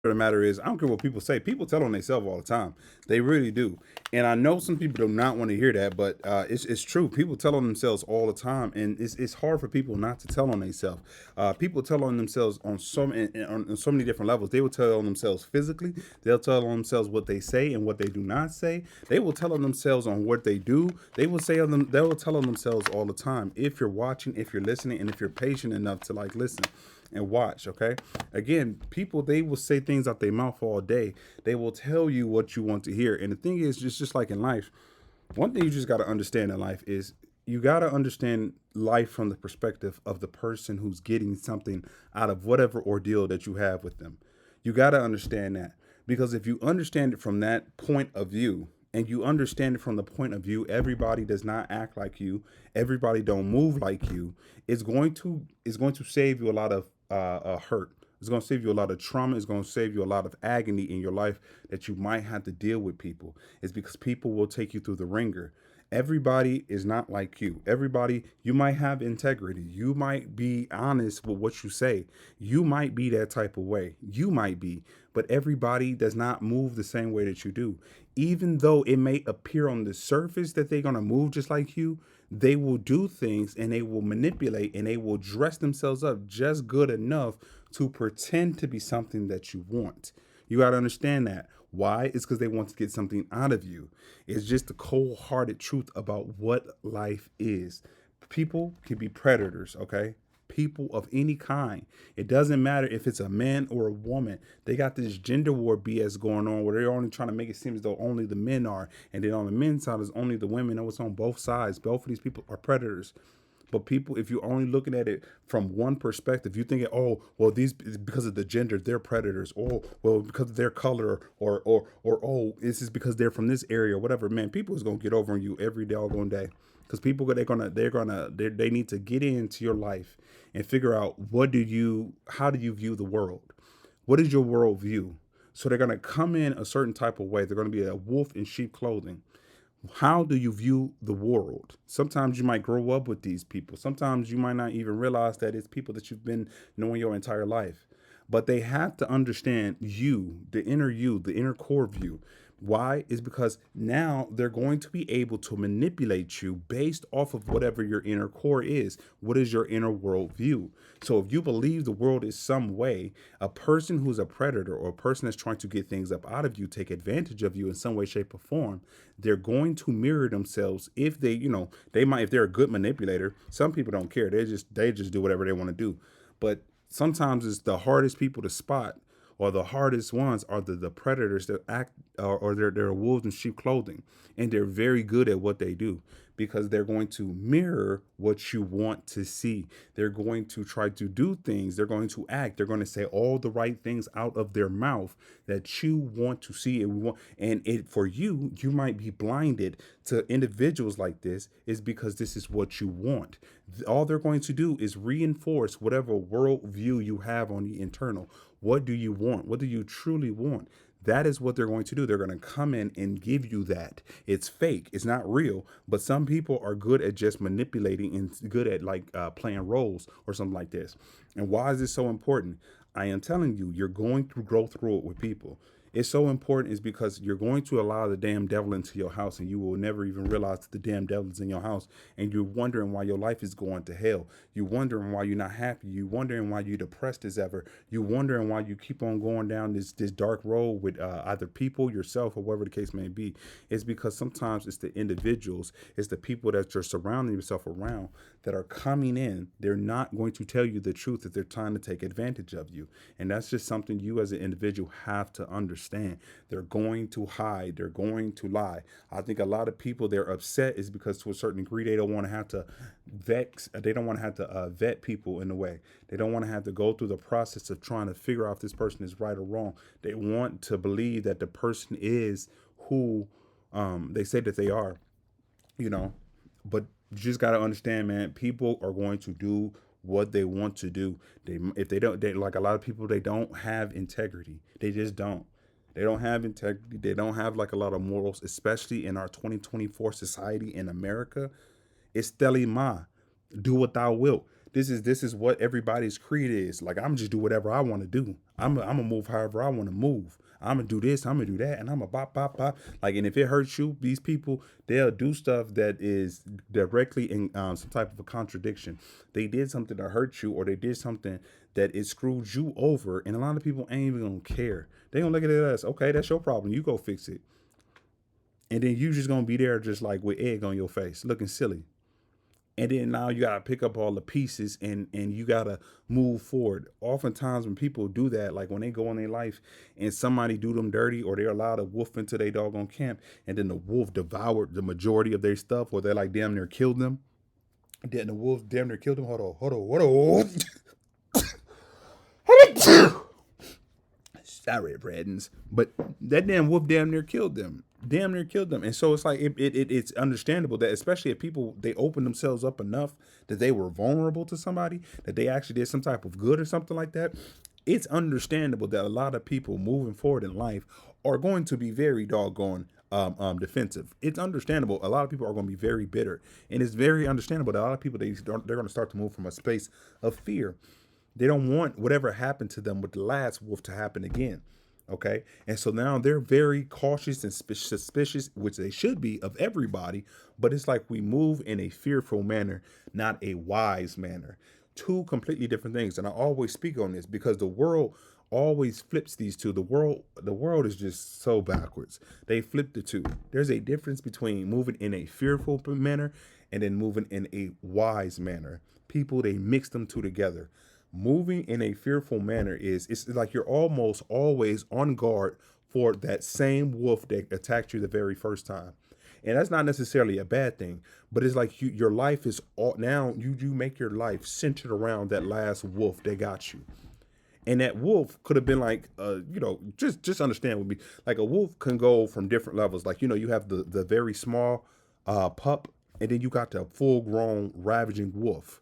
The matter is, I don't care what people say. People tell on themselves all the time. They really do. And I know some people do not want to hear that, but it's true. People tell on themselves all the time, and it's hard for people not to tell on themselves. People tell on themselves on on so many different levels. They will tell on themselves physically. They'll tell on themselves what they say and what they do not say. They will tell on themselves on what they do. They will say on them. They will tell on themselves all the time. If you're watching, if you're listening, and if you're patient enough to like listen and watch, okay? Again, people, they will say things out their mouth all day. They will tell you what you want to hear. And the thing is, just like in life, one thing you just got to understand in life is you got to understand life from the perspective of the person who's getting something out of whatever ordeal that you have with them. You got to understand that, because if you understand it from that point of view, and you understand it from the point of view everybody does not act like you, everybody don't move like you, it's going to save you a lot of hurt. It's going to save you a lot of trauma. It's going to save you a lot of agony in your life that you might have to deal with people. It's because people will take you through the ringer. Everybody is not like you. Everybody, you might have integrity. You might be honest with what you say. You might be that type of way. You might be, but everybody does not move the same way that you do. Even though it may appear on the surface that they're going to move just like you, they will do things and they will manipulate and they will dress themselves up just good enough to pretend to be something that you want. You got to understand that. Why? It's because they want to get something out of you. It's just the cold hearted truth about what life is. People can be predators, okay? People of any kind. It doesn't matter if it's a man or a woman. They got this gender war BS going on where they're only trying to make it seem as though only the men are. And then on the men's side is only the women. No, it's on both sides. Both of these people are predators. But people, if you're only looking at it from one perspective, you think, oh, well, these because of the gender, they're predators. Oh, well, because of their color, or oh, this is because they're from this area, or whatever. Man, people is gonna get over on you every doggone day, because people they need to get into your life and figure out how do you view the world, what is your world view. So they're gonna come in a certain type of way. They're gonna be a wolf in sheep clothing. How do you view the world? Sometimes you might grow up with these people. Sometimes you might not even realize that it's people that you've been knowing your entire life. But they have to understand you, the inner core view. Why? Is because now they're going to be able to manipulate you based off of whatever your inner core is. What is your inner world view? So if you believe the world is some way, a person who's a predator or a person that's trying to get things up out of you, take advantage of you in some way, shape, or form, they're going to mirror themselves. If they might, if they're a good manipulator, some people don't care. They just do whatever they want to do. But sometimes it's the hardest people to spot, or the hardest ones are the predators that act, or they're wolves in sheep clothing, and they're very good at what they do, because they're going to mirror what you want to see. They're going to try to do things. They're going to act. They're going to say all the right things out of their mouth that you want to see. And for you, you might be blinded to individuals like this is because this is what you want. All they're going to do is reinforce whatever worldview you have on the internal. What do you want? What do you truly want? That is what they're going to do. They're going to come in and give you that. It's fake. It's not real. But some people are good at just manipulating and good at like playing roles or something like this. And why is this so important? I am telling you, you're going to grow through it with people. It's so important is because you're going to allow the damn devil into your house, and you will never even realize that the damn devil is in your house, and you're wondering why your life is going to hell. You're wondering why you're not happy. You're wondering why you're depressed as ever. You're wondering why you keep on going down this dark road with either people, yourself, or whatever the case may be. It's because sometimes it's the individuals, it's the people that you're surrounding yourself around that are coming in. They're not going to tell you the truth that they're trying to take advantage of you. And that's just something you as an individual have to understand. They're going to hide, they're going to lie. I think a lot of people, they're upset is because to a certain degree they don't want to have to they don't want to have to vet people in a way. They don't want to have to go through the process of trying to figure out if this person is right or wrong. They want to believe that the person is who they say that they are, you know. But you just got to understand, man, people are going to do what they want to do. If they don't, they, like a lot of people, they don't have integrity. They just don't. They don't have integrity. They don't have like a lot of morals, especially in our 2024 society in America. It's telima, do what thou wilt. This is what everybody's creed is. Like, I'm just do whatever I want to do. I'm gonna move however I want to move. I'm gonna do this, I'm gonna do that, and I'm gonna bop bop bop. Like, and if it hurts you, these people, they'll do stuff that is directly in some type of a contradiction. They did something to hurt you, or they did something that it screwed you over, and a lot of people ain't even gonna care. They gonna look at it as, okay, that's your problem. You go fix it, and then you just gonna be there just like with egg on your face, looking silly. And then now you gotta pick up all the pieces and you gotta move forward. Oftentimes when people do that, like when they go in their life and somebody do them dirty, or they're allowed a wolf into their doggone camp, and then the wolf devoured the majority of their stuff, or they like damn near killed them. Then the wolf damn near killed them. Hold on. Sorry, Braddens, but that damn wolf damn near killed them. Damn near killed them. And so it's like it's understandable that, especially if people, they open themselves up enough that they were vulnerable to somebody, that they actually did some type of good or something like that. It's understandable that a lot of people moving forward in life are going to be very doggone defensive. It's understandable. A lot of people are going to be very bitter, and it's very understandable that a lot of people, they're going to start to move from a space of fear. They don't want whatever happened to them with the last wolf to happen again. Okay. And so now they're very cautious and suspicious, which they should be, of everybody. But it's like we move in a fearful manner, not a wise manner. Two completely different things. And I always speak on this because the world always flips these two. The world is just so backwards. They flip the two. There's a difference between moving in a fearful manner and then moving in a wise manner. People, they mix them two together. Moving in a fearful manner it's like you're almost always on guard for that same wolf that attacked you the very first time. And that's not necessarily a bad thing, but it's like your life is all now, you make your life centered around that last wolf that got you. And that wolf could have been like, just understand with me, like a wolf can go from different levels. Like, you have the very small pup, and then you got the full grown ravaging wolf.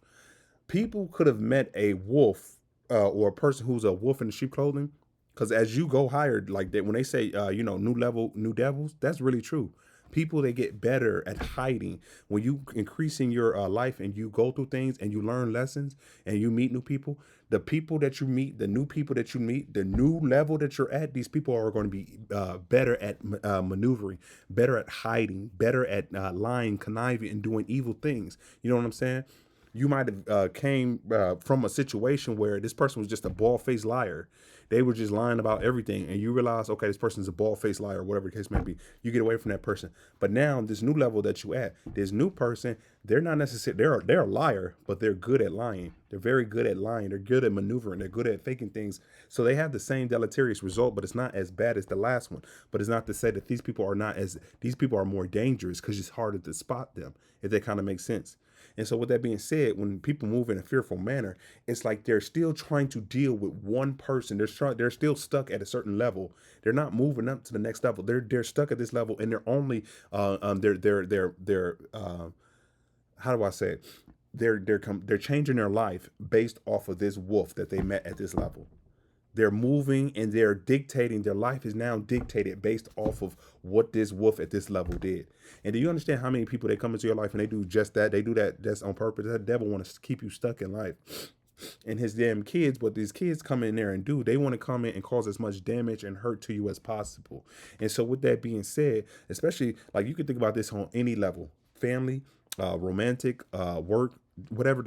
People could have met a wolf, or a person who's a wolf in the sheep clothing, because as you go higher, like that, when they say new level, new devils, that's really true. People, they get better at hiding when you increasing your life, and you go through things and you learn lessons and you meet new people. The people that you meet, the new people that you meet, the new level that you're at, these people are going to be better at maneuvering, better at hiding, better at lying, conniving, and doing evil things. You know what I'm saying? You might have came from a situation where this person was just a bald-faced liar. They were just lying about everything, and you realize, okay, this person's a bald-faced liar, whatever the case may be. You get away from that person. But now, this new level that you at, this new person, they're not necessarily, they're a liar, but they're good at lying. They're very good at lying. They're good at maneuvering. They're good at faking things. So they have the same deleterious result, but it's not as bad as the last one. But it's not to say that these people are more dangerous, because it's harder to spot them, if that kind of makes sense. And so with that being said, when people move in a fearful manner, it's like they're still trying to deal with one person. They're still stuck at a certain level. They're not moving up to the next level. They're stuck at this level, and they're only they're how do I say it? They're changing their life based off of this wolf that they met at this level. They're moving and they're dictating. Their life is now dictated based off of what this wolf at this level did. And do you understand how many people, they come into your life and they do just that? They do that just on purpose. That devil wants to keep you stuck in life. And his damn kids, what these kids come in there and do, they want to come in and cause as much damage and hurt to you as possible. And so with that being said, especially like you can think about this on any level: family, romantic, work, whatever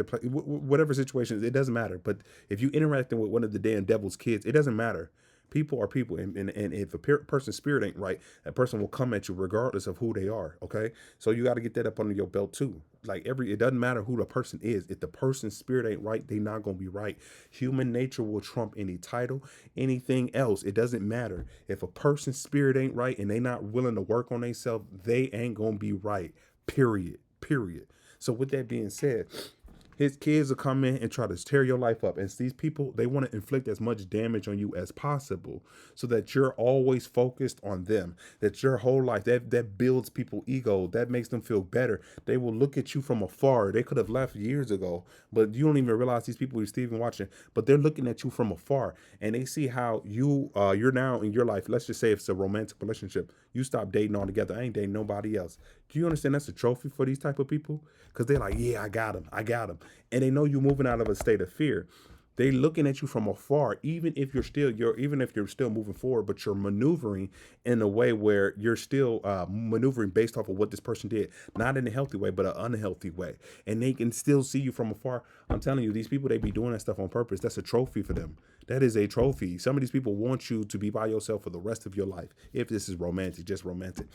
situation, it doesn't matter. But if you interacting with one of the damn devil's kids, it doesn't matter. People are people, and if a person's spirit ain't right, that person will come at you regardless of who they are. Okay, so you got to get that up under your belt too. Like it doesn't matter who the person is. If the person's spirit ain't right, they not gonna be right. Human nature will trump any title, anything else. It doesn't matter. If a person's spirit ain't right and they not willing to work on themselves, they ain't gonna be right. Period. Period. So with that being said, his kids will come in and try to tear your life up. And these people, they want to inflict as much damage on you as possible, so that you're always focused on them, that your whole life, that builds people ego, that makes them feel better. They will look at you from afar. They could have left years ago, but you don't even realize these people you're Steven watching, but they're looking at you from afar, and they see how you're now in your life. Let's just say if it's a romantic relationship, you stop dating altogether. I ain't dating nobody else. Do you understand that's a trophy for these type of people? Because they're like, yeah, I got him. and they know you're moving out of a state of fear. They looking at you from afar, even if you're still moving forward, but you're maneuvering in a way where you're still maneuvering based off of what this person did, not in a healthy way, but an unhealthy way, and they can still see you from afar. I'm telling you, these people, they be doing that stuff on purpose. That's a trophy for them. That is a trophy. Some of these people want you to be by yourself for the rest of your life. If this is romantic, just romantic.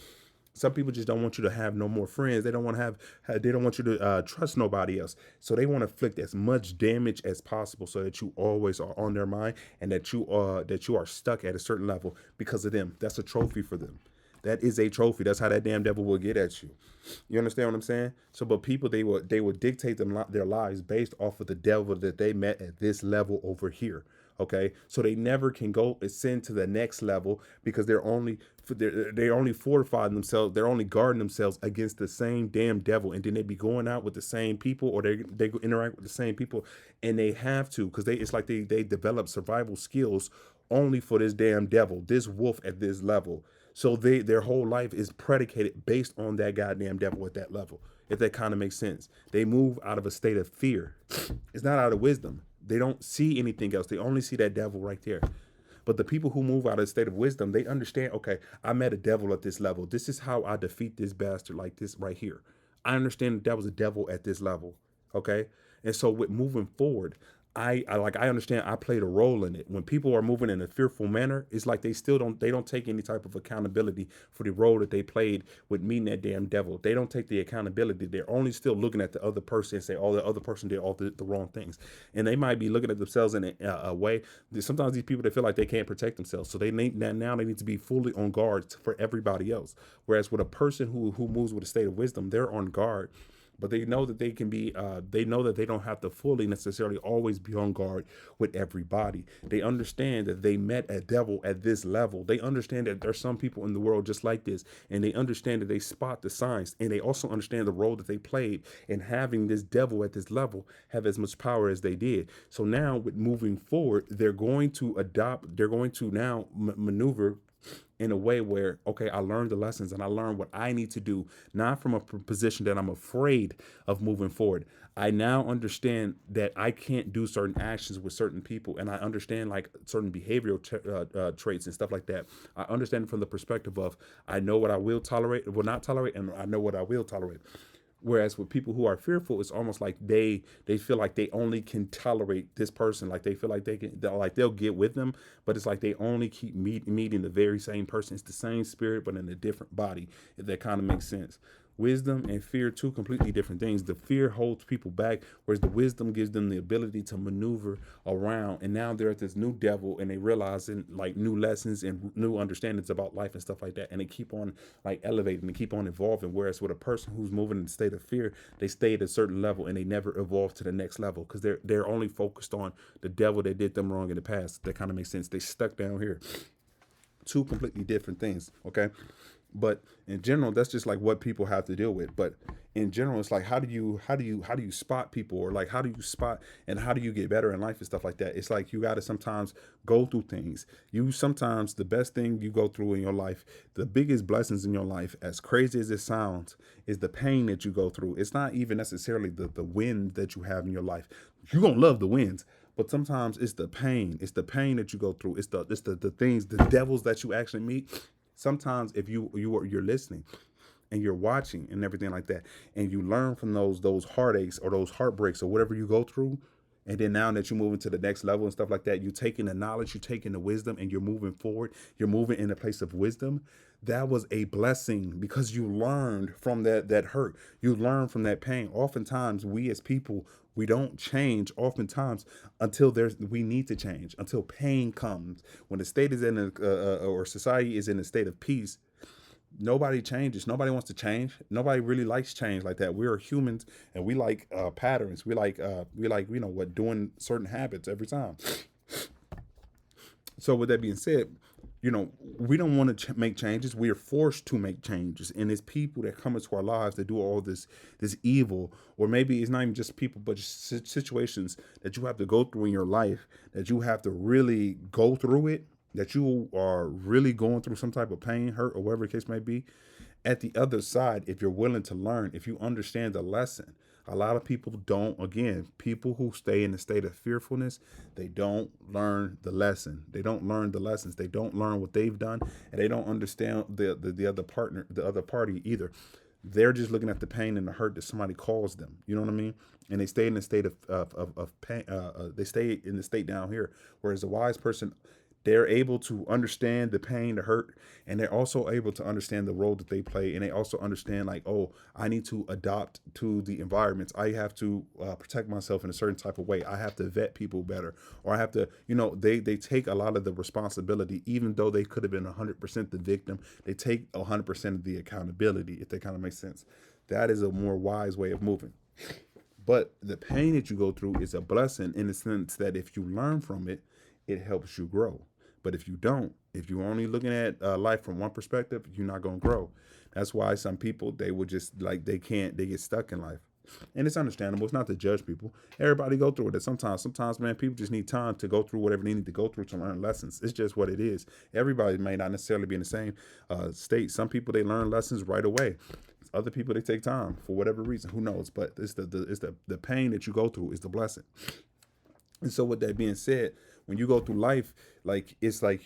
Some people just don't want you to have no more friends. They don't want to they don't want you to trust nobody else. So they want to inflict as much damage as possible so that you always are on their mind, and that you are stuck at a certain level because of them. That's a trophy for them. That is a trophy. That's how that damn devil will get at you. You understand what I'm saying? So, but people, they would dictate their lives based off of the devil that they met at this level over here. Okay, so they never can go ascend to the next level because they're only fortifying themselves. They're only guarding themselves against the same damn devil, and then they be going out with the same people, or they interact with the same people, and they have to, because it's like they develop survival skills only for this damn devil, this wolf at this level. So their whole life is predicated based on that goddamn devil at that level. If that kind of makes sense, they move out of a state of fear. It's not out of wisdom. They don't see anything else. They only see that devil right there. But the people who move out of a state of wisdom, they understand, okay, I met a devil at this level. This is how I defeat this bastard like this right here. I understand the devil's a devil at this level. Okay. And so with moving forward, I understand I played a role in it. When people are moving in a fearful manner, it's like they don't take any type of accountability for the role that they played with meeting that damn devil. They don't take the accountability. They're only still looking at the other person and say, oh, the other person did all the wrong things. And they might be looking at themselves in a way. Sometimes these people, they feel like they can't protect themselves. So now they need to be fully on guard for everybody else. Whereas with a person who moves with a state of wisdom, they're on guard, but they know that they know that they don't have to fully necessarily always be on guard with everybody. They understand that they met a devil at this level. They understand that there's some people in the world just like this, and they understand that they spot the signs, and they also understand the role that they played in having this devil at this level have as much power as they did. So now with moving forward, they're going to now maneuver in a way where, okay, I learned the lessons and I learned what I need to do, not from a position that I'm afraid of moving forward. I now understand that I can't do certain actions with certain people, and I understand like certain behavioral traits and stuff like that. I understand from the perspective of I know what I will not tolerate, and I know what I will tolerate. Whereas with people who are fearful, it's almost like they feel like they only can tolerate this person. Like they feel like they'll get with them, but it's like they only keep meeting the very same person. It's the same spirit, but in a different body. If that kind of makes sense. Wisdom and fear, two completely different things. The fear holds people back, whereas the wisdom gives them the ability to maneuver around. And now they're at this new devil, and they realizing like new lessons and new understandings about life and stuff like that. And they keep on like elevating and keep on evolving. Whereas with a person who's moving in a state of fear, they stay at a certain level and they never evolve to the next level because they're only focused on the devil that did them wrong in the past. That kind of makes sense. They stuck down here. Two completely different things. Okay. But in general, that's just like what people have to deal with. But in general, it's like how do you spot people, or like how do you spot and how do you get better in life and stuff like that? It's like you got to sometimes go through things. Sometimes the best thing you go through in your life, the biggest blessings in your life, as crazy as it sounds, is the pain that you go through. It's not even necessarily the win that you have in your life. You're gonna love the wins. But sometimes it's the pain. It's the pain that you go through. It's the things, the devils that you actually meet. Sometimes if you're listening and you're watching and everything like that, and you learn from those heartaches or those heartbreaks or whatever you go through, and then now that you're moving to the next level and stuff like that, you're taking the knowledge, you're taking the wisdom, and you're moving forward. You're moving in a place of wisdom. That was a blessing because you learned from that hurt. You learned from that pain. Oftentimes, we as people, we don't change oftentimes until we need to change, until pain comes. When the state is or society is in a state of peace, nobody changes. Nobody wants to change. Nobody really likes change like that. We are humans, and we like patterns. We like doing certain habits every time. So with that being said, we don't want to make changes. We are forced to make changes, and it's people that come into our lives that do all this evil, or maybe it's not even just people, but just situations that you have to go through in your life, that you have to really go through it, that you are really going through some type of pain, hurt, or whatever the case may be. At the other side, if you're willing to learn, if you understand the lesson, A lot of people don't, again, people who stay in a state of fearfulness, they don't learn the lesson. They don't learn the lessons. They don't learn what they've done, and they don't understand the other partner, the other party either. They're just looking at the pain and the hurt that somebody caused them. You know what I mean? And they stay in the state of pain. They stay in the state down here. Whereas a wise person, they're able to understand the pain, the hurt, and they're also able to understand the role that they play. And they also understand, like, oh, I need to adapt to the environments. I have to protect myself in a certain type of way. I have to vet people better, or I have to, they take a lot of the responsibility, even though they could have been 100% the victim. They take 100% of the accountability, if that kind of makes sense. That is a more wise way of moving. But the pain that you go through is a blessing in the sense that if you learn from it, it helps you grow. But if you don't, if you're only looking at life from one perspective, you're not going to grow. That's why some people, they would just like, they get stuck in life. And it's understandable. It's not to judge people. Everybody go through it. Sometimes, man, people just need time to go through whatever they need to go through to learn lessons. It's just what it is. Everybody may not necessarily be in the same state. Some people, they learn lessons right away. Other people, they take time for whatever reason. Who knows? But it's the pain that you go through is the blessing. And so with that being said, when you go through life, like it's like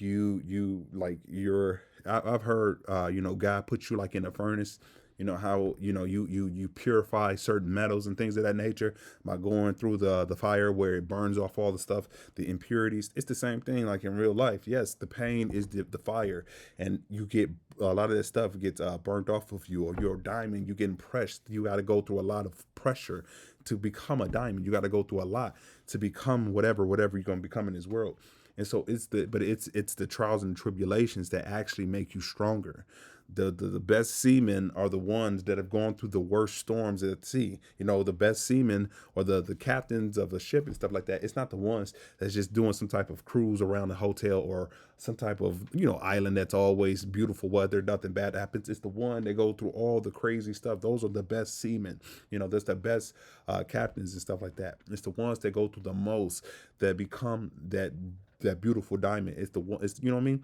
I've heard God put you like in a furnace. You know how you purify certain metals and things of that nature by going through the fire where it burns off all the stuff, the impurities. It's the same thing like in real life. Yes, the pain is the fire, and you get a lot of that stuff gets burnt off of you, or you're a diamond. You getting pressed. You got to go through a lot of pressure to become a diamond. You got to go through a lot to become whatever you're gonna become in this world. And so it's the trials and tribulations that actually make you stronger. The best seamen are the ones that have gone through the worst storms at sea. The best seamen or the captains of a ship and stuff like that. It's not the ones that's just doing some type of cruise around the hotel or some type of island that's always beautiful weather, nothing bad happens. It's the one that go through all the crazy stuff. Those are the best seamen. That's the best captains and stuff like that. It's the ones that go through the most that become that beautiful diamond. It's the one. It's what I mean.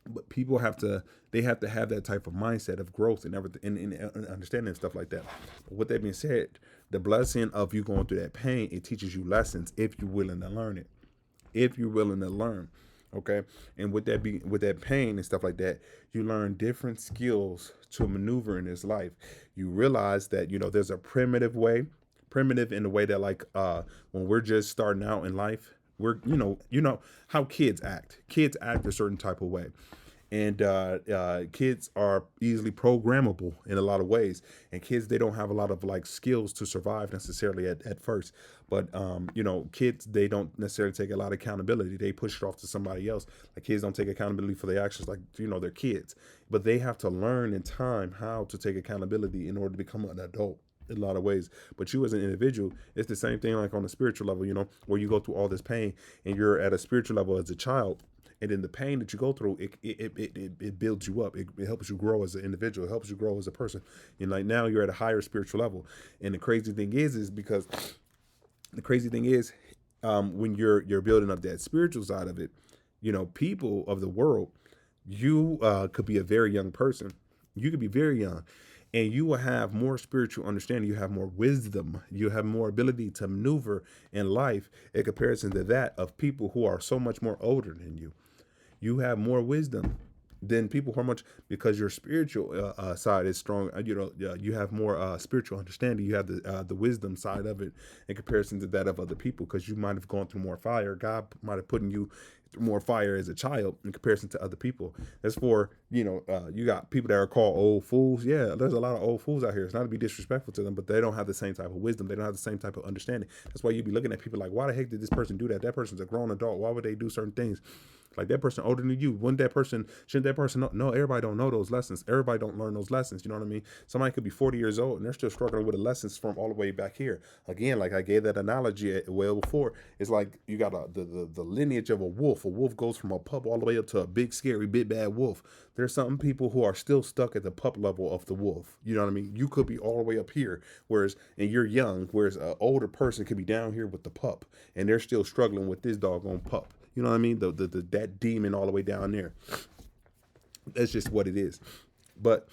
But people have to have that type of mindset of growth and everything and understanding and stuff like that. But with that being said, the blessing of you going through that pain, it teaches you lessons if you're willing to learn it. If you're willing to learn. Okay. And with that pain and stuff like that, you learn different skills to maneuver in this life. You realize that, there's a primitive in the way that when we're just starting out in life, we're how kids act a certain type of way, and kids are easily programmable in a lot of ways, and kids, they don't have a lot of skills to survive necessarily at first, but kids, they don't necessarily take a lot of accountability. They push it off to somebody else. Kids don't take accountability for their actions, they're kids, but they have to learn in time how to take accountability in order to become an adult in a lot of ways. But you as an individual, it's the same thing on a spiritual level, where you go through all this pain and you're at a spiritual level as a child, and then the pain that you go through, it builds you up. It helps you grow as an individual. It helps you grow as a person. And now you're at a higher spiritual level. And the crazy thing is because when you're building up that spiritual side of it, people of the world, you could be a very young person. You could be very young, and you will have more spiritual understanding. You have more wisdom. You have more ability to maneuver in life in comparison to that of people who are so much more older than you. You have more wisdom than people who are much, because your spiritual side is strong. You have more spiritual understanding. You have the wisdom side of it in comparison to that of other people, because you might have gone through more fire. God might have put in you more fire as a child in comparison to other people. As for you got people that are called old fools. Yeah, there's a lot of old fools out here. It's not to be disrespectful to them, but they don't have the same type of wisdom. They don't have the same type of understanding. That's why you be looking at people like, why the heck did this person do that? That person's a grown adult. Why would they do certain things? That person older than you, shouldn't that person know? No, everybody don't know those lessons. Everybody don't learn those lessons. You know what I mean? Somebody could be 40 years old and they're still struggling with the lessons from all the way back here. Again, like I gave that analogy well before. It's like you got the lineage of a wolf. A wolf goes from a pup all the way up to a big, scary, big bad wolf. There's some people who are still stuck at the pup level of the wolf. You know what I mean? You could be all the way up here, and you're young, whereas an older person could be down here with the pup, and they're still struggling with this doggone pup. You know what I mean? That demon all the way down there. That's just what it is. But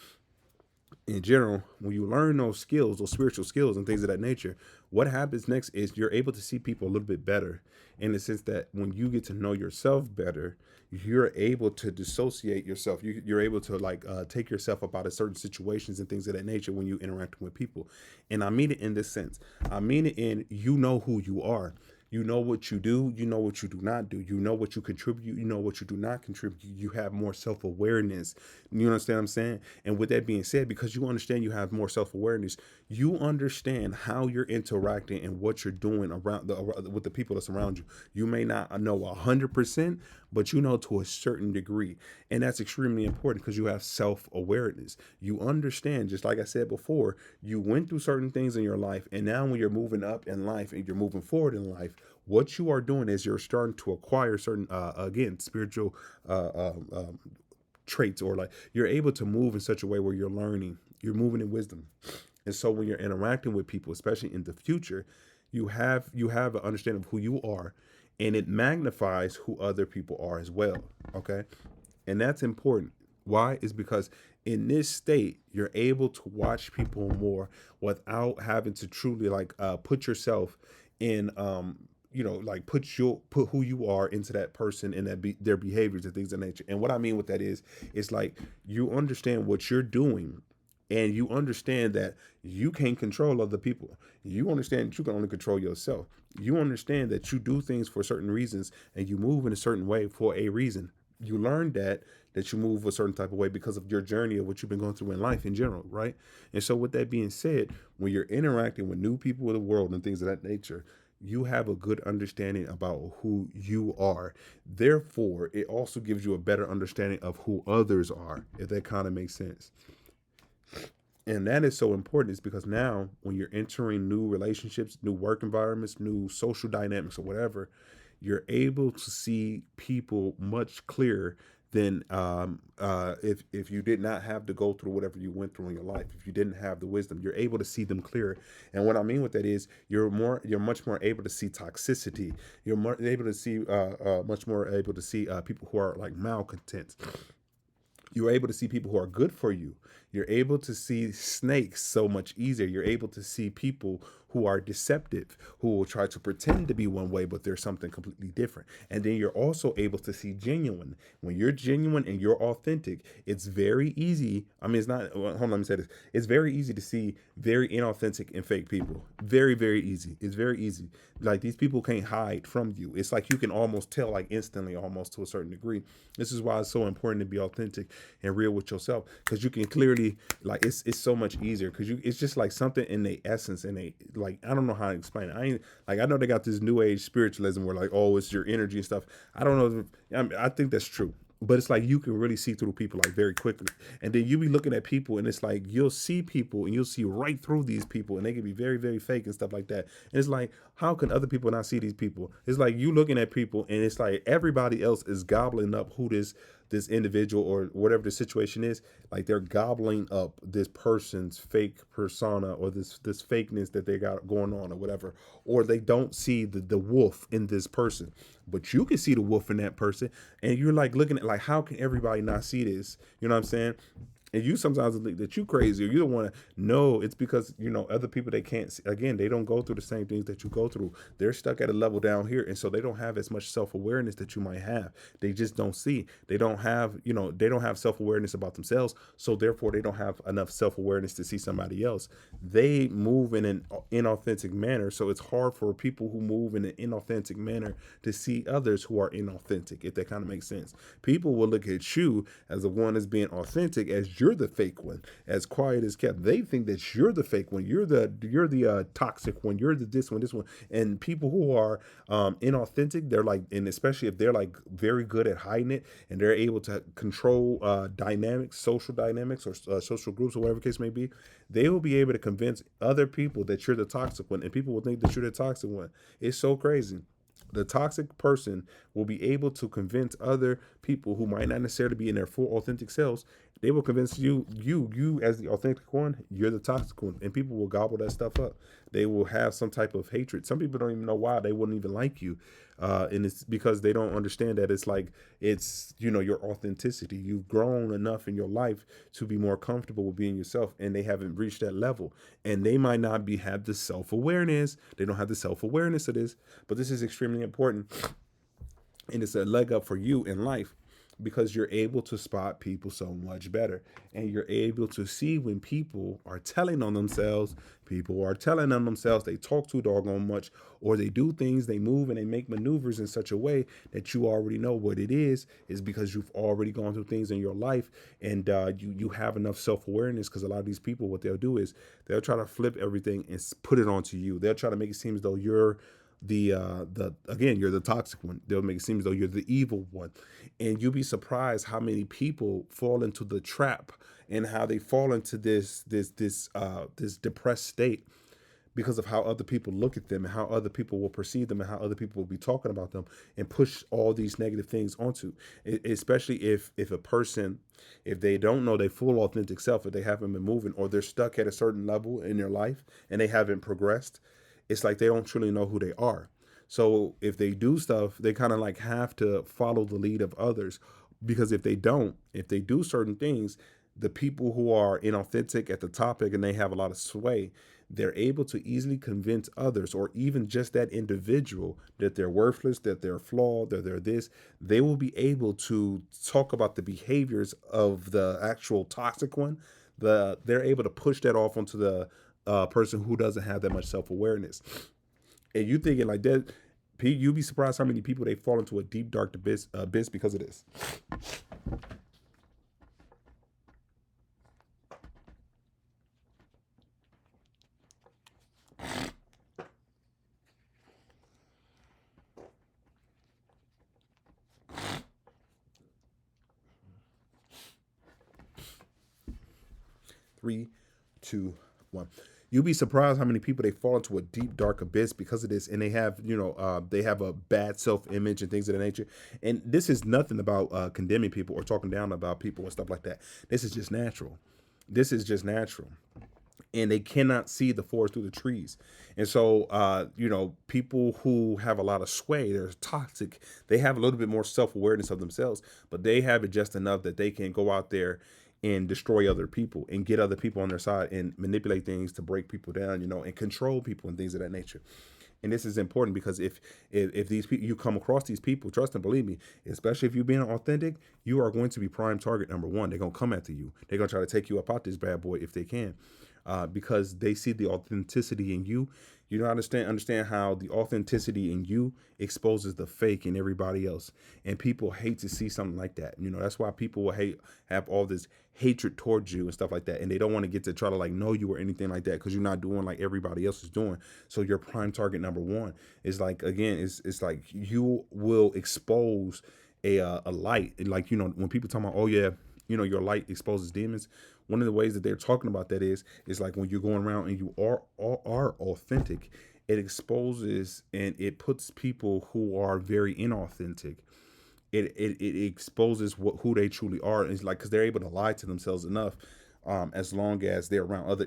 in general, when you learn those skills, those spiritual skills and things of that nature, what happens next is you're able to see people a little bit better, in the sense that when you get to know yourself better, you're able to dissociate yourself. You're able to like take yourself up out of certain situations and things of that nature when you interact with people. And I mean it in this sense. I mean it in, you know who you are. You know what you do. You know what you do not do. You know what you contribute. You know what you do not contribute. You have more self awareness. You understand what I'm saying? And with that being said, because you understand you have more self awareness, you understand how you're interacting and what you're doing with the people that's around you. You may not know 100%, but you know to a certain degree. And that's extremely important because you have self awareness. You understand, just like I said before, you went through certain things in your life. And now when you're moving up in life and you're moving forward in life, what you are doing is you're starting to acquire certain, again, spiritual traits, or like you're able to move in such a way where you're learning, you're moving in wisdom. And so when you're interacting with people, especially in the future, you have an understanding of who you are, and it magnifies who other people are as well. Okay. And that's important. Why? Is because in this state, you're able to watch people more without having to truly like put yourself in like put who you are into that person and their behaviors and things of nature. And what I mean with that is, it's like you understand what you're doing, and you understand that you can't control other people. You understand that you can only control yourself. You understand that you do things for certain reasons, and you move in a certain way for a reason. You learn that you move a certain type of way because of your journey of what you've been going through in life in general, right? And so with that being said, when you're interacting with new people in the world and things of that nature, you have a good understanding about who you are. Therefore, it also gives you a better understanding of who others are, if that kind of makes sense. And that is so important, is because now when you're entering new relationships, new work environments, new social dynamics or whatever, you're able to see people much clearer than if you did not have to go through whatever you went through in your life. If you didn't have the wisdom, you're able to see them clearer. And what I mean with that is, you're much more able to see toxicity. You're more able to see much more able to see people who are like malcontents. You're able to see people who are good for you. You're able to see snakes so much easier. You're able to see people who are deceptive, who will try to pretend to be one way, but they're something completely different. And then you're also able to see genuine. When you're genuine and you're authentic, it's very easy. I mean, it's not, hold on, let me say this. It's very easy to see very inauthentic and fake people. Very, very easy. It's very easy. Like, these people can't hide from you. It's like you can almost tell, like instantly, almost to a certain degree. This is why it's so important to be authentic and real with yourself, because you can clearly, like, it's so much easier, because it's just like something in the essence, and they, like, I don't know how to explain it. I know they got this new age spiritualism where like, oh, it's your energy and stuff. I don't know. I think that's true. But it's like you can really see through people like very quickly. And then you be looking at people, and it's like you'll see people and you'll see right through these people, and they can be very, very fake and stuff like that. And it's like, how can other people not see these people? It's like you looking at people, and it's like everybody else is gobbling up who this individual or whatever the situation is. Like, they're gobbling up this person's fake persona, or this fakeness that they got going on or whatever. Or they don't see the wolf in this person, but you can see the wolf in that person. And you're like looking at, like, how can everybody not see this? You know what I'm saying? And you sometimes think that you crazy, or you don't want to know. It's because, other people, they can't see, again, they don't go through the same things that you go through. They're stuck at a level down here, and so they don't have as much self-awareness that you might have. They just don't see. They don't have, they don't have self-awareness about themselves, so therefore they don't have enough self-awareness to see somebody else. They move in an inauthentic manner, so it's hard for people who move in an inauthentic manner to see others who are inauthentic, if that kind of makes sense. People will look at you as the one that's being authentic, as you're the fake one, as quiet as kept. They think that you're the fake one. You're the toxic one. You're the this one. And people who are inauthentic, they're like, and especially if they're like very good at hiding it, and they're able to control dynamics, social dynamics, or social groups, or whatever the case may be, they will be able to convince other people that you're the toxic one, and people will think that you're the toxic one. It's so crazy. The toxic person will be able to convince other people who might not necessarily be in their full authentic selves, They will convince you as the authentic one, you're the toxic one, and people will gobble that stuff up. They will have some type of hatred. Some people don't even know why they wouldn't even like you, and it's because they don't understand that it's like it's your authenticity. You've grown enough in your life to be more comfortable with being yourself, and they haven't reached that level, and they might not be have the self awareness. They don't have the self awareness of this, but this is extremely important, and it's a leg up for you in life because you're able to spot people so much better, and you're able to see when people are telling on themselves, people are telling on themselves, they talk too doggone much, or they do things, they move and they make maneuvers in such a way that you already know what it is because you've already gone through things in your life, and you have enough self-awareness. Because a lot of these people, what they'll do is they'll try to flip everything and put it onto you. They'll try to make it seem as though you're the again, you're the toxic one. They'll make it seem as though you're the evil one, and you'll be surprised how many people fall into the trap, and how they fall into this depressed state because of how other people look at them, and how other people will perceive them, and how other people will be talking about them, and push all these negative things onto, especially if a person, if they don't know their full authentic self, if they haven't been moving, or they're stuck at a certain level in their life and they haven't progressed. It's like they don't truly know who they are. So if they do stuff, they kind of like have to follow the lead of others, because if they don't, if they do certain things, the people who are inauthentic at the topic and they have a lot of sway, they're able to easily convince others, or even just that individual, that they're worthless, that they're flawed, that they're this. They will be able to talk about the behaviors of the actual toxic one. They're able to push that off onto the person who doesn't have that much self awareness. And you thinking like that, you'd be surprised how many people they fall into a deep dark abyss because of this. 3, 2, 1. You'll be surprised how many people they fall into a deep dark abyss because of this, and they have a bad self image and things of that nature. And this is nothing about condemning people or talking down about people and stuff like that. This is just natural. This is just natural, and they cannot see the forest through the trees. And so, people who have a lot of sway, they're toxic. They have a little bit more self awareness of themselves, but they have it just enough that they can go out there and destroy other people and get other people on their side and manipulate things to break people down, and control people and things of that nature. And this is important because if these people, you come across these people, trust and believe me, especially if you're being authentic, you are going to be prime target number one. They're gonna come after you. They're gonna try to take you up out this bad boy if they can, because they see the authenticity in you. You don't understand how the authenticity in you exposes the fake in everybody else, and people hate to see something like that. That's why people will have all this hatred towards you and stuff like that, and they don't want to get to try to like know you or anything like that because you're not doing like everybody else is doing. So your prime target number one is like, again, it's like you will expose a light. And like, when people talk about, oh yeah, your light exposes demons. One of the ways that they're talking about that is like when you're going around and you are authentic, it exposes and it puts people who are very inauthentic. It exposes who they truly are. And it's like, because they're able to lie to themselves enough, as long as they're around other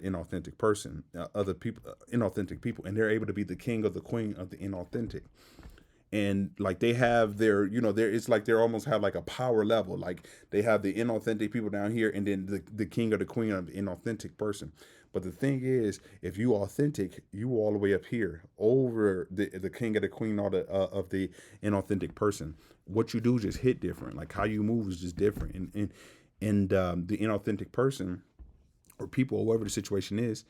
other people, inauthentic people, and they're able to be the king or the queen of the inauthentic. And like they have their, there, it's like they're almost have like a power level. Like they have the inauthentic people down here, and then the king or the queen of the inauthentic person. But the thing is, if you authentic, you all the way up here over the king or the queen of the inauthentic person. What you do just hit different. Like how you move is just different. And the inauthentic person or people or whatever the situation is,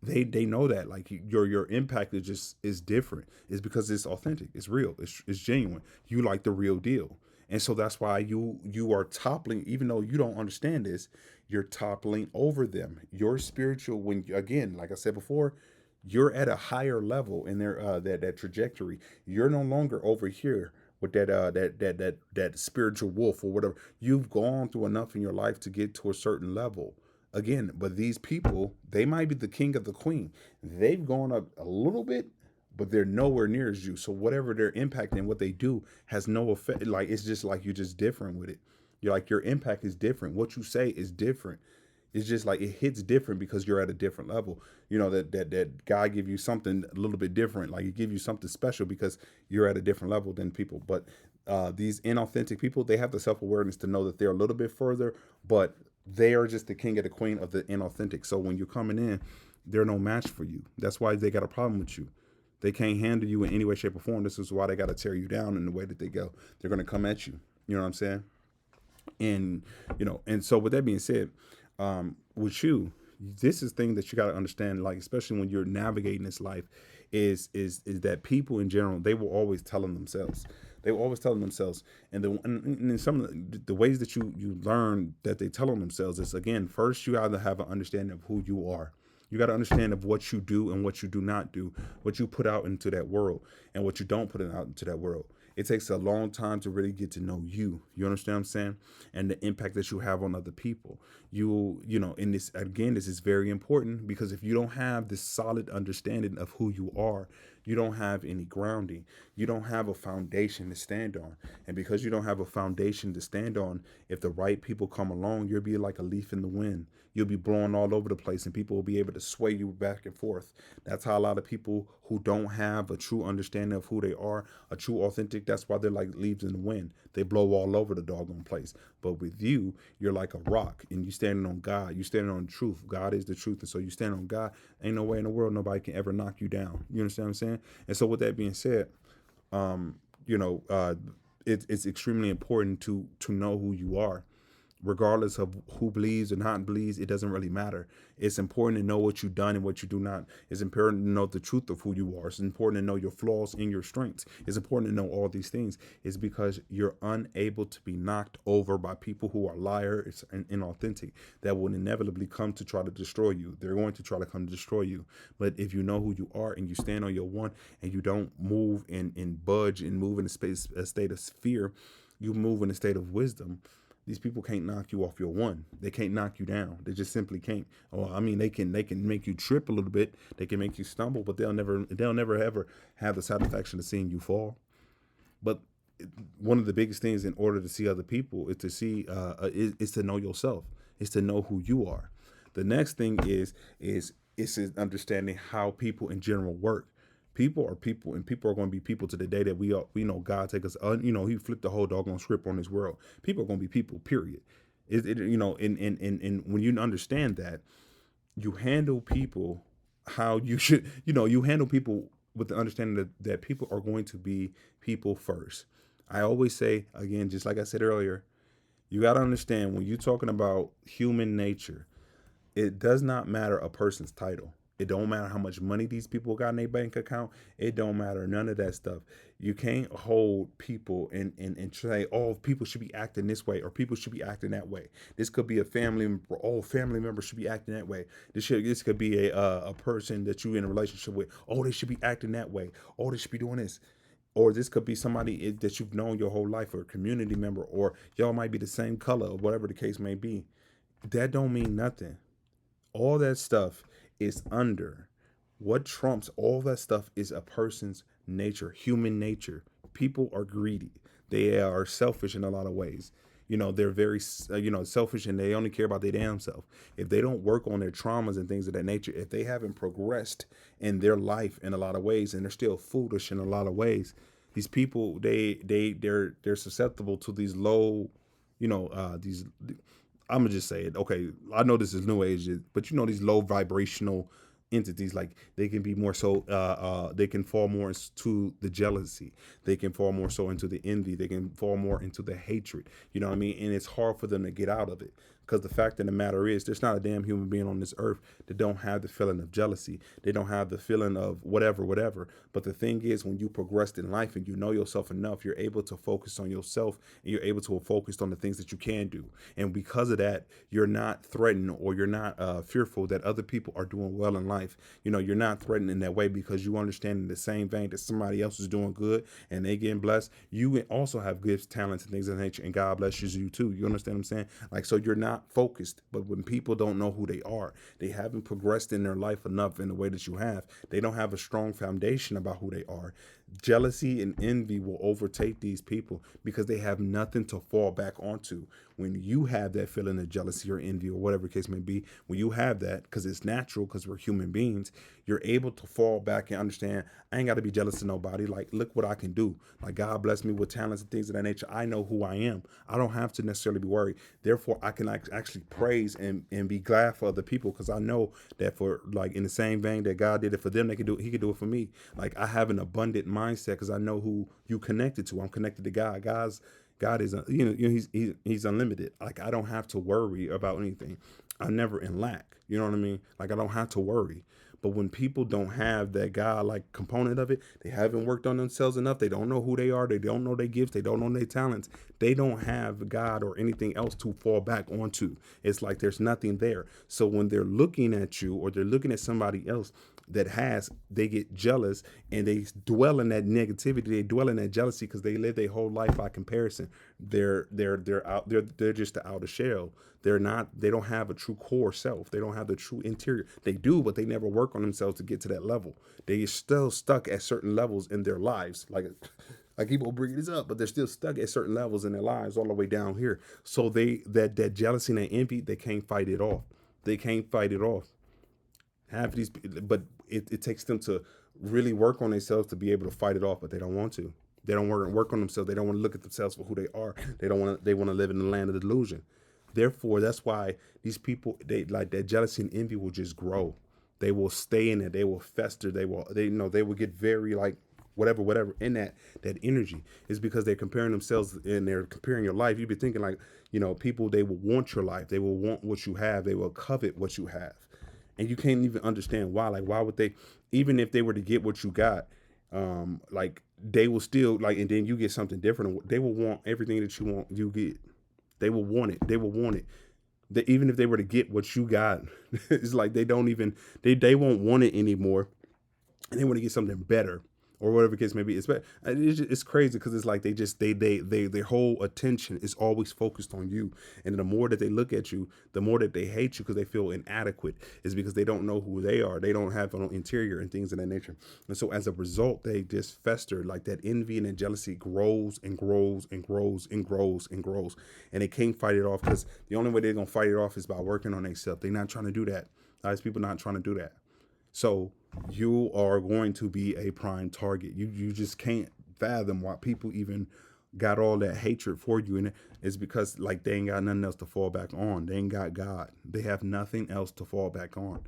they know that like your impact is different. It's because it's authentic, it's real, it's genuine. You like the real deal. And so that's why you are toppling, even though you don't understand this, you're toppling over them. Your spiritual, when again, like I said before, you're at a higher level in their that trajectory. You're no longer over here with that spiritual wolf or whatever. You've gone through enough in your life to get to a certain level. Again, but these people, they might be the king of the queen. They've gone up a little bit, but they're nowhere near as you. So whatever their impact and what they do has no effect. Like it's just like you're just different with it. You're like, your impact is different. What you say is different. It's just like it hits different because you're at a different level. You know that God give you something a little bit different. Like He give you something special because you're at a different level than people. But these inauthentic people, they have the self awareness to know that they're a little bit further, but they are just the king and the queen of the inauthentic. So when you're coming in, they're no match for you. That's why they got a problem with you. They can't handle you in any way, shape, or form. This is why they got to tear you down in the way that they go. They're going to come at you. You know what I'm saying? And and so with that being said, with you, this is thing that you got to understand, like especially when you're navigating this life, is that people in general, they will always tell them themselves. They will always tell them themselves, and some of the ways that you learn that they tell them themselves is, again, first you got to have an understanding of who you are. You got to understand of what you do and what you do not do, what you put out into that world and what you don't put out into that world. It takes a long time to really get to know you. You understand what I'm saying? And the impact that you have on other people. In this, again, this is very important, because if you don't have this solid understanding of who you are, you don't have any grounding. You don't have a foundation to stand on. And because you don't have a foundation to stand on, if the right people come along, you'll be like a leaf in the wind. You'll be blowing all over the place and people will be able to sway you back and forth. That's how a lot of people who don't have a true understanding of who they are, a true authentic, that's why they're like leaves in the wind. They blow all over the doggone place. But with you, you're like a rock and you standing on God. You standing on truth. God is the truth. And so you stand on God. Ain't no way in the world nobody can ever knock you down. You understand what I'm saying? And so with that being said, you know, it's extremely important to know who you are, regardless of who believes or not believes. It doesn't really matter. It's important to know what you've done and what you do not. It's important to know the truth of who you are. It's important to know your flaws and your strengths. It's important to know all these things. It's because you're unable to be knocked over by people who are liars and inauthentic that will inevitably come to try to destroy you. They're going to try to come to destroy you. But if you know who you are and you stand on your one and you don't move and budge and move in a state of fear, you move in a state of wisdom. These people can't knock you off your one. They can't knock you down. They just simply can't. Or I mean, they can make you trip a little bit. They can make you stumble, but they'll never ever have the satisfaction of seeing you fall. But one of the biggest things in order to see other people is to see is to know yourself. Is to know who you are. The next thing is understanding how people in general work. People are people, and people are going to be people to the day that we know God take us. He flipped the whole doggone script on this world. People are going to be people. Period. And when you understand that, you handle people how you should. You handle people with the understanding that people are going to be people first. I always say, again, just like I said earlier, you got to understand, when you're talking about human nature, it does not matter a person's title. It don't matter how much money these people got in their bank account. It don't matter none of that stuff. You can't hold people and say, oh, people should be acting this way or people should be acting that way. This could be a family member. Oh, family members should be acting that way. This could be a person that you're in a relationship with. Oh, they should be acting that way. Oh, they should be doing this. Or this could be somebody that you've known your whole life, or a community member, or y'all might be the same color, or whatever the case may be. That don't mean nothing. All that stuff is under. What trumps all that stuff is a person's nature, human nature. People are greedy. They are selfish in a lot of ways. They're very, selfish, and they only care about their damn self. If they don't work on their traumas and things of that nature, if they haven't progressed in their life in a lot of ways, and they're still foolish in a lot of ways, these people, they're susceptible to these low, these. I'm gonna just say it. Okay, I know this is new age, but these low vibrational entities, like they can be more so. They can fall more into the jealousy. They can fall more so into the envy. They can fall more into the hatred. You know what I mean? And it's hard for them to get out of it. Because the fact of the matter is, there's not a damn human being on this earth that don't have the feeling of jealousy. They don't have the feeling of whatever. But the thing is, when you progressed in life and you know yourself enough, you're able to focus on yourself, and you're able to focus on the things that you can do. And because of that, you're not threatened, or you're not fearful that other people are doing well in life. life, you're not threatened in that way because you understand in the same vein that somebody else is doing good and they getting blessed. You also have gifts, talents, and things of that nature, and God blesses you too. You understand what I'm saying? Like, so you're not focused. But when people don't know who they are, they haven't progressed in their life enough in the way that you have. They don't have a strong foundation about who they are. Jealousy and envy will overtake these people because they have nothing to fall back onto. When you have that feeling of jealousy or envy or whatever the case may be, when you have that, because it's natural, because we're human beings, you're able to fall back and understand, I ain't got to be jealous of nobody. Like, look what I can do. Like, God bless me with talents and things of that nature. I know who I am. I don't have to necessarily be worried. Therefore, I can actually praise and be glad for other people, because I know that, for like, in the same vein that God did it for them, they can do it. He can do it for me. Like, I have an abundant mindset because I know who you connected to. I'm connected to God. God is, he's unlimited. Like, I don't have to worry about anything. I'm never in lack. You know what I mean? Like, I don't have to worry. But when people don't have that God like component of it, they haven't worked on themselves enough. They don't know who they are. They don't know their gifts. They don't know their talents. They don't have God or anything else to fall back onto. It's like there's nothing there. So when they're looking at you or they're looking at somebody else that has, they get jealous and they dwell in that negativity. They dwell in that jealousy because they live their whole life by comparison. They're just the outer shell. They don't have a true core self. They don't have the true interior. They do, but they never work on themselves to get to that level. They are still stuck at certain levels in their lives. Like I keep on bringing this up, but they're still stuck at certain levels in their lives all the way down here. So that jealousy and that envy, they can't fight it off. They can't fight it off. Half of these, but it takes them to really work on themselves to be able to fight it off, but they don't want to. They don't work on themselves. They don't want to look at themselves for who they are. They want to live in the land of delusion. Therefore, that's why these people, they like that jealousy and envy will just grow. They will stay in it. They will fester. They will get very like whatever in that energy is because they're comparing themselves and they're comparing your life. You'd be thinking like, people, they will want your life. They will want what you have. They will covet what you have. And you can't even understand why. Like, why would they, even if they were to get what you got, like they will still like, and then you get something different. They will want everything that you want, you get. They will want it. They will want it. Even if they were to get what you got, it's like they don't even, they won't want it anymore. And they want to get something better or whatever the case may be. It's crazy because it's like their whole attention is always focused on you. And the more that they look at you, the more that they hate you because they feel inadequate, is because they don't know who they are. They don't have an interior and things of that nature. And so as a result, they just fester. Like that envy and that jealousy grows and grows and grows and grows and grows. And they can't fight it off because the only way they're going to fight it off is by working on themselves. They're not trying to do that. These people not trying to do that. So you are going to be a prime target. You just can't fathom why people even got all that hatred for you. And it's because like they ain't got nothing else to fall back on. They ain't got God. They have nothing else to fall back on.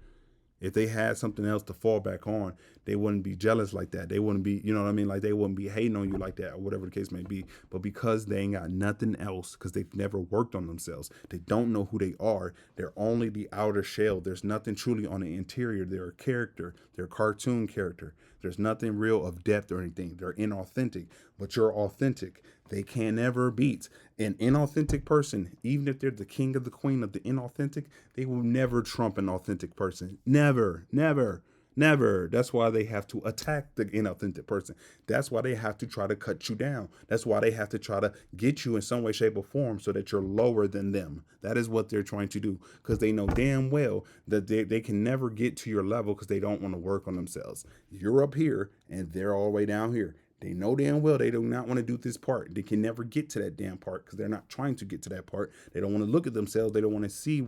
If they had something else to fall back on, they wouldn't be jealous like that. They wouldn't be, like they wouldn't be hating on you like that or whatever the case may be. But because they ain't got nothing else, because they've never worked on themselves, they don't know who they are. They're only the outer shell. There's nothing truly on the interior. They're a character. They're a cartoon character. There's nothing real of depth or anything. They're inauthentic, but you're authentic. They can never beat an inauthentic person. Even if they're the king of the queen of the inauthentic, they will never trump an authentic person. Never, never, never. That's why they have to attack the inauthentic person. That's why they have to try to cut you down. That's why they have to try to get you in some way, shape, or form so that you're lower than them. That is what they're trying to do, because they know damn well that they can never get to your level because they don't want to work on themselves. You're up here and they're all the way down here. They know damn well they do not want to do this part. They can never get to that damn part because they're not trying to get to that part. They don't want to look at themselves. They don't want to see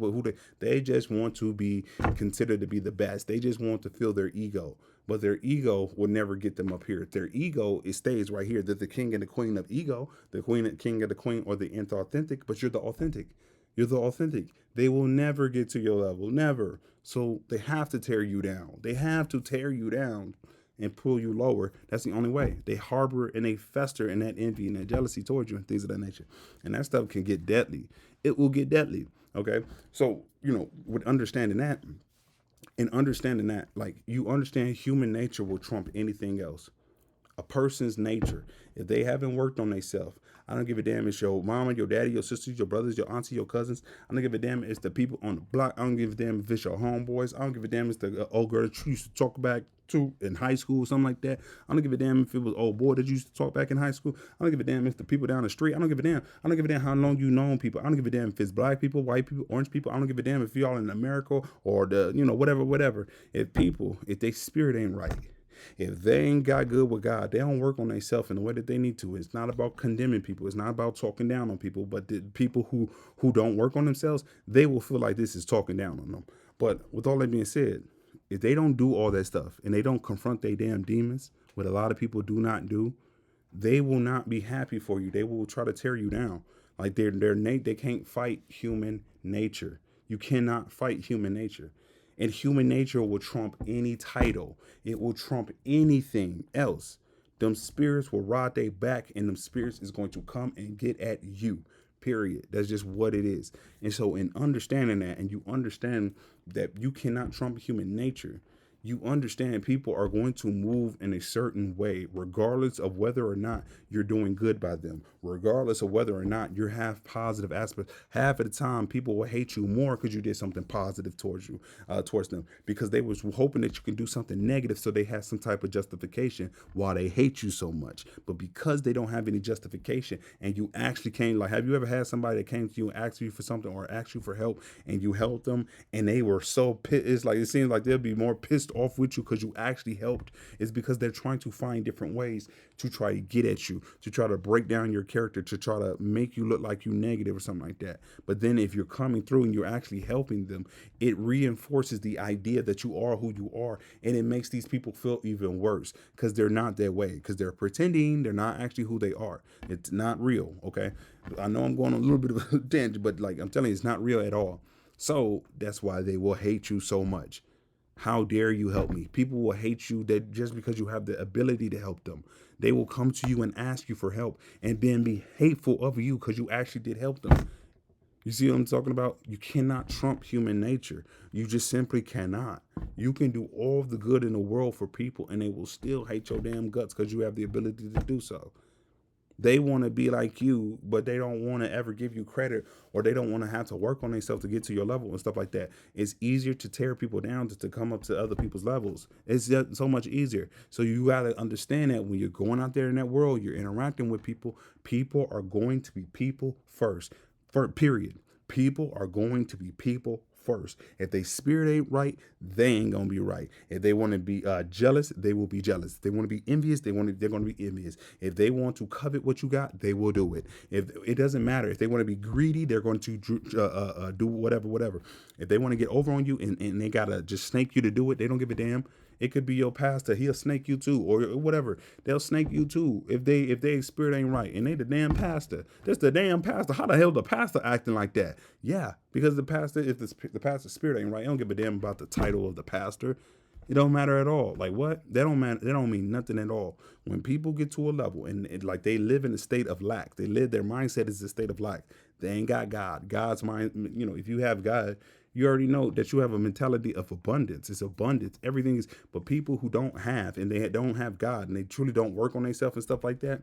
they just want to be considered to be the best. They just want to feel their ego. But their ego will never get them up here. Their ego, it stays right here. They're the king and the queen of ego, the king and the queen, or the inauthentic, but you're the authentic. You're the authentic. They will never get to your level. Never. So they have to tear you down. They have to tear you down and pull you lower. That's the only way. They harbor and they fester in that envy and that jealousy towards you and things of that nature. And that stuff can get deadly. It will get deadly. Okay. So, with understanding that, like, you understand human nature will trump anything else. a person's nature. If they haven't worked on themselves, I don't give a damn. It's your mama, your daddy, your sisters, your brothers, your auntie, your cousins. I don't give a damn. It's the people on the block. I don't give a damn if it's your homeboys. I don't give a damn. It's the old girl that you used to talk back to in high school, something like that. I don't give a damn if it was old boy that you used to talk back in high school. I don't give a damn if the people down the street. I don't give a damn. I don't give a damn how long you known people. I don't give a damn if it's black people, white people, orange people. I don't give a damn if y'all in America or the, whatever. If they spirit ain't right, if they ain't got good with God, they don't work on themselves in the way that they need to. It's not about condemning people. It's not about talking down on people. But the people who don't work on themselves, they will feel like this is talking down on them. But with all that being said, if they don't do all that stuff and they don't confront their damn demons, what a lot of people do not do, they will not be happy for you. They will try to tear you down. Like they can't fight human nature. You cannot fight human nature. And human nature will trump any title. It will trump anything else. Them spirits will ride their back, and them spirits is going to come and get at you. Period. That's just what it is. And so in understanding that, and you understand that you cannot trump human nature, you understand people are going to move in a certain way, regardless of whether or not you're doing good by them, regardless of whether or not you have positive aspects. Half of the time, people will hate you more because you did something positive towards them, because they was hoping that you can do something negative, so they have some type of justification why they hate you so much. But because they don't have any justification, and you actually came, like, have you ever had somebody that came to you and asked you for something or asked you for help, and you helped them, and they were so pissed? It's like, it seems like they'll be more pissed off with you because you actually helped. Is because they're trying to find different ways to try to get at you, to try to break down your character, to try to make you look like you negative or something like that. But then if you're coming through and you're actually helping them, it reinforces the idea that you are who you are, and it makes these people feel even worse because they're not that way, because they're pretending. They're not actually who they are. It's not real. Okay, I know I'm going on a little bit of a tangent, but like I'm telling you, it's not real at all. So that's why they will hate you so much. How dare you help me? People will hate you that just because you have the ability to help them. They will come to you and ask you for help and then be hateful of you because you actually did help them. You see what I'm talking about? You cannot trump human nature. You just simply cannot. You can do all the good in the world for people and they will still hate your damn guts because you have the ability to do so. They want to be like you, but they don't want to ever give you credit, or they don't want to have to work on themselves to get to your level and stuff like that. It's easier to tear people down to come up to other people's levels. It's just so much easier. So you got to understand that when you're going out there in that world, you're interacting with people, people are going to be people first. Period. People are going to be people first. If they spirit ain't right, they ain't gonna be right. If they want to be jealous, they will be jealous. If they want to be envious, they're gonna be envious. If they want to covet what you got, they will do it. If it doesn't matter, if they want to be greedy, they're going to do whatever. If they want to get over on you and they gotta just snake you to do it, they don't give a damn. It could be your pastor. He'll snake you too, or whatever. They'll snake you too if they spirit ain't right, and they the damn pastor. That's the damn pastor. How the hell the pastor acting like that? Yeah, because the pastor, if the pastor's spirit ain't right, I don't give a damn about the title of the pastor. It don't matter at all. Like what? That don't matter. That don't mean nothing at all. When people get to a level and like they live in a state of lack, their mindset is a state of lack. They ain't got God. God's mind. If you have God, you already know that you have a mentality of abundance. It's abundance. Everything is. But people who don't have and they don't have God and they truly don't work on themselves and stuff like that,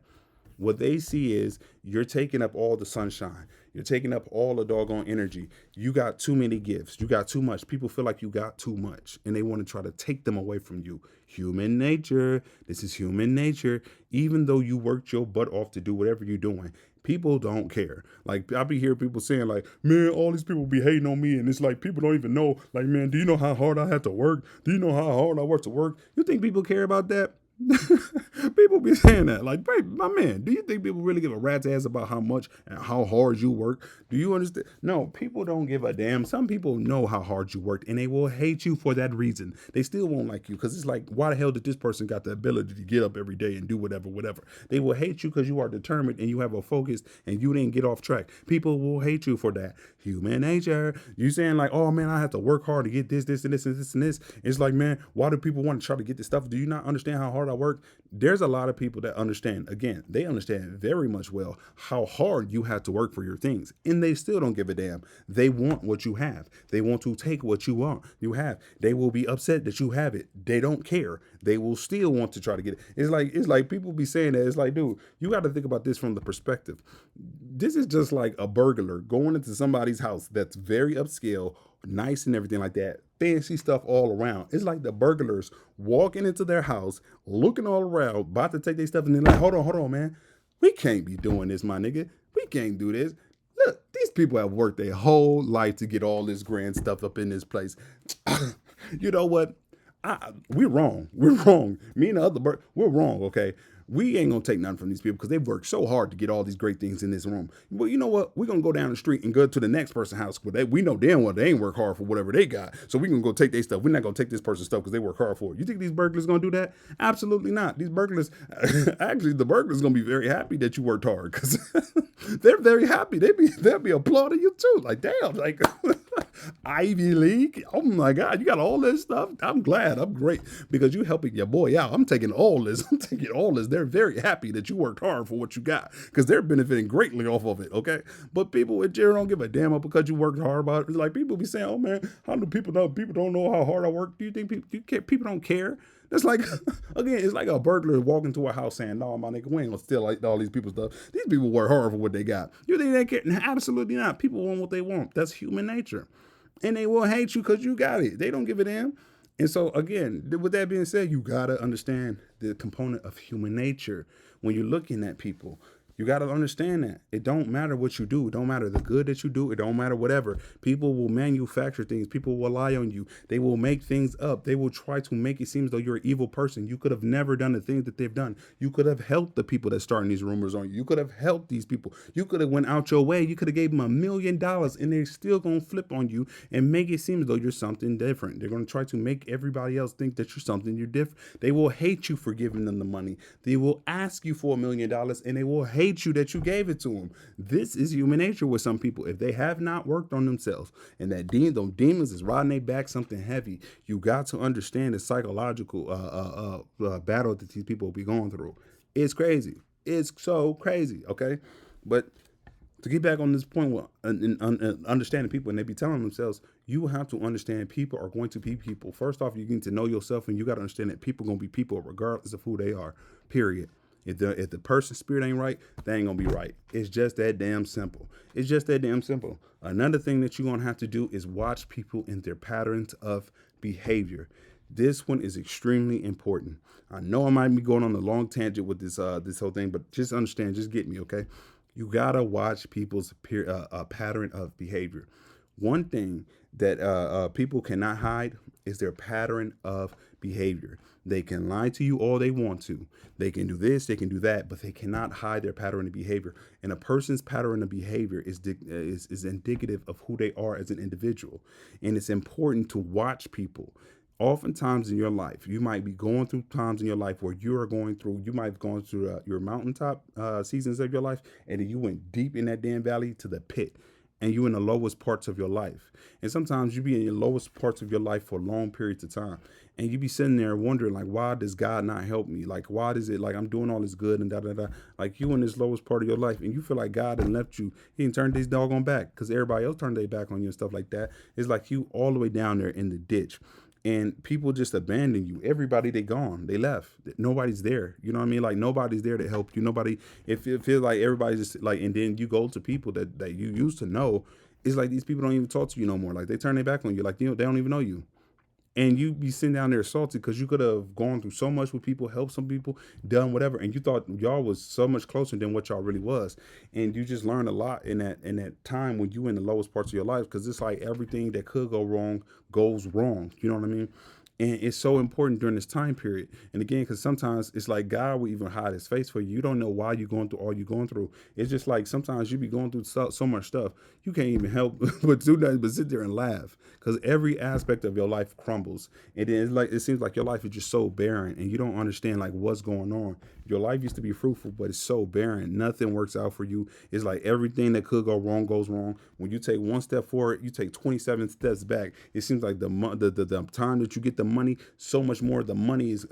what they see is you're taking up all the sunshine. You're taking up all the doggone energy. You got too many gifts. You got too much. People feel like you got too much and they want to try to take them away from you. Human nature. This is human nature. Even though you worked your butt off to do whatever you're doing, people don't care. Like I be hearing people saying like, man, all these people be hating on me. And it's like, people don't even know, like, man, do you know how hard I had to work? Do you know how hard I work to work? You think people care about that? People be saying that, like, babe, my man, do you think people really give a rat's ass about how much and how hard you work? Do you understand? No, people don't give a damn. Some people know how hard you worked and they will hate you for that reason. They still won't like you because it's like, why the hell did this person got the ability to get up every day and do whatever? They will hate you because you are determined and you have a focus and you didn't get off track. People will hate you for that. Human nature. You saying like, oh man, I have to work hard to get this and this and this and this. It's like, man, why do people want to try to get this stuff? Do you not understand how hard I I work, there's a lot of people that understand. Again, they understand very much well how hard you have to work for your things, and they still don't give a damn. They want what you have. They want to take what you have. They will be upset that you have it. They don't care. They will still want to try to get it. It's like people be saying that. It's like, dude, you got to think about this from the perspective. This is just like a burglar going into somebody's house that's very upscale, nice and everything like that, fancy stuff all around. It's like the burglars walking into their house, looking all around, about to take their stuff, and they're like, hold on, man. We can't be doing this, my nigga. We can't do this. Look, these people have worked their whole life to get all this grand stuff up in this place. You know what? We're wrong. We're wrong. Me and the other we're wrong, okay? We ain't gonna take nothing from these people because they've worked so hard to get all these great things in this room. Well, you know what? We're gonna go down the street and go to the next person's house, but we know damn well they ain't work hard for whatever they got. So we can go take their stuff. We're not gonna take this person's stuff because they work hard for it. You think these burglars gonna do that? Absolutely not. These burglars, actually, the burglars gonna be very happy that you worked hard because they're very happy. They'll be applauding you too. Like damn, like Ivy League. Oh my God, you got all this stuff. I'm glad. I'm great because you helping your boy out. I'm taking all this. I'm taking all this. They're very happy that you worked hard for what you got because they're benefiting greatly off of it. Okay, but people in general don't give a damn because you worked hard about it. It's like people be saying, "Oh man, how do people know? People don't know how hard I work." Do you think people don't care? It's like, again, it's like a burglar walking to a house saying, "No, my nigga, we ain't gonna steal like all these people's stuff. These people work hard for what they got." You think they care? Absolutely not. People want what they want. That's human nature. And they will hate you because you got it. They don't give a damn. And so, again, with that being said, you got to understand the component of human nature when you're looking at people. You got to understand that. It don't matter what you do. It don't matter the good that you do. It don't matter whatever. People will manufacture things. People will lie on you. They will make things up. They will try to make it seem as though you're an evil person. You could have never done the things that they've done. You could have helped the people that's starting these rumors on you. You could have helped these people. You could have went out your way. You could have gave them $1 million and they're still going to flip on you and make it seem as though you're something different. They're going to try to make everybody else think that you're something you're different. They will hate you for giving them the money. They will ask you for $1 million and they will hate you that you gave it to them. This is human nature with some people. If they have not worked on themselves and that those demons is riding their back something heavy, you got to understand the psychological battle that these people will be going through. It's crazy. It's so crazy. Okay. But to get back on this point with understanding people, and they be telling themselves, you have to understand people are going to be people. First off, you need to know yourself, and you got to understand that people are going to be people regardless of who they are, period. If the person's spirit ain't right, they ain't gonna be right. It's just that damn simple. It's just that damn simple. Another thing that you're gonna have to do is watch people in their patterns of behavior. This one is extremely important. I know I might be going on a long tangent with this whole thing, but just understand, just get me, okay? You gotta watch people's pattern of behavior. One thing that people cannot hide is their pattern of behavior. They can lie to you all they want to. They can do this, they can do that, but they cannot hide their pattern of behavior. And a person's pattern of behavior is indicative of who they are as an individual. And it's important to watch people. Oftentimes in your life, you might be going through times in your life where you might have gone through your mountaintop seasons of your life, and then you went deep in that damn valley to the pit. And you in the lowest parts of your life. And sometimes you be in your lowest parts of your life for long periods of time. And you be sitting there wondering, like, why does God not help me? Like, why does it, like, I'm doing all this good and da-da-da. Like, you in this lowest part of your life, and you feel like God had left you. He didn't turn his doggone back because everybody else turned their back on you and stuff like that. It's like you all the way down there in the ditch. And people just abandon you. Everybody, they gone. They left. Nobody's there. You know what I mean? Like, nobody's there to help you. Nobody, if it feels like everybody's just like, and then you go to people that you used to know, it's like these people don't even talk to you no more. Like, they turn their back on you. Like, they don't even know you. And you be sitting down there salty because you could have gone through so much with people, helped some people, done whatever, and you thought y'all was so much closer than what y'all really was. And you just learned a lot in that time when you in the lowest parts of your life, because it's like everything that could go wrong goes wrong. You know what I mean? And it's so important during this time period. And again, because sometimes it's like God will even hide his face for you. You don't know why you're going through all you're going through. It's just like sometimes you be going through so much stuff. You can't even help but do nothing but sit there and laugh, because every aspect of your life crumbles. And then it's like, it seems like your life is just so barren and you don't understand like what's going on. Your life used to be fruitful, but it's so barren. Nothing works out for you. It's like everything that could go wrong goes wrong. When you take one step forward, you take 27 steps back. It seems like the time that you get the money, so much more the money is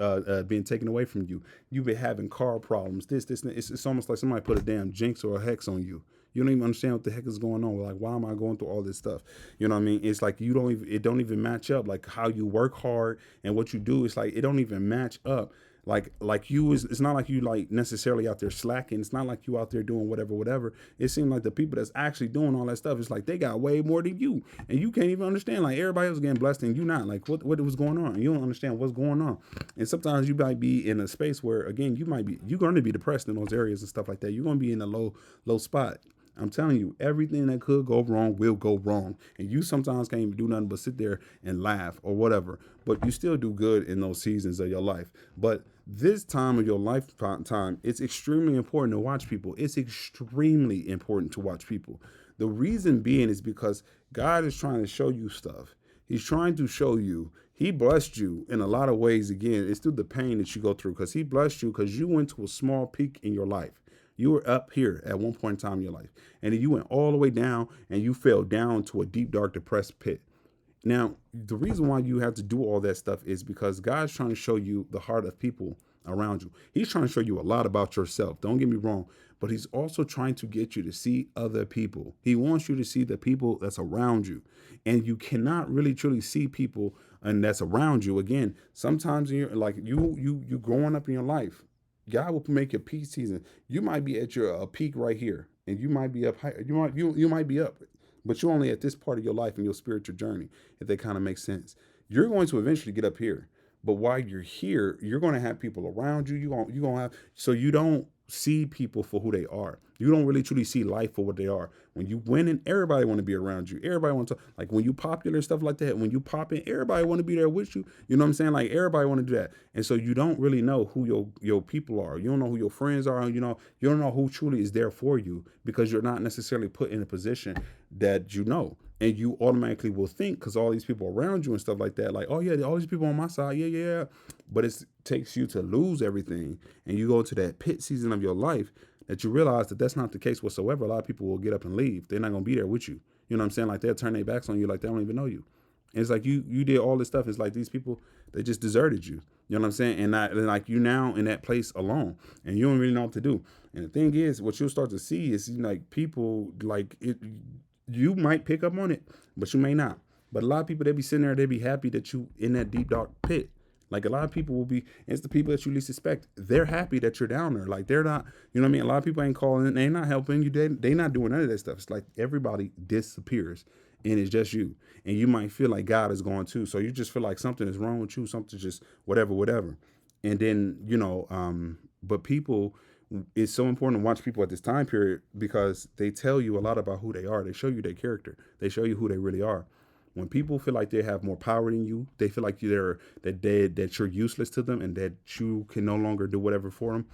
being taken away from you. You've been having car problems, this, and it's almost like somebody put a damn jinx or a hex on you. You don't even understand what the heck is going on. Like, why am I going through all this stuff? You know what I mean? It's like you don't even, it don't even match up. Like how you work hard and what you do, it's like it don't even match up. Like you is, it's not like you like necessarily out there slacking. It's not like you out there doing whatever. It seems like the people that's actually doing all that stuff, it's like they got way more than you, and you can't even understand. Like everybody else getting blessed and you not. Like what was going on? You don't understand what's going on. And sometimes you might be in a space where again you're going to be depressed in those areas and stuff like that. You're going to be in a low spot. I'm telling you, everything that could go wrong will go wrong. And you sometimes can't even do nothing but sit there and laugh or whatever. But you still do good in those seasons of your life. But this time of your lifetime, it's extremely important to watch people. It's extremely important to watch people. The reason being is because God is trying to show you stuff. He's trying to show you. He blessed you in a lot of ways. Again, it's through the pain that you go through because he blessed you because you went to a small peak in your life. You were up here at one point in time in your life, and then you went all the way down and you fell down to a deep, dark, depressed pit. Now, the reason why you have to do all that stuff is because God's trying to show you the heart of people around you. He's trying to show you a lot about yourself. Don't get me wrong, but he's also trying to get you to see other people. He wants you to see the people that's around you. And you cannot really truly see people and that's around you. Again, sometimes you're like you growing up in your life. God will make your peak season. You might be at your peak right here, and you might be up high. You might be up, but you're only at this part of your life and your spiritual journey. If that kind of makes sense, you're going to eventually get up here. But while you're here, you're going to have people around you. You're gonna have so you don't see people for who they are. You don't really truly see life for what they are. When you win in, everybody want to be around you. Everybody wants to like when you popular stuff like that. When you pop in, everybody want to be there with you. You know what I'm saying? Like everybody want to do that. And so you don't really know who your people are. You don't know who your friends are. You don't know who truly is there for you because you're not necessarily put in a position that you know. And you automatically will think because all these people around you and stuff like that, like, oh yeah, all these people on my side, yeah. But it takes you to lose everything, and you go into that pit season of your life that you realize that that's not the case whatsoever. A lot of people will get up and leave. They're not gonna be there with you. You know what I'm saying? Like they'll turn their backs on you, like they don't even know you. And it's like you did all this stuff. It's like these people they just deserted you. You know what I'm saying? And like you now in that place alone, and you don't really know what to do. And the thing is, what you'll start to see is like people like it. You might pick up on it, but you may not. But a lot of people, they be sitting there, they be happy that you in that deep dark pit. Like a lot of people will be, it's the people that you least expect. They're happy that you're down there. Like they're not, you know what I mean? A lot of people ain't calling, they're not helping you. They not doing none of that stuff. It's like everybody disappears and it's just you. And you might feel like God is going too. So you just feel like something is wrong with you, something just whatever. And then, but people, it's so important to watch people at this time period because they tell you a lot about who they are. They show you their character. They show you who they really are. When people feel like they have more power than you, they feel like that you're useless to them and that you can no longer do whatever for them.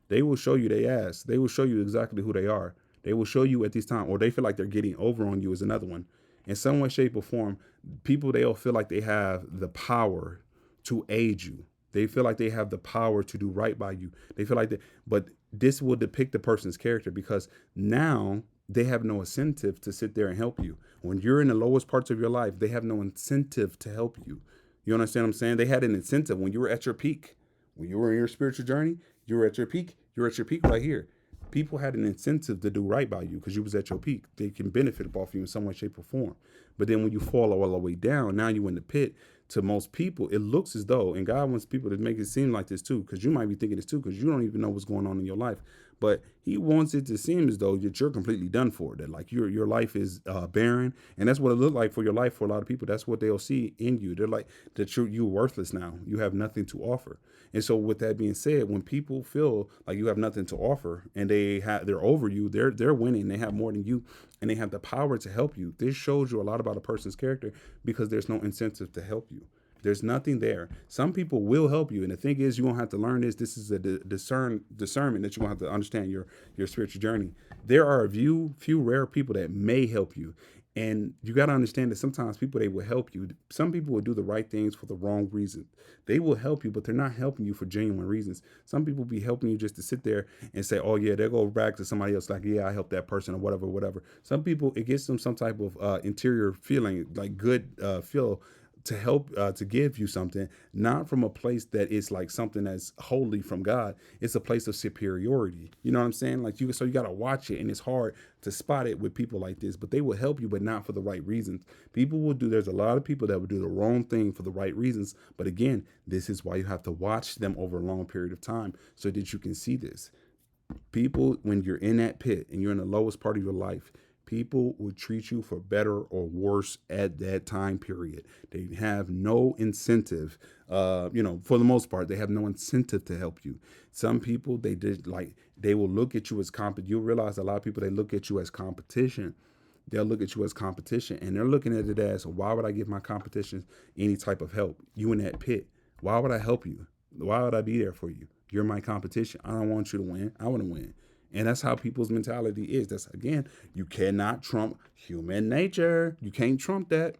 They will show you their ass. They will show you exactly who they are. They will show you at this time, or they feel like they're getting over on you is another one. In some way, shape, or form, people they'll feel like they have the power to aid you. They feel like they have the power to do right by you. They feel like that, but this will depict the person's character because now they have no incentive to sit there and help you. When you're in the lowest parts of your life, they have no incentive to help you. You understand what I'm saying? They had an incentive when you were at your peak. When you were in your spiritual journey, you were at your peak. You're at your peak right here. People had an incentive to do right by you because you was at your peak. They can benefit off you in some way, shape, or form. But then when you fall all the way down, now you in the pit. To most people, it looks as though, and God wants people to make it seem like this too, because you might be thinking this too, because you don't even know what's going on in your life. But He wants it to seem as though that you're completely done for, that like your life is barren, and that's what it looked like for your life for a lot of people. That's what they'll see in you. They're like that you're worthless now. You have nothing to offer. And so, with that being said, when people feel like you have nothing to offer and they're over you, they're winning. They have more than you, and they have the power to help you. This shows you a lot about a person's character because there's no incentive to help you. There's nothing there. Some people will help you, and the thing is, you won't have to learn this. This is a discernment that you won't have to understand your spiritual journey. There are a few rare people that may help you, and you got to understand that sometimes people they will help you. Some people will do the right things for the wrong reason. They will help you, but they're not helping you for genuine reasons. Some people be helping you just to sit there and say, "Oh yeah," they'll go back to somebody else like, "Yeah, I helped that person," or whatever. Some people it gives them some type of interior feeling, like good feel to help to give you something, not from a place that is like something that's wholly from God. It's a place of superiority. You know what I'm saying? Like you, so you got to watch it, and it's hard to spot it with people like this. But they will help you, but not for the right reasons. People will do. There's a lot of people that will do the wrong thing for the right reasons. But again, this is why you have to watch them over a long period of time so that you can see this. People, when you're in that pit and you're in the lowest part of your life, people will treat you for better or worse at that time period. They have no incentive, for the most part, they have no incentive to help you. Some people, they will look at you as you'll realize a lot of people, they look at you as competition. They'll look at you as competition, and they're looking at it as, why would I give my competition any type of help? You in that pit. Why would I help you? Why would I be there for you? You're my competition. I don't want you to win. I want to win. And that's how people's mentality is. That's, again, you cannot trump human nature. You can't trump that.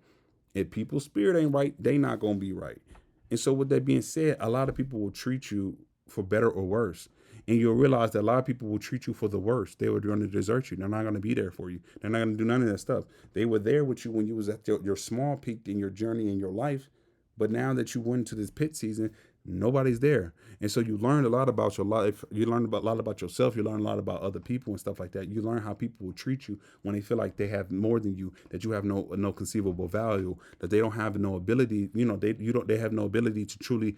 If people's spirit ain't right, they not going to be right. And so with that being said, a lot of people will treat you for better or worse. And you'll realize that a lot of people will treat you for the worst. They were going to desert you. They're not going to be there for you. They're not going to do none of that stuff. They were there with you when you was at your small peak in your journey in your life. But now that you went into this pit season, nobody's there. And so you learned a lot about your life. You learned a lot about yourself. You learn a lot about other people and stuff like that. You learn how people will treat you when they feel like they have more than you, that you have no conceivable value, that they don't have no ability, they have no ability to truly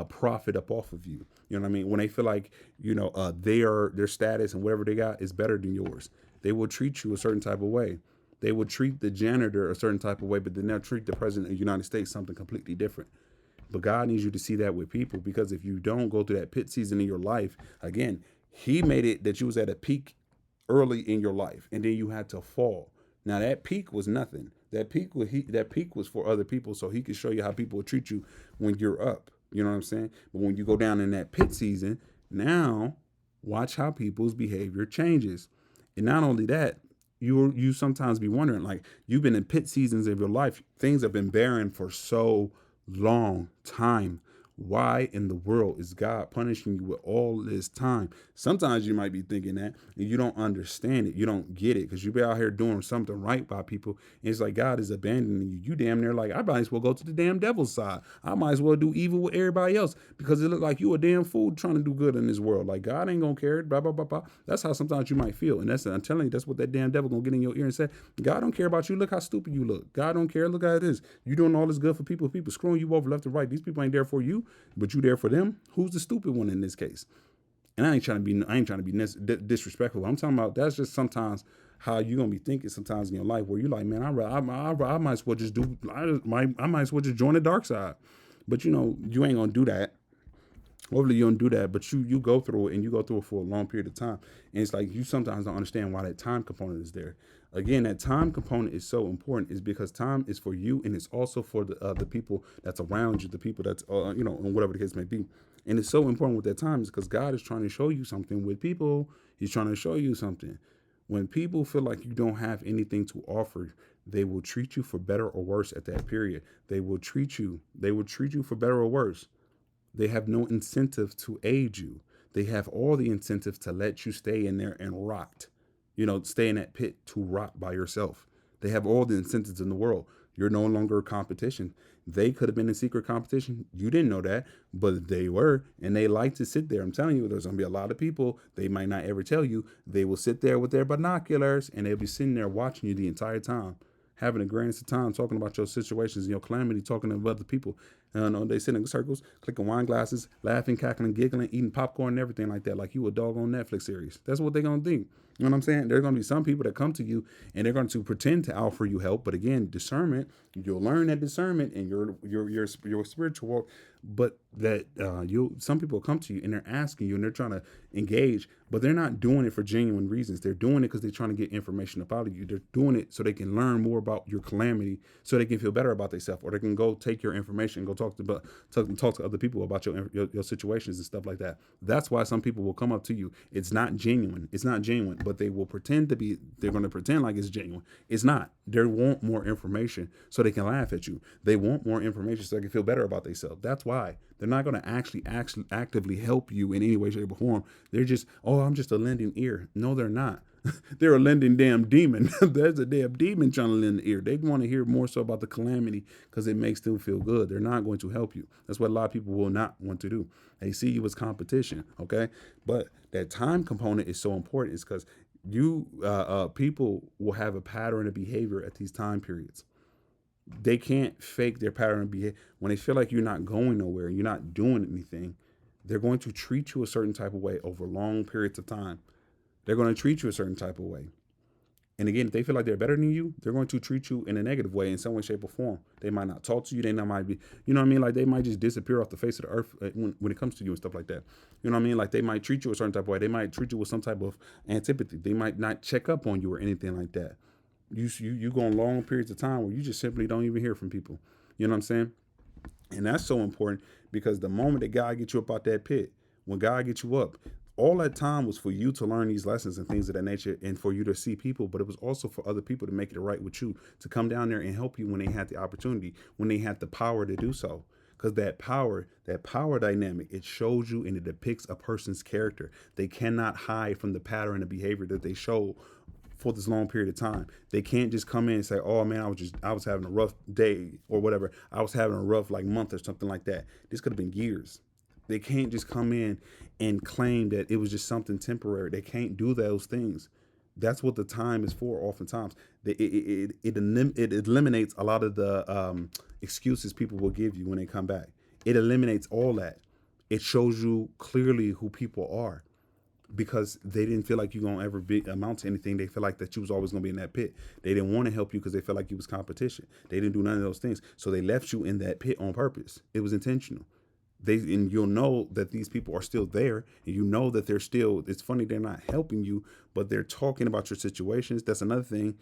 profit up off of you. You know what I mean? When they feel like, their status and whatever they got is better than yours, they will treat you a certain type of way. They will treat the janitor a certain type of way, but then they'll treat the president of the United States something completely different. But God needs you to see that with people, because if you don't go through that pit season in your life, again, he made it that you was at a peak early in your life, and then you had to fall. Now that peak was nothing. That peak was for other people, so he could show you how people will treat you when you're up. You know what I'm saying? But when you go down in that pit season, now watch how people's behavior changes. And not only that, you sometimes be wondering, like, you've been in pit seasons of your life, things have been barren for so long time. Why in the world is God punishing you with all this time? Sometimes you might be thinking that, and you don't understand it. You don't get it, because you be out here doing something right by people. And it's like God is abandoning you. You damn near like, I might as well go to the damn devil's side. I might as well do evil with everybody else, because it look like you a damn fool trying to do good in this world. Like, God ain't gonna care. Blah, blah, blah, blah. That's how sometimes you might feel. And I'm telling you, that's what that damn devil gonna get in your ear and say, God don't care about you. Look how stupid you look. God don't care. Look how it is. You doing all this good for people. People screwing you over left and right. These people ain't there for you, but you there for them. Who's the stupid one in this case? And I ain't trying to be disrespectful. I'm talking about, that's just sometimes how you gonna be thinking sometimes in your life, where you're like, man, I might as well just I might as well just join the dark side. But you ain't gonna do that. Hopefully you don't do that, but you go through it, and you go through it for a long period of time. And it's like, you sometimes don't understand why that time component is there. Again, that time component is so important, is because time is for you, and it's also for the people that's around you, the people that's, and whatever the case may be. And it's so important with that time, is because God is trying to show you something with people. He's trying to show you something. When people feel like you don't have anything to offer, they will treat you for better or worse at that period. They will treat you for better or worse. They have no incentive to aid you. They have all the incentive to let you stay in there and rot. Stay in that pit to rot by yourself. They have all the incentives in the world. You're no longer a competition. They could have been in secret competition. You didn't know that, but they were, and they like to sit there. I'm telling you, there's going to be a lot of people, they might not ever tell you, they will sit there with their binoculars, and they'll be sitting there watching you the entire time, having the greatest of time, talking about your situations and your calamity, talking to other people. They sit in circles, clicking wine glasses, laughing, cackling, giggling, eating popcorn and everything like that, like you a dog on Netflix series. That's what they're going to think. You know what I'm saying? There are going to be some people that come to you, and they're going to pretend to offer you help. But again, discernment, you'll learn that discernment in your spiritual walk. But that some people come to you, and they're asking you, and they're trying to engage, but they're not doing it for genuine reasons. They're doing it because they're trying to get information about you. They're doing it so they can learn more about your calamity, so they can feel better about themselves, or they can go take your information, go talk to other people about your situations and stuff like that. That's why some people will come up to you. It's not genuine. It's not genuine, but they will pretend to be. They're going to pretend like it's genuine. It's not. They want more information so they can laugh at you. They want more information so they can feel better about themselves. That's why. They're not going to actually actively help you in any way, shape, or form. They're just, I'm just a lending ear. No, they're not. They're a lending damn demon. There's a damn demon trying to lend the ear. They want to hear more so about the calamity because it makes them feel good. They're not going to help you. That's what a lot of people will not want to do. They see you as competition, okay? But that time component is so important. Is because people will have a pattern of behavior at these time periods. They can't fake their pattern of behavior. When they feel like you're not going nowhere, you're not doing anything, they're going to treat you a certain type of way over long periods of time. They're going to treat you a certain type of way. And again, if they feel like they're better than you, they're going to treat you in a negative way in some way, shape, or form. They might not talk to you. They might be, you know what I mean? Like they might just disappear off the face of the earth when it comes to you and stuff like that. You know what I mean? Like they might treat you a certain type of way. They might treat you with some type of antipathy. They might not check up on you or anything like that. You go on long periods of time where you just simply don't even hear from people. You know what I'm saying? And that's so important because the moment that God gets you up out that pit, when God gets you up, all that time was for you to learn these lessons and things of that nature and for you to see people, but it was also for other people to make it right with you, to come down there and help you when they had the opportunity, when they had the power to do so. Because that power dynamic, it shows you and it depicts a person's character. They cannot hide from the pattern of behavior that they show for this long period of time. They can't just come in and say, "Oh man, I was having a rough day or whatever. I was having a rough like month or something like that." This could have been years. They can't just come in and claim that it was just something temporary. They can't do those things. That's what the time is for. Oftentimes, it eliminates a lot of the excuses people will give you when they come back. It eliminates all that. It shows you clearly who people are because they didn't feel like you're gonna ever amount to anything. They feel like that you was always gonna be in that pit. They didn't want to help you because they felt like you was competition. They didn't do none of those things, so they left you in that pit on purpose. It was intentional. And you'll know that these people are still there, and you know that they're still. It's funny they're not helping you, but they're talking about your situations. That's another thing.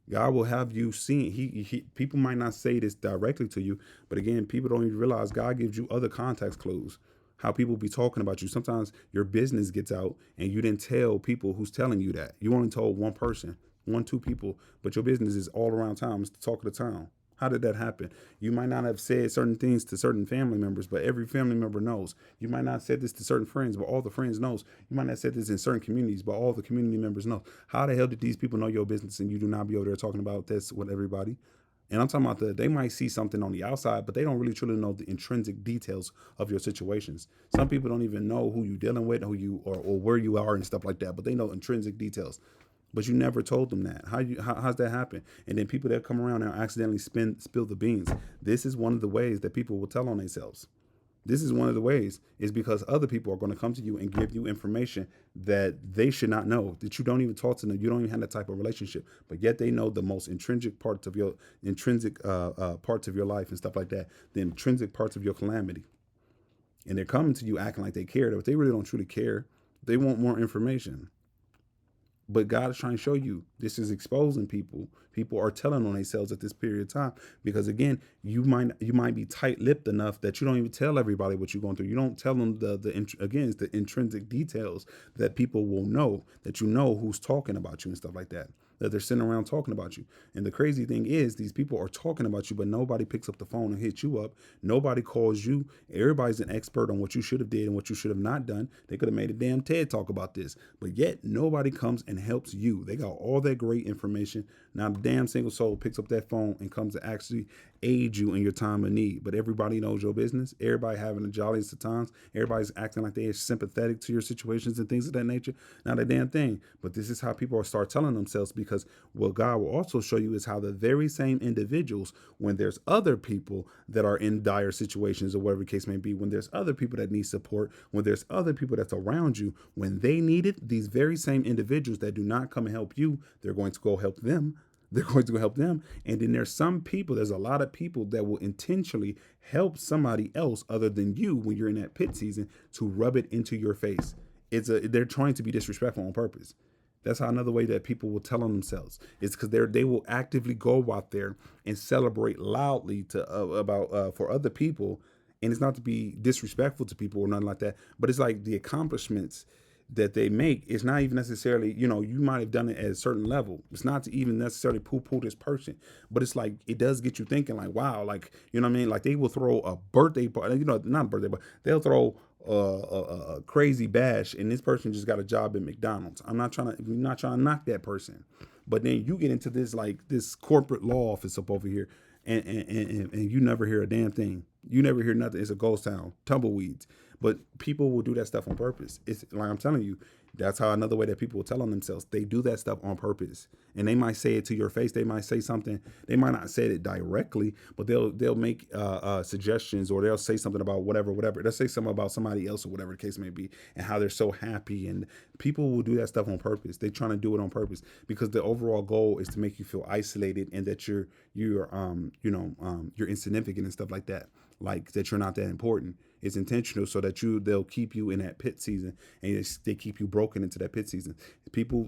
God will have you see. People might not say this directly to you, but again, people don't even realize God gives you other context clues. How people be talking about you. Sometimes your business gets out and you didn't tell people who's telling you that. You only told one person, one, two people, but your business is all around town. It's the talk of the town. How did that happen? You might not have said certain things to certain family members, but every family member knows. You might not have said this to certain friends, but all the friends knows. You might not have said this in certain communities, but all the community members know. How the hell did these people know your business and you do not be over there talking about this with everybody? And I'm talking about they might see something on the outside, but they don't really truly know the intrinsic details of your situations. Some people don't even know who you're dealing with, who you or where you are and stuff like that, but they know intrinsic details. But you never told them that. How's that happen? And then people that come around and accidentally spill the beans. This is one of the ways that people will tell on themselves. This is one of the ways is because other people are going to come to you and give you information that they should not know, that you don't even talk to them. You don't even have that type of relationship, but yet they know the most intrinsic parts of your parts of your life and stuff like that, the intrinsic parts of your calamity. And they're coming to you acting like they care, but they really don't truly care. They want more information. But God is trying to show you this is exposing people. People are telling on themselves at this period of time because again, you might be tight-lipped enough that you don't even tell everybody what you're going through. You don't tell them again, it's the intrinsic details that people will know, that you know who's talking about you and stuff like that. That they're sitting around talking about you. And the crazy thing is these people are talking about you, but nobody picks up the phone and hits you up. Nobody calls you. Everybody's an expert on what you should have did and what you should have not done. They could have made a damn TED talk about this, but yet nobody comes and helps you. They got all that great information. Not a damn single soul picks up that phone and comes to actually aid you in your time of need. But everybody knows your business. Everybody having the jolliest of times. Everybody's acting like they're sympathetic to your situations and things of that nature. Not a damn thing. But this is how people start telling themselves because what God will also show you is how the very same individuals, when there's other people that are in dire situations or whatever the case may be, when there's other people that need support, when there's other people that's around you, when they need it, these very same individuals that do not come and help you, they're going to go help them. They're going to help them. And then there's a lot of people that will intentionally help somebody else other than you when you're in that pit season to rub it into your face. They're trying to be disrespectful on purpose. That's how another way that people will tell on themselves. It's because they will actively go out there and celebrate loudly for other people. And it's not to be disrespectful to people or nothing like that, but it's like the accomplishments that they make is not even necessarily, you might have done it at a certain level. It's not to even necessarily poo-poo this person, but it's like, it does get you thinking like, wow, like, you know what I mean? Like they will throw a birthday party, not a birthday, but they'll throw a crazy bash, and this person just got a job at McDonald's. I'm not trying to knock that person, but then you get into this like this corporate law office up over here, and you never hear a damn thing. You never hear nothing. It's a ghost town, tumbleweeds. But people will do that stuff on purpose. It's like I'm telling you, that's how another way that people will tell on themselves. They do that stuff on purpose, and they might say it to your face. They might say something. They might not say it directly, but they'll make suggestions, or they'll say something about whatever. They'll say something about somebody else, or whatever the case may be, and how they're so happy. And people will do that stuff on purpose. They're trying to do it on purpose because the overall goal is to make you feel isolated and that you're insignificant and stuff like that. Like that you're not that important. It's intentional so that they'll keep you in that pit season, and they keep you broken into that pit season.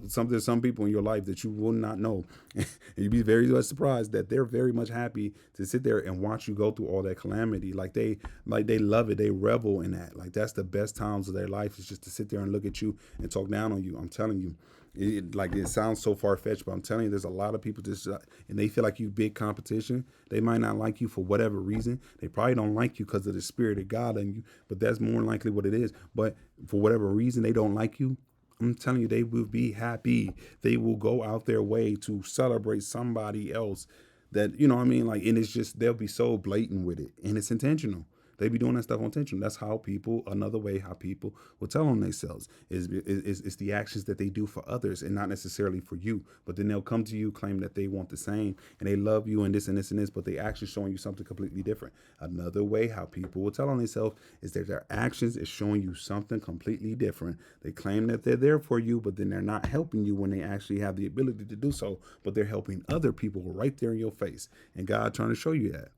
Some people in your life that you will not know, and you'd be very much surprised that they're very much happy to sit there and watch you go through all that calamity. Like they love it. They revel in that. Like that's the best times of their life, is just to sit there and look at you and talk down on you. I'm telling you. It sounds so far fetched, but I'm telling you, there's a lot of people just and they feel like you big competition. They might not like you for whatever reason. They probably don't like you because of the spirit of God in you, but that's more than likely what it is. But for whatever reason, they don't like you. I'm telling you, they will be happy. They will go out their way to celebrate somebody else. That, you know what I mean? Like, and it's just, they'll be so blatant with it, and it's intentional. They be doing that stuff on intention. That's how people, another way how people will tell on themselves is the actions that they do for others and not necessarily for you. But then they'll come to you, claim that they want the same and they love you and this and this and this, but they actually showing you something completely different. Another way how people will tell on themselves is that their actions is showing you something completely different. They claim that they're there for you, but then they're not helping you when they actually have the ability to do so, but they're helping other people right there in your face. And God trying to show you that.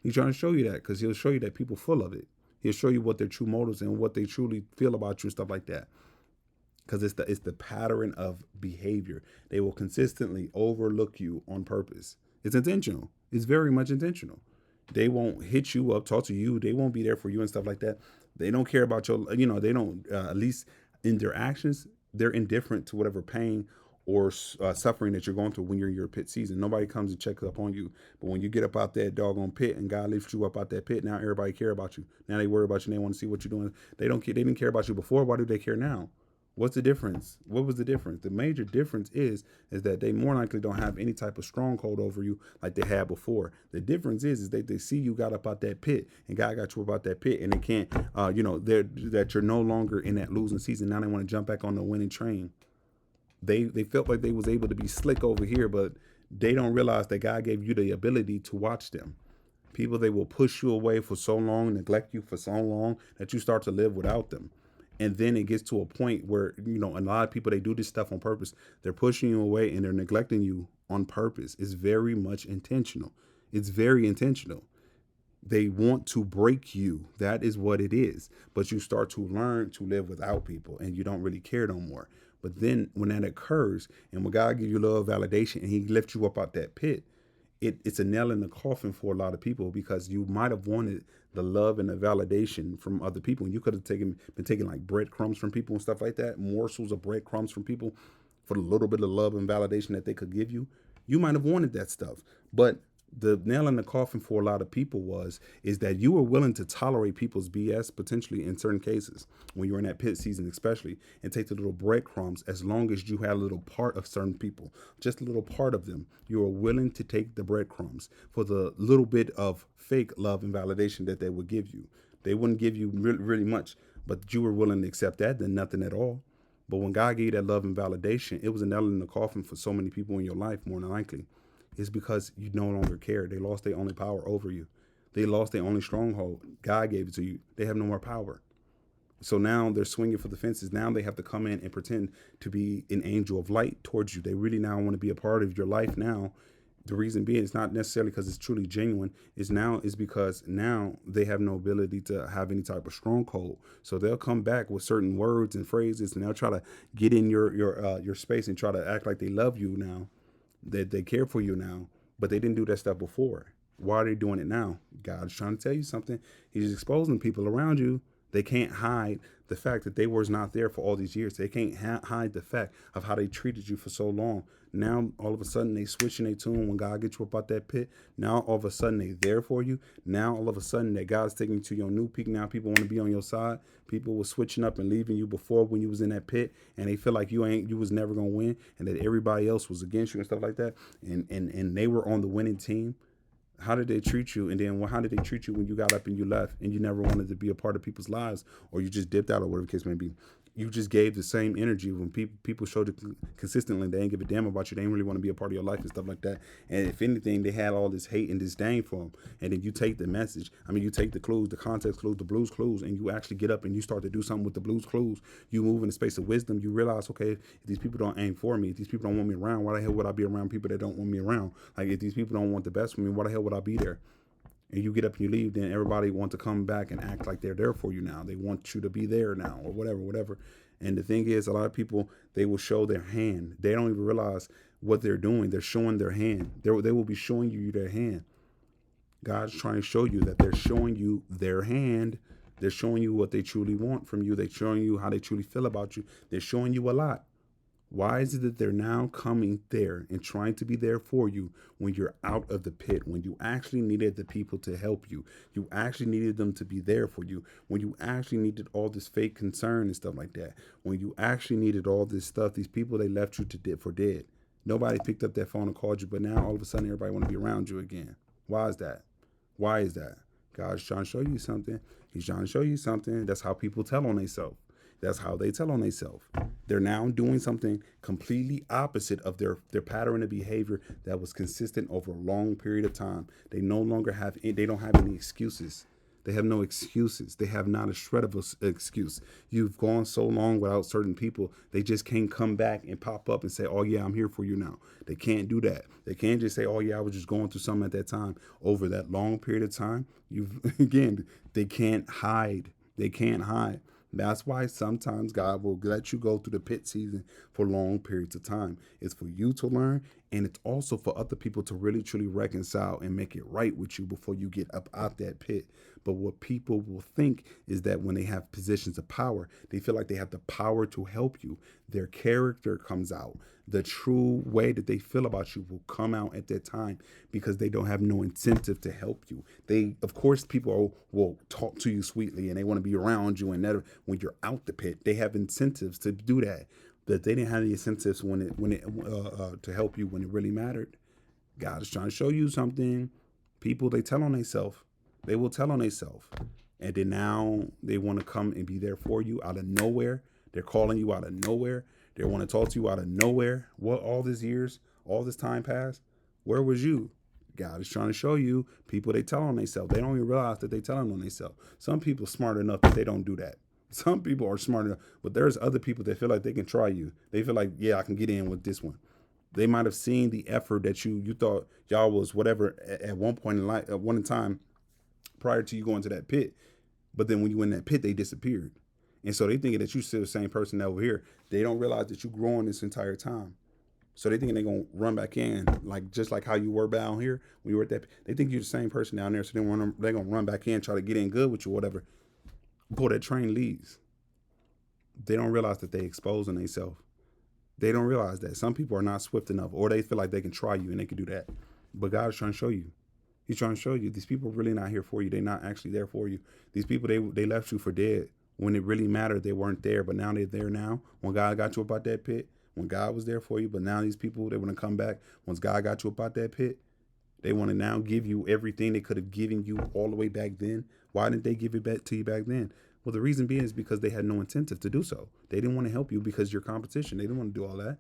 He's trying to show you that because he'll show you that people full of it. He'll show you what their true motives and what they truly feel about you and stuff like that. Because it's the pattern of behavior. They will consistently overlook you on purpose. It's intentional. It's very much intentional. They won't hit you up, talk to you. They won't be there for you and stuff like that. They don't care about your, they don't, at least in their actions, they're indifferent to whatever pain or suffering that you're going through when you're in your pit season. Nobody comes and checks up on you. But when you get up out that doggone pit and God lifts you up out that pit, now everybody care about you. Now they worry about you and they want to see what you're doing. They don't care. They didn't care about you before. Why do they care now? What's the difference? What was the difference? The major difference is that they more likely don't have any type of stronghold over you like they had before. The difference is that they see you got up out that pit and God got you up out that pit, and they can't, that you're no longer in that losing season. Now they want to jump back on the winning train. They felt like they was able to be slick over here, but they don't realize that God gave you the ability to watch them. People, they will push you away for so long, neglect you for so long that you start to live without them. And then it gets to a point where, a lot of people, they do this stuff on purpose. They're pushing you away and they're neglecting you on purpose. It's very much intentional. It's very intentional. They want to break you. That is what it is. But you start to learn to live without people and you don't really care no more. But then when that occurs and when God gives you a little validation and he lifts you up out that pit, it's a nail in the coffin for a lot of people because you might have wanted the love and the validation from other people. And you could have been taking like breadcrumbs from people and stuff like that, morsels of breadcrumbs from people for the little bit of love and validation that they could give you. You might have wanted that stuff. But the nail in the coffin for a lot of people is that you were willing to tolerate people's BS potentially in certain cases when you're in that pit season, especially, and take the little breadcrumbs as long as you had a little part of certain people, just a little part of them. You were willing to take the breadcrumbs for the little bit of fake love and validation that they would give you. They wouldn't give you really much, but you were willing to accept that, then nothing at all. But when God gave you that love and validation, it was a nail in the coffin for so many people in your life, more than likely. It's because you no longer care. They lost their only power over you. They lost their only stronghold. God gave it to you. They have no more power. So now they're swinging for the fences. Now they have to come in and pretend to be an angel of light towards you. They really now want to be a part of your life now. The reason being, it's not necessarily because it's truly genuine. Is because now they have no ability to have any type of stronghold. So they'll come back with certain words and phrases, and they'll try to get in your space and try to act like they love you now, that they care for you now, but they didn't do that stuff before. Why are they doing it now? God's trying to tell you something. He's exposing people around you They can't hide the fact that they was not there for all these years. They can't hide the fact of how they treated you for so long. Now all of a sudden they switching their tune when God gets you up out that pit. Now all of a sudden they there for you. Now all of a sudden that God's taking you to your new peak. Now people want to be on your side. People were switching up and leaving you before when you was in that pit, and they feel like you was never gonna win, and that everybody else was against you and stuff like that. And they were on the winning team. How did they treat you? And then how did they treat you when you got up and you left and you never wanted to be a part of people's lives, or you just dipped out, or whatever the case may be? You just gave the same energy when people showed it consistently. They ain't give a damn about you. They ain't really want to be a part of your life and stuff like that. And if anything, they had all this hate and disdain for them. And then you take the message. I mean, you take the clues, the context clues, the blues clues, and you actually get up and you start to do something with the blues clues. You move in the space of wisdom. You realize, okay, if these people don't aim for me, if these people don't want me around, why the hell would I be around people that don't want me around? Like, if these people don't want the best for me, why the hell would I be there? And you get up and you leave, then everybody want to come back and act like they're there for you now. They want you to be there now, or whatever. And the thing is, a lot of people, they will show their hand. They don't even realize what they're doing. They're showing their hand. They will be showing you their hand. God's trying to show you that they're showing you their hand. They're showing you what they truly want from you. They're showing you how they truly feel about you. They're showing you a lot. Why is it that they're now coming there and trying to be there for you when you're out of the pit, when you actually needed the people to help you? You actually needed them to be there for you, when you actually needed all this fake concern and stuff like that, when you actually needed all this stuff. These people, they left you for dead. Nobody picked up that phone and called you, but now all of a sudden everybody want to be around you again. Why is that? Why is that? God's trying to show you something. He's trying to show you something. That's how people tell on themselves. That's how they tell on themselves. They're now doing something completely opposite of their pattern of behavior that was consistent over a long period of time. They don't have any excuses. They have no excuses. They have not a shred of an excuse. You've gone so long without certain people, they just can't come back and pop up and say, oh yeah, I'm here for you now. They can't do that. They can't just say, oh yeah, I was just going through something at that time. Over that long period of time, they can't hide. They can't hide. That's why sometimes God will let you go through the pit season for long periods of time. It's for you to learn, and it's also for other people to really truly reconcile and make it right with you before you get up out that pit. But what people will think is that when they have positions of power, they feel like they have the power to help you. Their character comes out. The true way that they feel about you will come out at that time because they don't have no incentive to help you. Of course, people will talk to you sweetly and they want to be around you. And when you're out the pit, they have incentives to do that. But they didn't have the incentives to help you when it really mattered. God is trying to show you something. People, they tell on themselves. They will tell on themselves. And then now they want to come and be there for you out of nowhere. They're calling you out of nowhere. They want to talk to you out of nowhere. What, all these years, all this time passed? Where was you? God is trying to show you. People, they tell on themselves. They don't even realize that they telling on themselves. Some people smart enough that they don't do that. Some people are smart enough, but there's other people that feel like they can try you. They feel like, yeah, I can get in with this one. They might have seen the effort that you thought y'all was whatever at one point in life, at one time prior to you going to that pit. But then when you went in that pit, they disappeared. And so they thinking that you still the same person over here. They don't realize that you growing this entire time. So they thinking they're going to run back in, like just like how you were down here when you were at that. They think you're the same person down there. So they're going to run back in, try to get in good with you, whatever. Before that train leaves. They don't realize that they exposing themselves. They don't realize that some people are not swift enough, or they feel like they can try you and they can do that. But God is trying to show you. He's trying to show you these people are really not here for you. They're not actually there for you. These people, they left you for dead. When it really mattered, they weren't there, but now they're there now. When God got you up out that pit, when God was there for you, but now these people, they want to come back. Once God got you up out that pit, they want to now give you everything they could have given you all the way back then. Why didn't they give it back to you back then? Well, the reason being is because they had no incentive to do so. They didn't want to help you because you're competition. They didn't want to do all that.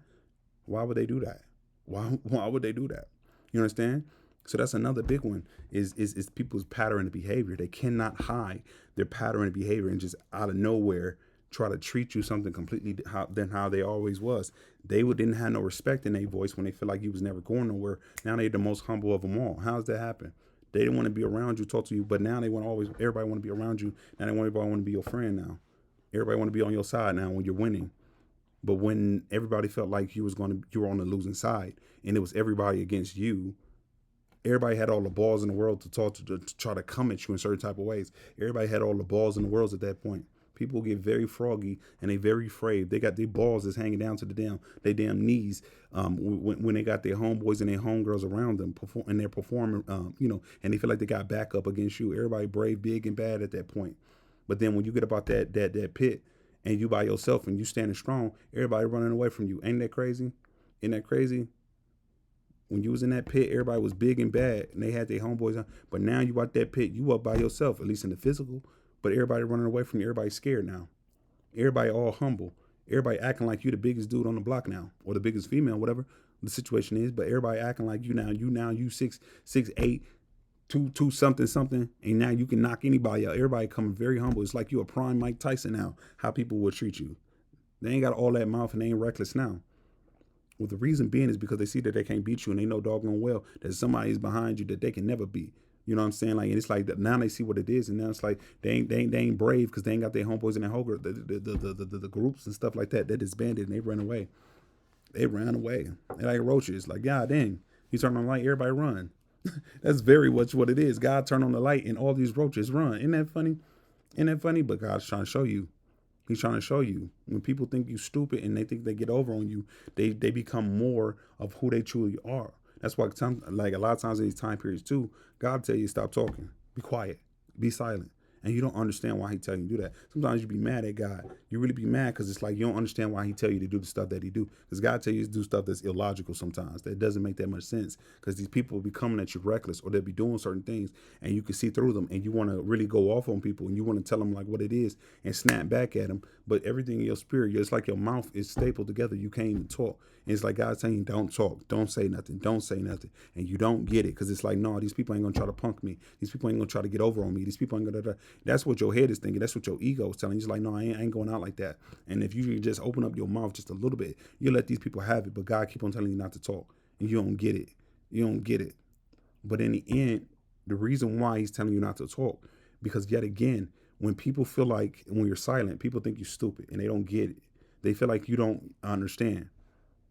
Why would they do that? Why would they do that? You understand? So that's another big one is people's pattern of behavior. They cannot hide their pattern of behavior and just out of nowhere try to treat you something completely than how they always was. They didn't have no respect in their voice when they feel like you was never going nowhere. Now they're the most humble of them all. How's that happen? They didn't want to be around you, talk to you, but now everybody want to be around you. Now everybody want to be your friend now. Everybody want to be on your side now when you're winning. But when everybody felt like you were on the losing side and it was everybody against you, Everybody had all the balls in the world to talk to try to come at you in certain type of ways. Everybody had all the balls in the world at that point. People get very froggy and they very afraid. They got their balls that's hanging down to they damn knees. When they got their homeboys and their homegirls around them and they're performing, and they feel like they got back up against you. Everybody brave, big, and bad at that point. But then when you get about that pit and you by yourself and you standing strong, everybody running away from you. Ain't that crazy? Isn't that crazy? When you was in that pit, everybody was big and bad, and they had their homeboys on. But now you out that pit, you up by yourself, at least in the physical. But everybody running away from you. Everybody's scared now. Everybody all humble. Everybody acting like you the biggest dude on the block now, or the biggest female, whatever the situation is. But everybody acting like you now. You 6'8", two something, and now you can knock anybody out. Everybody coming very humble. It's like you a prime Mike Tyson now. How people will treat you. They ain't got all that mouth and they ain't reckless now. Well, the reason being is because they see that they can't beat you, and they know doggone well that somebody's behind you that they can never beat. You know what I'm saying? Like, and it's like now they see what it is, and now it's like they ain't brave because they ain't got their homeboys and their homegirls, the groups and stuff like that. They disbanded and they ran away. They ran away. They're like roaches. Like, God dang, you turn on the light, everybody run. That's very much what it is. God turned on the light and all these roaches run. Isn't that funny? Isn't that funny? But God's trying to show you. He's trying to show you. When people think you stupid and they think they get over on you, they become more of who they truly are. That's why, like a lot of times in these time periods too, God tell you stop talking, be quiet, be silent. And you don't understand why he tell you to do that. Sometimes you be mad at God. You really be mad because it's like you don't understand why he tell you to do the stuff that he do. Because God tell you to do stuff that's illogical sometimes. That doesn't make that much sense. Because these people will be coming at you reckless, or they'll be doing certain things and you can see through them, and you want to really go off on people and you want to tell them like what it is and snap back at them. But everything in your spirit, it's like your mouth is stapled together. You can't even talk. And it's like God saying, you don't talk, don't say nothing, don't say nothing. And you don't get it because it's like, no, these people ain't going to try to punk me. These people ain't going to try to get over on me. These people ain't going to. That's what your head is thinking. That's what your ego is telling you. It's like, no, I ain't going out like that. And if you just open up your mouth just a little bit, you let these people have it. But God keep on telling you not to talk. And you don't get it. You don't get it. But in the end, the reason why he's telling you not to talk, because yet again, when people feel like when you're silent, people think you're stupid and they don't get it. They feel like you don't understand.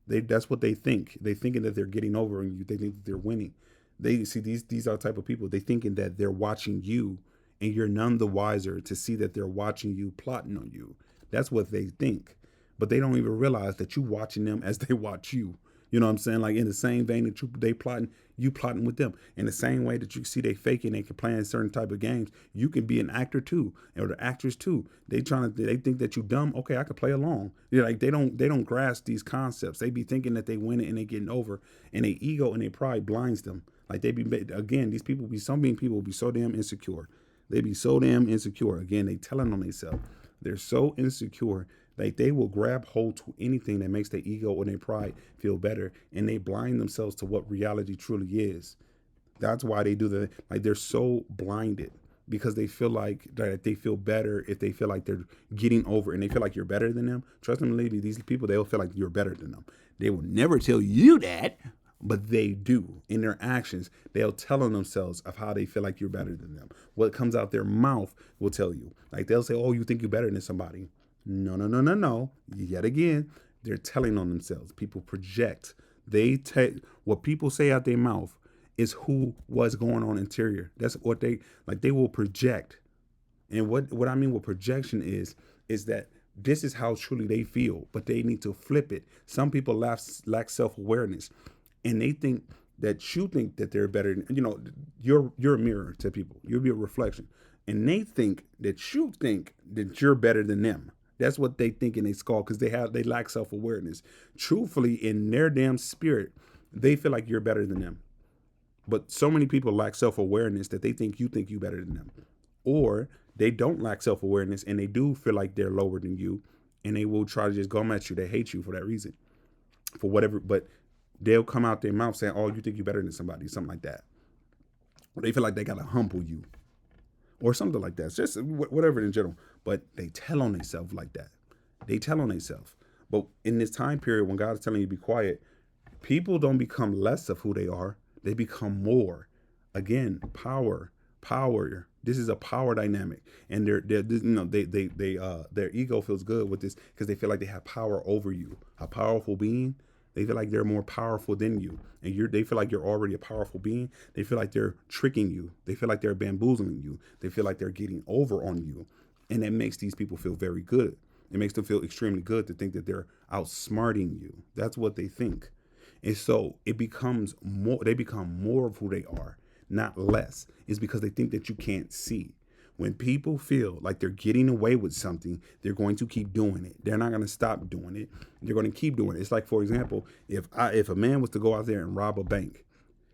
That's what they think. They thinking that they're getting over on you. They think that they're winning. They see these are the type of people. They thinking that they're watching you and you're none the wiser to see that they're watching you, plotting on you. That's what they think. But they don't even realize that you watching them as they watch you. You know what I'm saying? Like in the same vein that they plotting, you plotting with them. In the same way that you see they faking, they can play in certain type of games. You can be an actor too, or the actress too. They think that you dumb. Okay, I could play along. You're like they don't grasp these concepts. They be thinking that they win it and they getting over, and their ego and their pride blinds them. Like they be again, these people be people be so damn insecure. They be so damn insecure. Again, they telling on themselves. They're so insecure. Like they will grab hold to anything that makes their ego or their pride feel better, and they blind themselves to what reality truly is. That's why they do that. Like they're so blinded because they feel like that they feel better if they feel like they're getting over and they feel like you're better than them. Trust me, lady, these people, they'll feel like you're better than them. They will never tell you that, but they do. In their actions, they'll tell on themselves of how they feel like you're better than them. What comes out their mouth will tell you. Like they'll say, oh, you think you're better than somebody. No. Yet again, they're telling on themselves. People project. They take what people say out their mouth is what's going on interior. That's what they will project. And what I mean with projection is that this is how truly they feel, but they need to flip it. Some people lack self-awareness, and they think that you think that they're better than, you're a mirror to people. You'll be a reflection. And they think that you think that you're better than them. That's what they think in their skull because they lack self-awareness. Truthfully, in their damn spirit, they feel like you're better than them. But so many people lack self-awareness that they think you better than them. Or they don't lack self-awareness and they do feel like they're lower than you, and they will try to just come at you. They hate you for that reason. For whatever, but they'll come out their mouth saying, oh, you think you're better than somebody, something like that. Or they feel like they got to humble you. Or something like that. It's just whatever in general. But they tell on themselves like that. They tell on themselves. But in this time period when God is telling you to be quiet, people don't become less of who they are. They become more. Again, power. This is a power dynamic, and their ego feels good with this because they feel like they have power over you. A powerful being, They feel like they're more powerful than you, and they feel like you're already a powerful being. They feel like they're tricking you. They feel like they're bamboozling you. They feel like they're getting over on you, and that makes these people feel very good. It makes them feel extremely good to think that they're outsmarting you. That's what they think. And so it becomes more, they become more of who they are, not less. It's because they think that you can't see. When people feel like they're getting away with something, they're going to keep doing it. They're not going to stop doing it. They're going to keep doing it. It's like, for example, if a man was to go out there and rob a bank,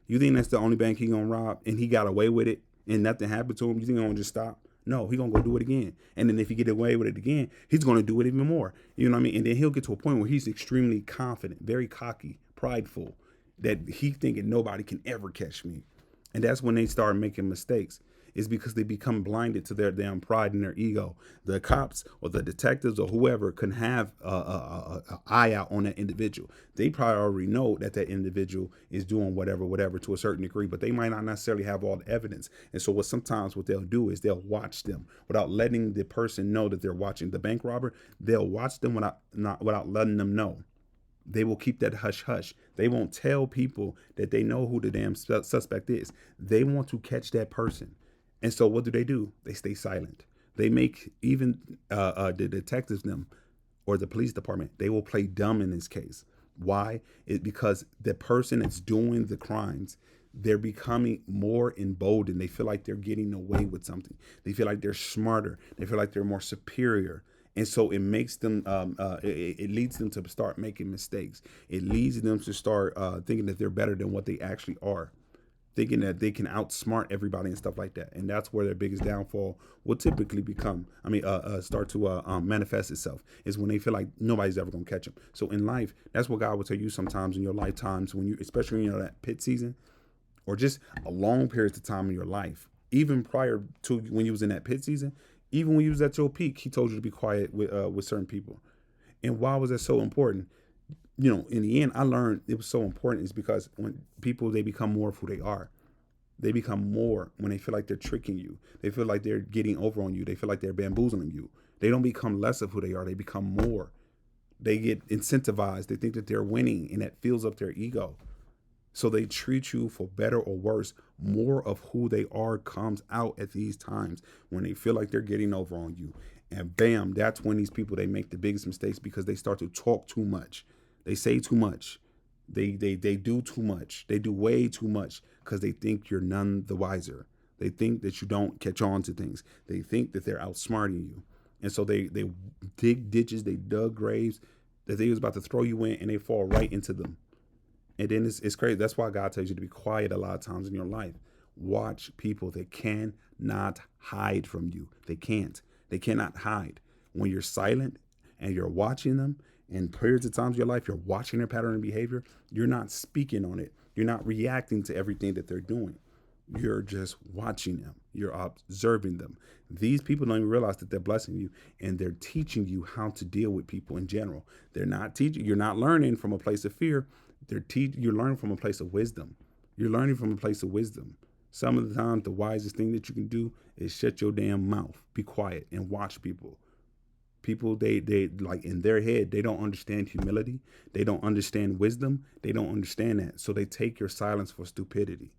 you think that's the only bank he gonna rob and he got away with it and nothing happened to him? You think he's gonna just stop? No, he gonna go do it again. And then if he get away with it again, he's gonna do it even more. You know what I mean? And then he'll get to a point where he's extremely confident, very cocky, prideful, that he thinking nobody can ever catch me. And that's when they start making mistakes. Is because they become blinded to their damn pride and their ego. The cops or the detectives or whoever can have a eye out on that individual. They probably already know that that individual is doing whatever to a certain degree, but they might not necessarily have all the evidence. And so what they'll do is they'll watch them without letting the person know that they're watching the bank robber. They'll watch them without letting them know. They will keep that hush hush. They won't tell people that they know who the damn suspect is. They want to catch that person. And so what do? They stay silent. They make even the detectives them or the police department, they will play dumb in this case. Why? It's because the person that's doing the crimes, they're becoming more emboldened. They feel like they're getting away with something. They feel like they're smarter. They feel like they're more superior. And so it makes them, it leads them to start making mistakes. It leads them to start thinking that they're better than what they actually are, thinking that they can outsmart everybody and stuff like that. And that's where their biggest downfall will typically start to manifest itself, is when they feel like nobody's ever going to catch them. So in life, that's what God will tell you sometimes in your lifetimes, when you, especially when you're in that pit season, or just a long periods of time in your life, even prior to when you was in that pit season, even when you was at your peak, he told you to be quiet with certain people. And why was that so important? In the end, I learned it was so important is because when people, they become more of who they are. They become more when they feel like they're tricking you. They feel like they're getting over on you. They feel like they're bamboozling you. They don't become less of who they are. They become more. They get incentivized. They think that they're winning, and that fills up their ego. So they treat you for better or worse. More of who they are comes out at these times when they feel like they're getting over on you. And bam, that's when these people, they make the biggest mistakes, because they start to talk too much. They say too much. They do too much. They do way too much because they think you're none the wiser. They think that you don't catch on to things. They think that they're outsmarting you. And so they dig ditches, they dug graves that they was about to throw you in, and they fall right into them. And then it's crazy. That's why God tells you to be quiet a lot of times in your life. Watch people. They cannot hide from you. They can't. They cannot hide. When you're silent and you're watching them, in periods of times of your life, you're watching their pattern of behavior, you're not speaking on it. You're not reacting to everything that they're doing. You're just watching them. You're observing them. These people don't even realize that they're blessing you, and they're teaching you how to deal with people in general. They're not teaching. You're not learning from a place of fear. You're learning from a place of wisdom. You're learning from a place of wisdom. Some of the time, the wisest thing that you can do is shut your damn mouth, be quiet, and watch people. People, they like, in their head, they don't understand humility. They don't understand wisdom. They don't understand that. So they take your silence for stupidity.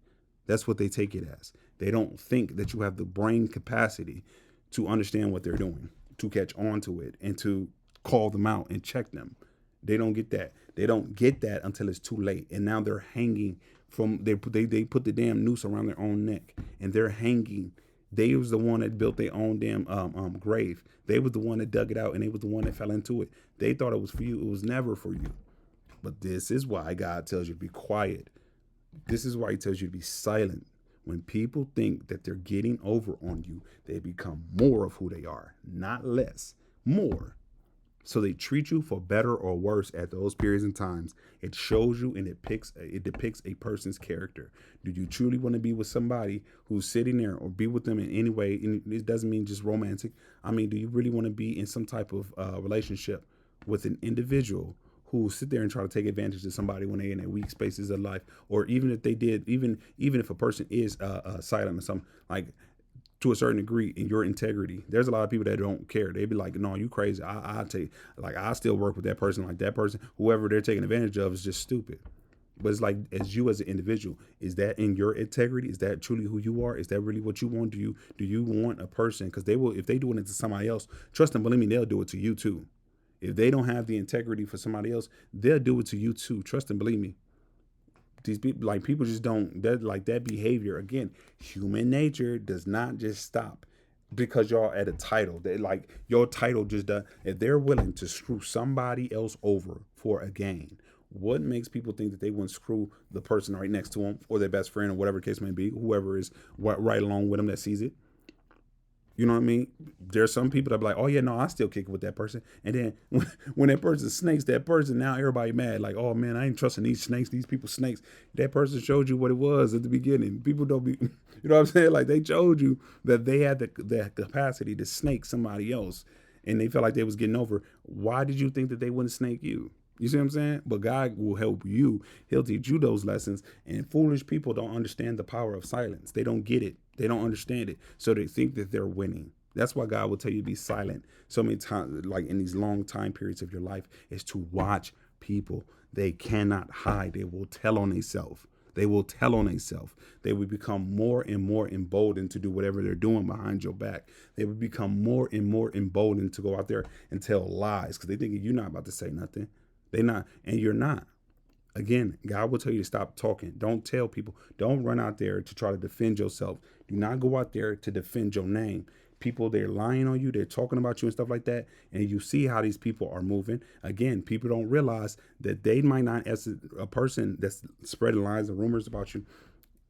That's what they take it as. They don't think that you have the brain capacity to understand what they're doing, to catch on to it, and to call them out and check them. They don't get that. They don't get that until it's too late. And now they're hanging from, they put the damn noose around their own neck, and they're hanging. They was the one that built their own damn grave. They was the one that dug it out, and they was the one that fell into it. They thought it was for you. It was never for you. But this is why God tells you to be quiet. This is why he tells you to be silent. When people think that they're getting over on you, they become more of who they are, not less, more. So they treat you for better or worse at those periods and times. It shows you, and it depicts a person's character. Do you truly want to be with somebody who's sitting there, or be with them in any way? And it doesn't mean just romantic. I mean, do you really want to be in some type of relationship with an individual who sit there and try to take advantage of somebody when they're in their weak spaces of life? Or even if they did, even if a person is silent or something, like, to a certain degree in your integrity. There's a lot of people that don't care. They be like, no, you crazy. I take, like, I still work with that person. Like, that person, whoever they're taking advantage of is just stupid. But it's like, as you as an individual, is that in your integrity? Is that truly who you are? Is that really what you want? Do you want a person? Because they will, if they do it to somebody else, trust and believe me, they'll do it to you too. If they don't have the integrity for somebody else, they'll do it to you too. Trust and believe me. These people, like, people just don't, that, like, that behavior, again, human nature does not just stop because y'all at a title. They, like, your title just does. If they're willing to screw somebody else over for a gain, what makes people think that they wouldn't screw the person right next to them or their best friend or whatever the case may be, whoever is right along with them that sees it? You know what I mean? There's some people that be like, oh yeah, no, I still kick it with that person. And then when that person snakes that person, now everybody mad. Like, oh man, I ain't trusting these snakes. These people snakes. That person showed you what it was at the beginning. People don't be, you know what I'm saying? Like, they showed you that they had the capacity to snake somebody else, and they felt like they was getting over. Why did you think that they wouldn't snake you? You see what I'm saying? But God will help you. He'll teach you those lessons. And foolish people don't understand the power of silence. They don't get it. They don't understand it. So they think that they're winning. That's why God will tell you to be silent so many times, like in these long time periods of your life, is to watch people. They cannot hide. They will tell on themselves. They will tell on themselves. They will become more and more emboldened to do whatever they're doing behind your back. They will become more and more emboldened to go out there and tell lies because they think you're not about to say nothing. They're not, and you're not. Again, God will tell you to stop talking. Don't tell people. Don't run out there to try to defend yourself. Do not go out there to defend your name. People, they're lying on you. They're talking about you and stuff like that. And you see how these people are moving. Again, people don't realize that they might not, as a person that's spreading lies and rumors about you,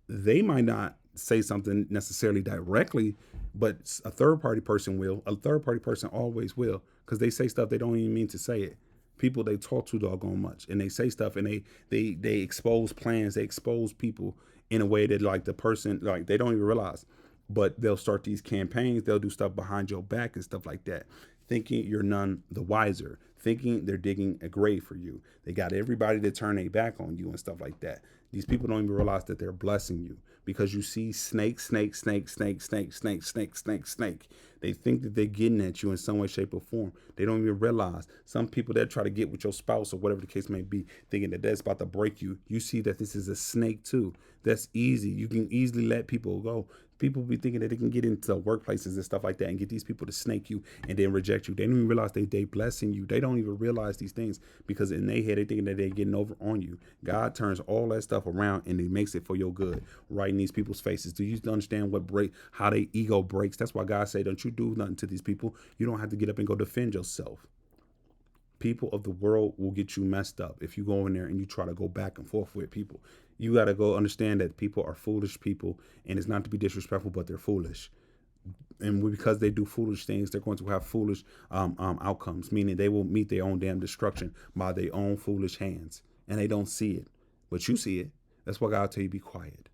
they might not say something necessarily directly, but a third party person will. A third party person always will, because they say stuff they don't even mean to say it. People, they talk too doggone much, and they say stuff, and they expose plans, they expose people in a way that, like, the person, like, they don't even realize. But they'll start these campaigns, they'll do stuff behind your back and stuff like that, thinking you're none the wiser, thinking they're digging a grave for you. They got everybody to turn their back on you and stuff like that. These people don't even realize that they're blessing you, because you see snake, snake, snake, snake, snake, snake, snake, snake, snake. They think that they're getting at you in some way, shape, or form. They don't even realize. Some people that try to get with your spouse or whatever the case may be, thinking that that's about to break you. You see that this is a snake too. That's easy. You can easily let people go. People be thinking that they can get into workplaces and stuff like that and get these people to snake you and then reject you. They don't even realize they blessing you. They don't even realize these things, because in their head they thinking that they're getting over on you. God turns all that stuff around and He makes it for your good, right in these people's faces. Do you understand how their ego breaks? That's why God say, don't you do nothing to these people. You don't have to get up and go defend yourself. People of the world will get you messed up if you go in there and you try to go back and forth with people. You got to go understand that people are foolish people, and it's not to be disrespectful, but they're foolish. And because they do foolish things, they're going to have foolish outcomes, meaning they will meet their own damn destruction by their own foolish hands. And they don't see it, but you see it. That's why God tell you be quiet.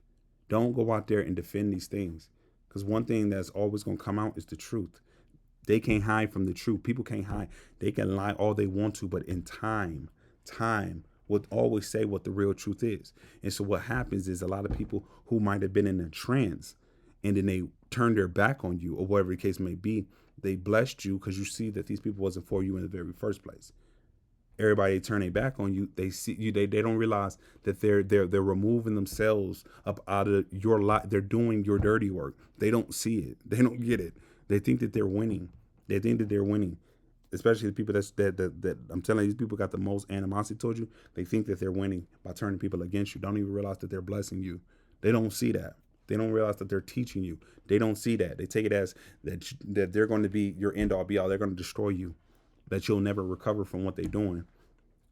Don't go out there and defend these things, because one thing that's always going to come out is the truth. They can't hide from the truth. People can't hide. They can lie all they want to, but in time will always say what the real truth is. And so what happens is, a lot of people who might have been in a trance and then they turn their back on you, or whatever the case may be, they blessed you because you see that these people wasn't for you in the very first place. Everybody turn their back on you. They see you. They don't realize that they're removing themselves up out of your life. They're doing your dirty work. They don't see it. They don't get it. They think that they're winning. They think that they're winning, especially the people that I'm telling you, these people got the most animosity towards you. They think that they're winning by turning people against you. Don't even realize that they're blessing you. They don't see that. They don't realize that they're teaching you. They don't see that. They take it as that they're going to be your end all be all. They're going to destroy you, that you'll never recover from what they're doing.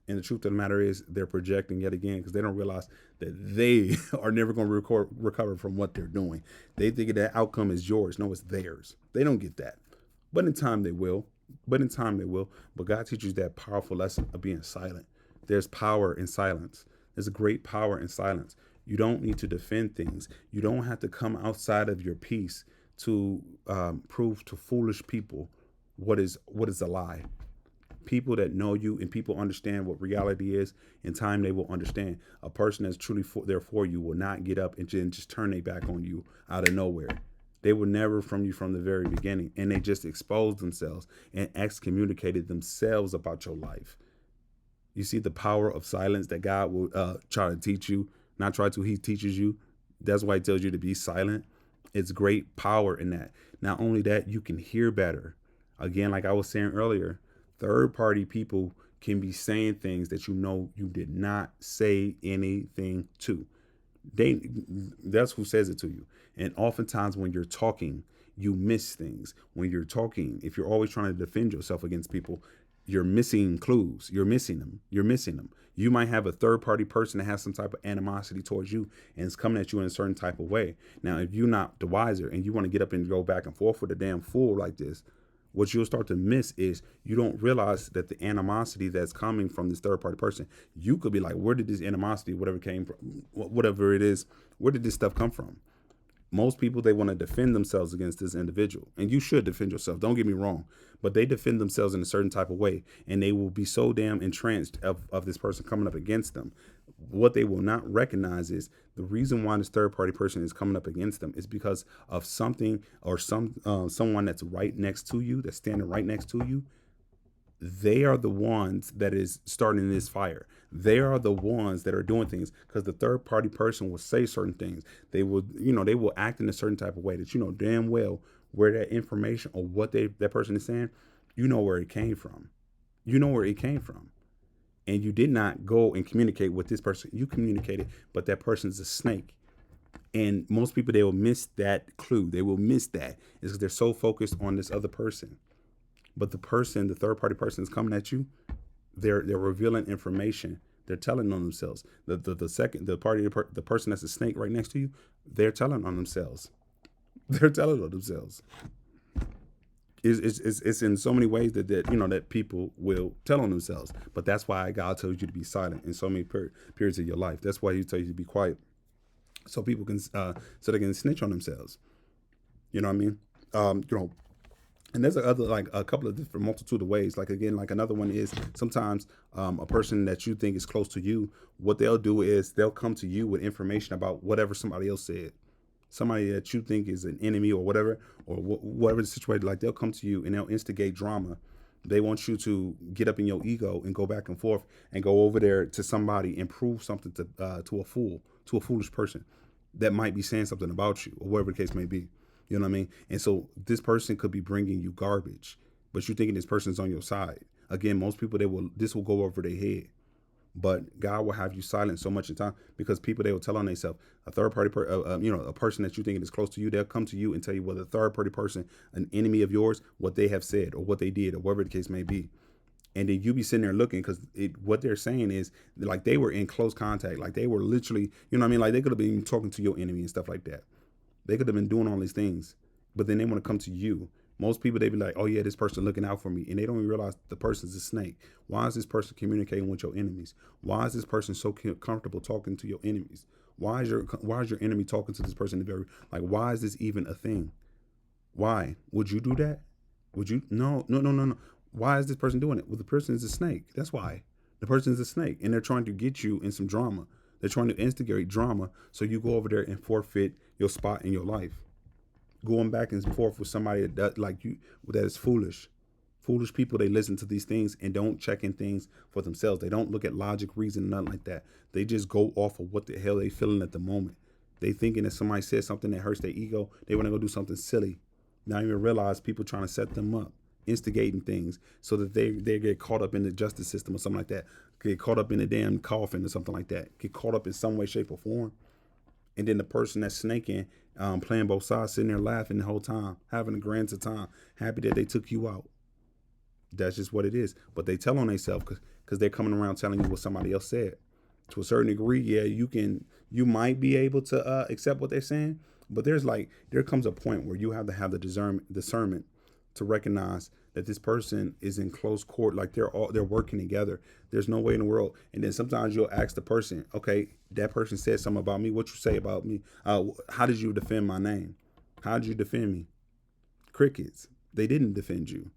And the truth of the matter is, they're projecting yet again, because they don't realize that they are never going to recover from what they're doing. They think that outcome is yours. No, it's theirs. They don't get that. But in time they will. But God teaches that powerful lesson of being silent. There's power in silence. There's a great power in silence. You don't need to defend things. You don't have to come outside of your peace to prove to foolish people what is a lie. People that know you and people understand what reality is, in time they will understand. A person that's truly there for you will not get up and just turn their back on you out of nowhere. They were never from you from the very beginning, and they just exposed themselves and excommunicated themselves about your life. You see the power of silence that God will try to teach you. Not try to, he teaches you. That's why he tells you to be silent. It's great power in that. Not only that, you can hear better. Again, like I was saying earlier, third party people can be saying things that you know you did not say anything to. They That's who says it to you. And oftentimes when you're talking, you miss things. When you're talking, if you're always trying to defend yourself against people, you're missing clues. You're missing them. You're missing them. You might have a third party person that has some type of animosity towards you and it's coming at you in a certain type of way. Now, if you're not the wiser and you want to get up and go back and forth with a damn fool like this, what you'll start to miss is you don't realize that the animosity that's coming from this third party person, you could be like, where did this animosity, whatever came from, whatever it is, where did this stuff come from? Most people, they want to defend themselves against this individual, and you should defend yourself, don't get me wrong, but they defend themselves in a certain type of way, and they will be so damn entrenched of this person coming up against them. What they will not recognize is the reason why this third party person is coming up against them is because of something or someone that's right next to you, that's standing right next to you. They are the ones that is starting this fire. They are the ones that are doing things because the third party person will say certain things. They will, they will act in a certain type of way that you know damn well where that information or what that person is saying, you know where it came from. You know where it came from. And you did not go and communicate with this person. You communicated, but that person's a snake. And most people, they will miss that clue. They will miss that. It's because they're so focused on this other person. But the third party person is coming at you. They're revealing information. They're telling on themselves. The person that's a snake right next to you, they're telling on themselves. They're telling on themselves. It's in so many ways that people will tell on themselves. But that's why God tells you to be silent in so many periods of your life. That's why He tells you to be quiet, so people can so they can snitch on themselves. You know what I mean? And there's a couple of different multitude of ways. Like again, like another one is sometimes a person that you think is close to you, what they'll do is they'll come to you with information about whatever somebody else said. Somebody that you think is an enemy or whatever, or whatever the situation, like they'll come to you and they'll instigate drama. They want you to get up in your ego and go back and forth and go over there to somebody and prove something to a foolish person that might be saying something about you or whatever the case may be. You know what I mean? And so this person could be bringing you garbage, but you're thinking this person's on your side. Again, most people, this will go over their head, but God will have you silent so much in time because people, they will tell on themselves. A third party, a person that you think is close to you, they'll come to you and tell you whether a third party person, an enemy of yours, what they have said or what they did or whatever the case may be. And then you be sitting there looking because what they're saying is like they were in close contact. Like they were literally, you know what I mean? Like they could have been talking to your enemy and stuff like that. They could have been doing all these things, but then they want to come to you. Most people, they be like, oh yeah, this person looking out for me. And they don't even realize the person's a snake. Why is this person communicating with your enemies? Why is this person so comfortable talking to your enemies? Why is your enemy talking to this person? Why is this even a thing? Why? Would you do that? Would you? No. Why is this person doing it? Well, the person is a snake. That's why. The person is a snake. And they're trying to get you in some drama. They're trying to instigate drama so you go over there and forfeit your spot in your life. Going back and forth with somebody that is foolish. Foolish people, they listen to these things and don't check in things for themselves. They don't look at logic, reason, nothing like that. They just go off of what the hell they feeling at the moment. They thinking that somebody said something that hurts their ego. They want to go do something silly. Not even realize people trying to set them up, instigating things so that they get caught up in the justice system or something like that. Get caught up in a damn coffin or something like that. Get caught up in some way, shape, or form. And then the person that's snaking, playing both sides, sitting there laughing the whole time, having a grand time, happy that they took you out. That's just what it is. But they tell on themselves because they're coming around telling you what somebody else said. To a certain degree, yeah, you might be able to accept what they're saying, but there comes a point where you have to have the discernment to recognize that this person is in close court, like they're working together. There's no way in the world. And then sometimes you'll ask the person, okay, that person said something about me. What you say about me? How did you defend my name? How did you defend me? Crickets. They didn't defend you.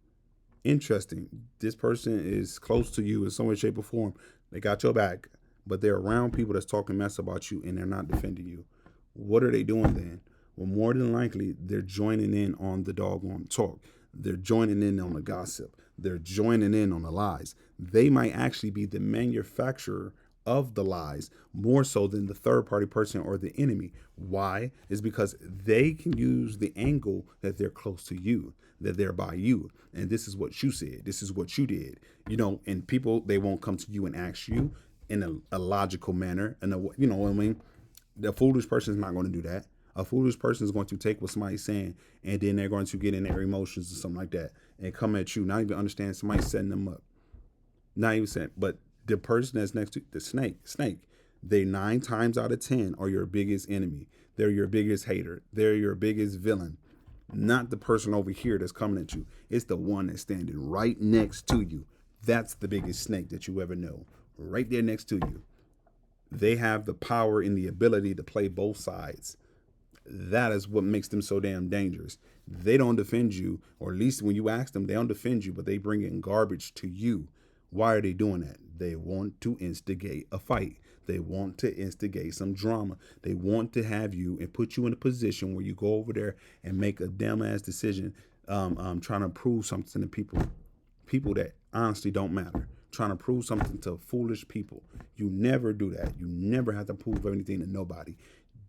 Interesting. This person is close to you in some way, shape, or form. They got your back, but they're around people that's talking mess about you and they're not defending you. What are they doing then? well, more than likely, they're joining in on the doggone talk. They're joining in on the gossip. They're joining in on the lies. They might actually be the manufacturer of the lies more so than the third party person or the enemy. Why? Is because they can use the angle that they're close to you, that they're by you. And this is what you said. This is what you did. And people, they won't come to you and ask you in a logical manner. And you know what I mean? The foolish person is not going to do that. A foolish person is going to take what somebody's saying and then they're going to get in their emotions or something like that and come at you, not even understand somebody setting them up. Not even saying, but the person that's next to the snake, they 9 times out of 10 are your biggest enemy. They're your biggest hater. They're your biggest villain. Not the person over here that's coming at you. It's the one that's standing right next to you. That's the biggest snake that you ever know. Right there next to you. They have the power and the ability to play both sides. That is what makes them so damn dangerous. They don't defend you, or at least when you ask them, they don't defend you, but they bring in garbage to you. Why are they doing that? They want to instigate a fight. They want to instigate some drama. They want to have you and put you in a position where you go over there and make a damn ass decision, trying to prove something to people that honestly don't matter. Trying to prove something to foolish people. You never do that. You never have to prove anything to nobody.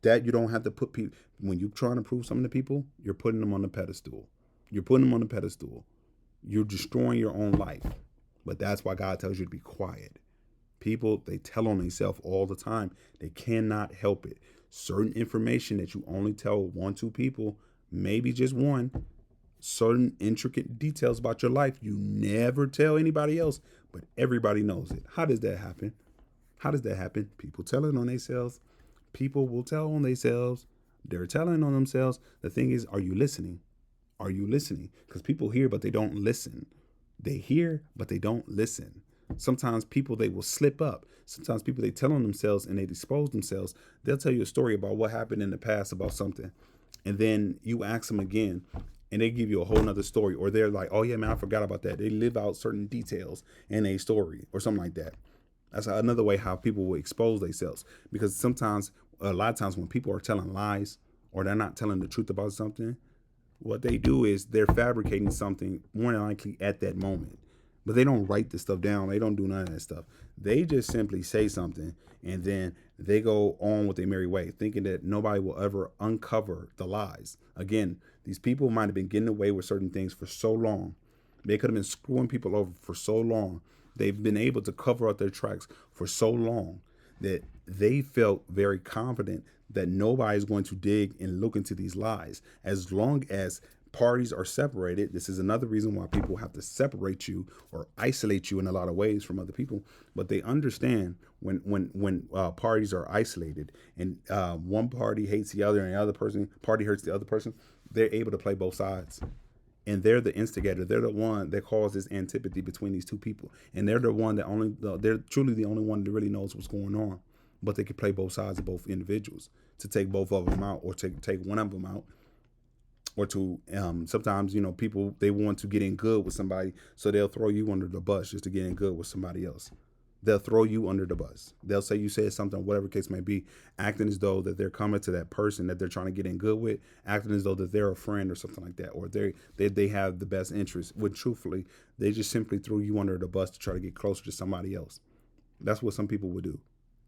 That you don't have to put people, when you're trying to prove something to people, you're putting them on the pedestal. You're putting them on the pedestal. You're destroying your own life. But that's why God tells you to be quiet. People, they tell on themselves all the time. They cannot help it. Certain information that you only tell 1-2 people, maybe just one, certain intricate details about your life you never tell anybody else, but everybody knows it. How does that happen? How does that happen? People telling on themselves. People will tell on themselves. They're telling on themselves. The thing is, are you listening? Are you listening? Because people hear, but they don't listen. They hear, but they don't listen. Sometimes people, they will slip up. Sometimes people, they tell on themselves and they expose themselves. They'll tell you a story about what happened in the past about something. And then you ask them again and they give you a whole nother story. Or they're like, oh yeah, man, I forgot about that. They live out certain details in a story or something like that. That's another way how people will expose themselves. Because sometimes, a lot of times when people are telling lies or they're not telling the truth about something, what they do is they're fabricating something more than likely at that moment. But they don't write the stuff down. They don't do none of that stuff. They just simply say something and then they go on with their merry way, thinking that nobody will ever uncover the lies. Again, these people might have been getting away with certain things for so long. They could have been screwing people over for so long. They've been able to cover up their tracks for so long that they felt very confident that nobody's going to dig and look into these lies. As long as parties are separated, this is another reason why people have to separate you or isolate you in a lot of ways from other people. But they understand when parties are isolated and one party hates the other and the other party hurts the other person, they're able to play both sides. And they're the instigator. They're the one that causes antipathy between these two people. And they're the one that they're truly the only one that really knows what's going on. But they can play both sides of both individuals to take both of them out or take one of them out. Or to sometimes, people, they want to get in good with somebody. So they'll throw you under the bus just to get in good with somebody else. They'll throw you under the bus. They'll say you said something, whatever case may be, acting as though that they're coming to that person that they're trying to get in good with, acting as though that they're a friend or something like that, or they have the best interest. When truthfully, they just simply threw you under the bus to try to get closer to somebody else. That's what some people would do.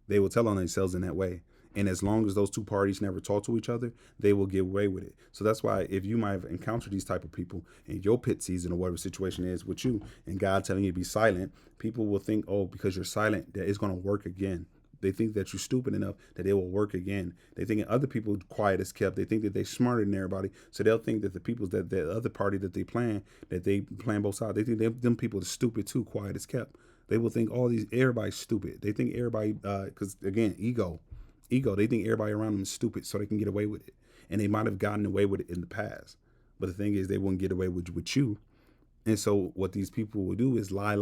They will tell on themselves in that way. And as long as those two parties never talk to each other, they will get away with it. So that's why if you might have encountered these type of people in your pit season or whatever situation is with you, and God telling you to be silent, people will think, oh, because you're silent, that it's going to work again. They think that you're stupid enough that it will work again. They think other people quiet as kept. They think that they're smarter than everybody. So they'll think that the people that the other party that they plan both sides. They think them people are stupid too, quiet as kept. They will think everybody's stupid. They think everybody, because again, ego. They think everybody around them is stupid so they can get away with it. And they might have gotten away with it in the past. But the thing is, they wouldn't get away with you. And so what these people will do is lie,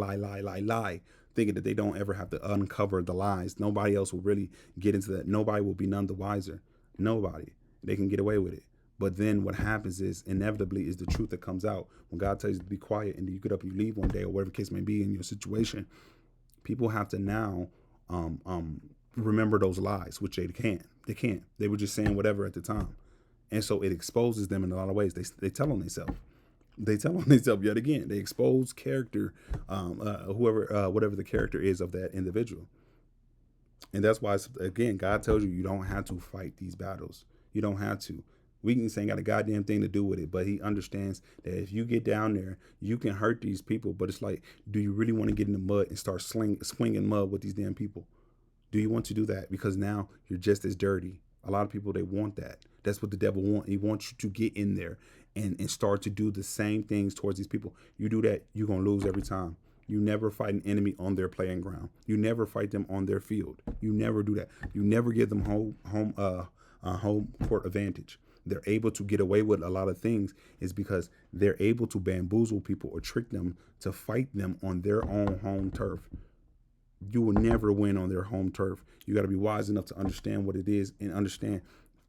thinking that they don't ever have to uncover the lies. Nobody else will really get into that. Nobody will be none the wiser. Nobody. They can get away with it. But then what happens is, inevitably, is the truth that comes out. When God tells you to be quiet and you get up and you leave one day or whatever the case may be in your situation, people have to now remember those lies, which they can't. They were just saying whatever at the time. And so it exposes them in a lot of ways. They tell on themselves. They tell on themselves yet again. They expose character, whatever the character is of that individual. And that's why, again, God tells you don't have to fight these battles. You don't have to. Weakness ain't got a goddamn thing to do with it. But he understands that if you get down there, you can hurt these people. But it's like, do you really want to get in the mud and start swinging mud with these damn people? Do you want to do that? Because now you're just as dirty. A lot of people, they want that. That's what the devil wants. He wants you to get in there and start to do the same things towards these people. You do that, you're going to lose every time. You never fight an enemy on their playing ground. You never fight them on their field. You never do that. You never give them home court advantage. They're able to get away with a lot of things is because they're able to bamboozle people or trick them to fight them on their own home turf. You will never win on their home turf. You got to be wise enough to understand what it is and understand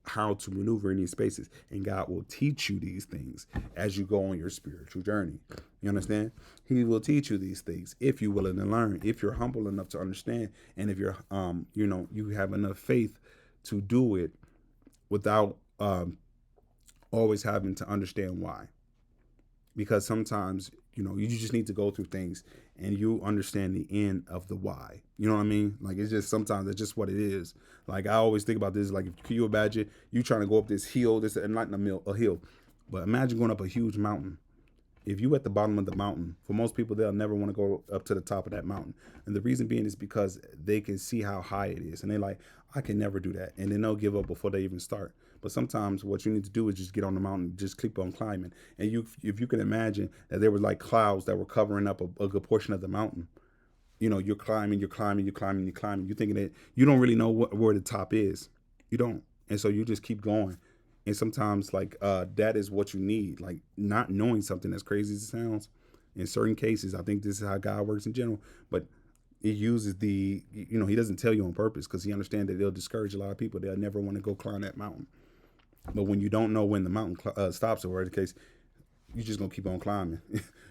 how to maneuver in these spaces. And God will teach you these things as you go on your spiritual journey. You understand? He will teach you these things if you're willing to learn, if you're humble enough to understand, and if you're, you have enough faith to do it without always having to understand why. Because sometimes, you just need to go through things and you understand the end of the why. You know what I mean? Like, it's just sometimes that's just what it is. Like, I always think about this. Like, can you imagine you trying to go up this hill, not a hill, but imagine going up a huge mountain. If you at the bottom of the mountain, for most people, they'll never want to go up to the top of that mountain. And the reason being is because they can see how high it is. And they're like, I can never do that. And then they'll give up before they even start. But sometimes what you need to do is just get on the mountain, just keep on climbing. And if you can imagine that there were like clouds that were covering up a good portion of the mountain. You're climbing. You're thinking that you don't really know where the top is. You don't. And so you just keep going. And sometimes that is what you need, like not knowing something, as crazy as it sounds. In certain cases, I think this is how God works in general, but he uses he doesn't tell you on purpose because he understands that it'll discourage a lot of people. They'll never want to go climb that mountain. But when you don't know when the mountain stops or whatever the case, you're just going to keep on climbing.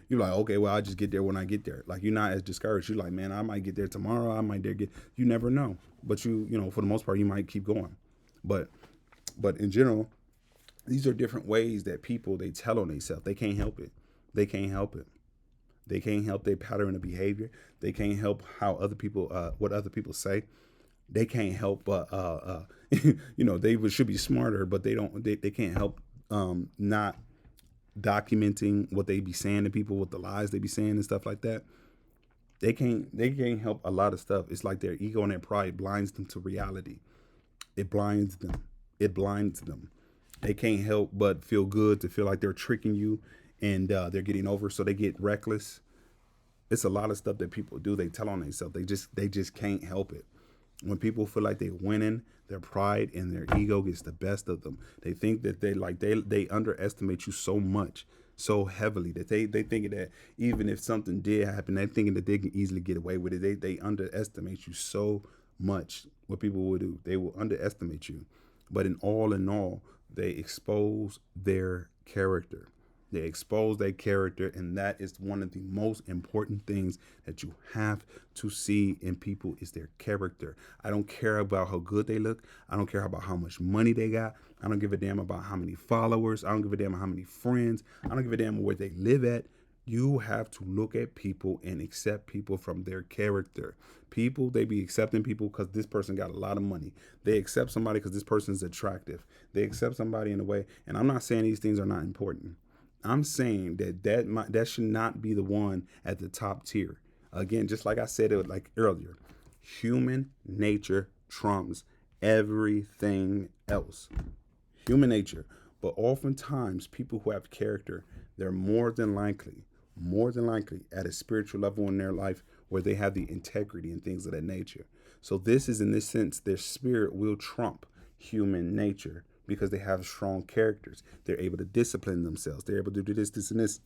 You're like, okay, well, I'll just get there when I get there. Like, you're not as discouraged. You're like, man, I might get there tomorrow. I might you never know. But for the most part, you might keep going. But in general, these are different ways that people, they tell on themselves. They can't help it. They can't help it. They can't help their pattern of behavior. They can't help how other people, what other people say. They can't help, they should be smarter, but they don't. They can't help not documenting what they be saying to people, what the lies they be saying and stuff like that. They can't help a lot of stuff. It's like their ego and their pride blinds them to reality. It blinds them. They can't help but feel good to feel like they're tricking you and they're getting over, so they get reckless. It's a lot of stuff that people do. They tell on themselves. They just can't help it. When people feel like they're winning, their pride and their ego gets the best of them. They think that they underestimate you so much, so heavily, that they think that even if something did happen, they're thinking that they can easily get away with it. They underestimate you so much. What people will do, they will underestimate you. But in all, they expose their character. They expose their character, and that is one of the most important things that you have to see in people is their character. I don't care about how good they look. I don't care about how much money they got. I don't give a damn about how many followers. I don't give a damn how many friends. I don't give a damn where they live at. You have to look at people and accept people from their character. People, they be accepting people because this person got a lot of money. They accept somebody because this person is attractive. They accept somebody in a way, and I'm not saying these things are not important. I'm saying that should not be the one at the top tier. Again, just like I said it like earlier, human nature trumps everything else. Human nature. But oftentimes, people who have character, they're more than likely at a spiritual level in their life where they have the integrity and things of that nature. So this is, in this sense, their spirit will trump human nature because they have strong characters. They're able to discipline themselves. They're able to do this, and this.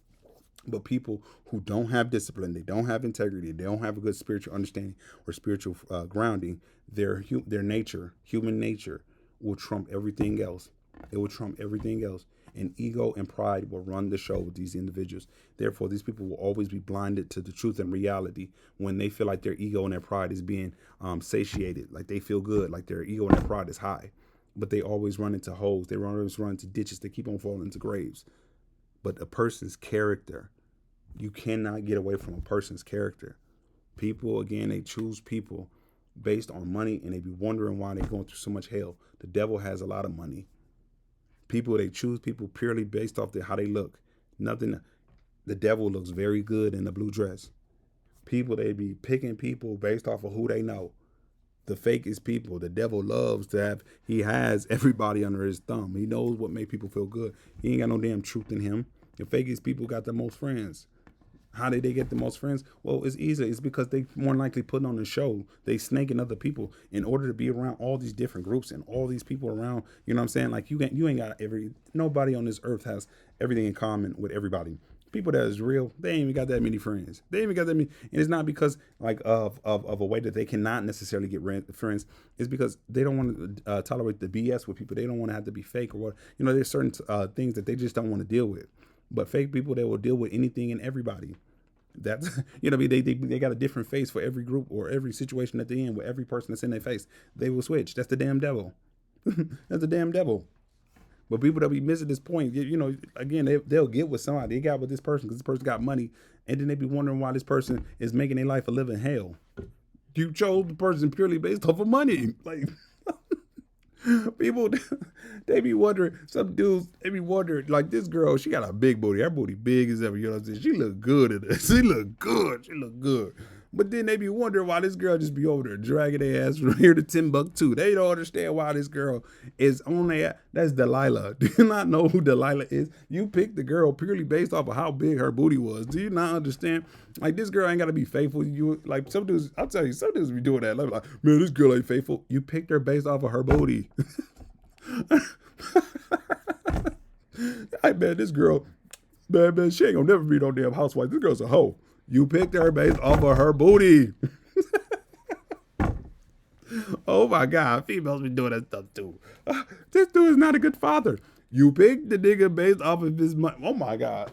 But people who don't have discipline, they don't have integrity, they don't have a good spiritual understanding or spiritual grounding, their nature, human nature, will trump everything else. It will trump everything else. And ego and pride will run the show with these individuals. Therefore, these people will always be blinded to the truth and reality when they feel like their ego and their pride is being satiated, like they feel good, like their ego and their pride is high. but they always run into holes. They always run into ditches. They keep on falling into graves. But a person's character, you cannot get away from a person's character. People, again, they choose people based on money, and they be wondering why they're going through so much hell. The devil has a lot of money. People, they choose people purely based off how they look. Nothing. The devil looks very good in the blue dress. People, they be picking people based off of who they know. The fakest people, the devil loves to have, he has everybody under his thumb. He knows what make people feel good. He ain't got no damn truth in him. The fakest people got the most friends. How did they get the most friends? Well, it's easy. It's because they more likely putting on a show. They snaking other people in order to be around all these different groups and all these people around. You know what I'm saying? Like you ain't got nobody on this earth has everything in common with everybody. People that is real, they ain't even got that many friends. They ain't even got that many, and it's not because like of a way that they cannot necessarily get friends. It's because they don't want to tolerate the BS with people. They don't want to have to be fake or what. You know, there's certain things that they just don't want to deal with. But fake people, they will deal with anything and everybody. That's you know, they got a different face for every group or every situation that they're in. With every person that's in their face, they will switch. That's the damn devil. That's the damn devil. But people that be missing this point, you know, again, they'll get with somebody. They got with this person because this person got money, and then they be wondering why this person is making their life a living hell. You chose the person purely based off of money. Like people, they be wondering. Some dudes, they be wondering. Like this girl, she got a big booty. Her booty big as ever. You know what I'm saying? She look good at it. She look good. She look good. But then they be wondering why this girl just be over there dragging their ass from here to Timbuktu. They don't understand why this girl is on there. That's Delilah. Do you not know who Delilah is? You picked the girl purely based off of how big her booty was. Do you not understand? Like this girl ain't gotta be faithful. You like some dudes. I'll tell you, some dudes be doing that. Like, man, this girl ain't faithful. You picked her based off of her booty. I bet this girl, man, she ain't gonna never be no damn housewife. This girl's a hoe. You picked her based off of her booty. Oh my God, females be doing that stuff too. This dude is not a good father. You picked the nigga based off of his money. Oh my God.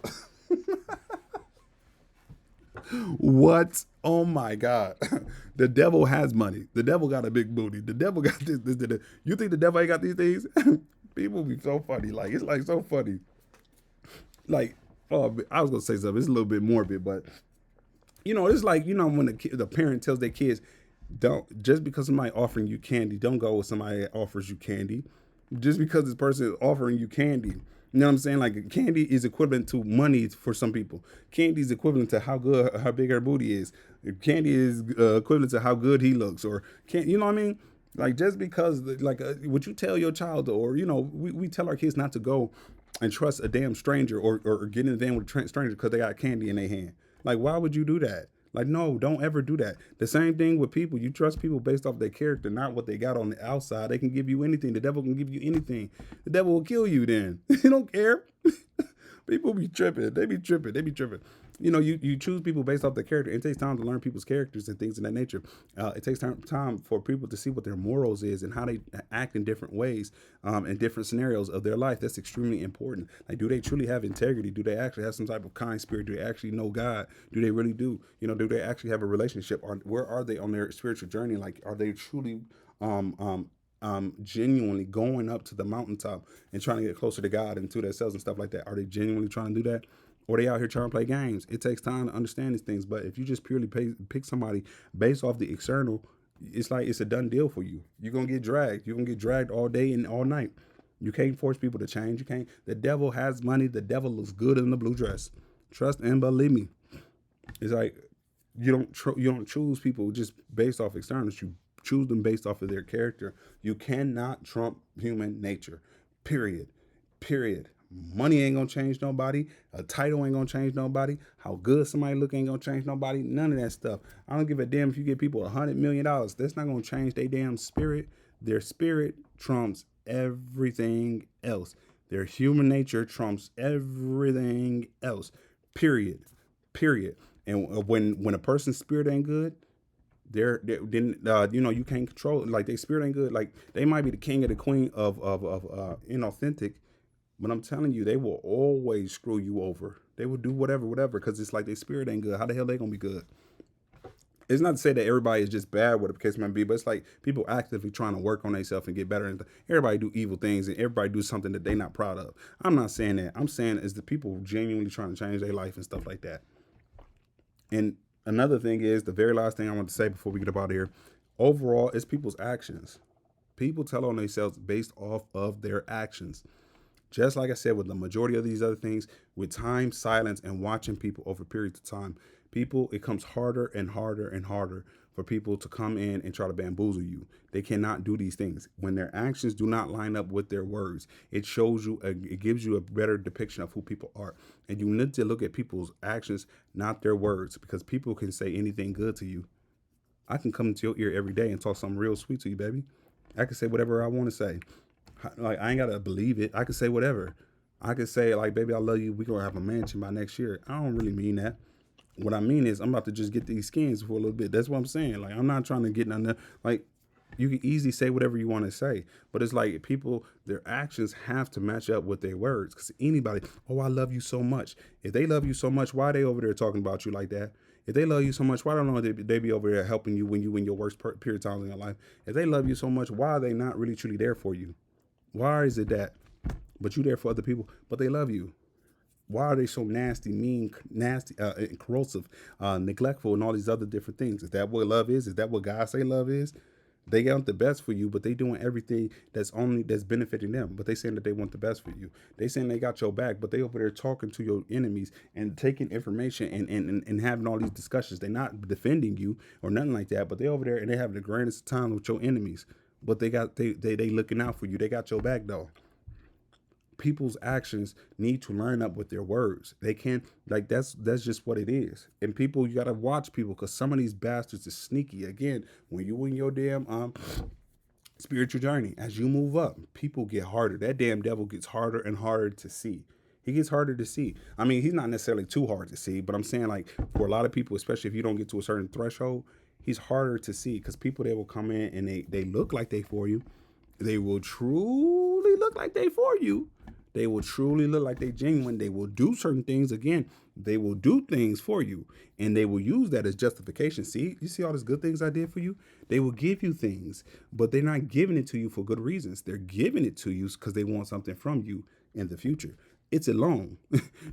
What? Oh my God. The devil has money. The devil got a big booty. The devil got this. You think the devil ain't got these things? People be so funny. Like, it's like so funny. Like, oh, I was going to say something. It's a little bit morbid, but you know, it's like, you know, when the parent tells their kids, don't, just because somebody offering you candy, don't go with somebody that offers you candy. Just because this person is offering you candy. You know what I'm saying? Like candy is equivalent to money for some people. Candy is equivalent to how big her booty is. Candy is equivalent to how good he looks, or you know what I mean? Like just because, like, would you tell your child, or you know, we tell our kids not to go and trust a damn stranger or get in the van with a stranger because they got candy in their hand. Like, why would you do that? Like, no, don't ever do that. The same thing with people. You trust people based off their character, not what they got on the outside. They can give you anything. The devil can give you anything. The devil will kill you then. He don't care. People be tripping. They be tripping. They be tripping. You know, you choose people based off their character. It takes time to learn people's characters and things of that nature. It takes time for people to see what their morals is and how they act in different ways, in different scenarios of their life. That's extremely important. Like, do they truly have integrity? Do they actually have some type of kind spirit? Do they actually know God? Do they really do? You know, do they actually have a relationship? Or where are they on their spiritual journey? Like, are they truly genuinely going up to the mountaintop and trying to get closer to God and to themselves and stuff like that? Are they genuinely trying to do that? Or they out here trying to play games? It takes time to understand these things. But if you just purely pick somebody based off the external, it's like it's a done deal for you. You're going to get dragged. You're going to get dragged all day and all night. You can't force people to change. You can't. The devil has money. The devil looks good in the blue dress. Trust and believe me. It's like you don't choose people just based off externals. You choose them based off of their character. You cannot trump human nature. Period. Period. Money ain't gonna change nobody. A title ain't gonna change nobody. How good somebody look ain't gonna change nobody. None of that stuff. I don't give a damn if you give people $100 million. That's not gonna change their damn spirit. Their spirit trumps everything else. Their human nature trumps everything else. Period. Period. And when a person's spirit ain't good, they're then you know, you can't control it. Like their spirit ain't good. Like they might be the king or the queen of inauthentic. But I'm telling you, they will always screw you over. They will do whatever, because it's like their spirit ain't good. How the hell they gonna be good? It's not to say that everybody is just bad, what the case might be, but it's like people actively trying to work on themselves and get better. And everybody do evil things, and everybody do something that they not proud of. I'm not saying that. I'm saying is the people genuinely trying to change their life and stuff like that. And another thing is the very last thing I want to say before we get up out of here. Overall, it's people's actions. People tell on themselves based off of their actions. Just like I said, with the majority of these other things, with time, silence, and watching people over periods of time, people, it comes harder and harder and harder for people to come in and try to bamboozle you. They cannot do these things. When their actions do not line up with their words, it shows you, it gives you a better depiction of who people are. And you need to look at people's actions, not their words, because people can say anything good to you. I can come into your ear every day and talk something real sweet to you, baby. I can say whatever I want to say. Like, I ain't gotta believe it. I can say whatever. I can say like, baby, I love you. We gonna have a mansion by next year. I don't really mean that. What I mean is I'm about to just get these skins for a little bit. That's what I'm saying. Like, I'm not trying to get none of, like, you can easily say whatever you want to say, but it's like people, their actions have to match up with their words. Because anybody, oh, I love you so much. If they love you so much, why are they over there talking about you like that? If they love you so much, why don't know they be over there helping you when you in your worst period of time in your life? If they love you so much, why are they not really truly there for you? Why is it that, but you there for other people, but they love you? Why are they so nasty, mean, nasty, corrosive, neglectful, and all these other different things? Is that what love is? Is that what God say love is? They want the best for you, but they doing everything that's benefiting them. But they saying that they want the best for you. They saying they got your back, but they over there talking to your enemies and taking information and having all these discussions. They're not defending you or nothing like that, but they over there and they having the greatest time with your enemies. But they looking out for you. They got your back though. People's actions need to line up with their words. They can't, like, that's just what it is. And people, you gotta watch people, because some of these bastards is sneaky. Again, when you in your damn spiritual journey, as you move up, people get harder. That damn devil gets harder and harder to see. He gets harder to see. I mean, he's not necessarily too hard to see, but I'm saying, like, for a lot of people, especially if you don't get to a certain threshold, he's harder to see, because people, they will come in and they look like they for you. They will truly look like they for you. They will truly look like they genuine. They will do certain things. Again, they will do things for you, and they will use that as justification. See, you see all these good things I did for you? They will give you things, but they're not giving it to you for good reasons. They're giving it to you because they want something from you in the future. It's a loan.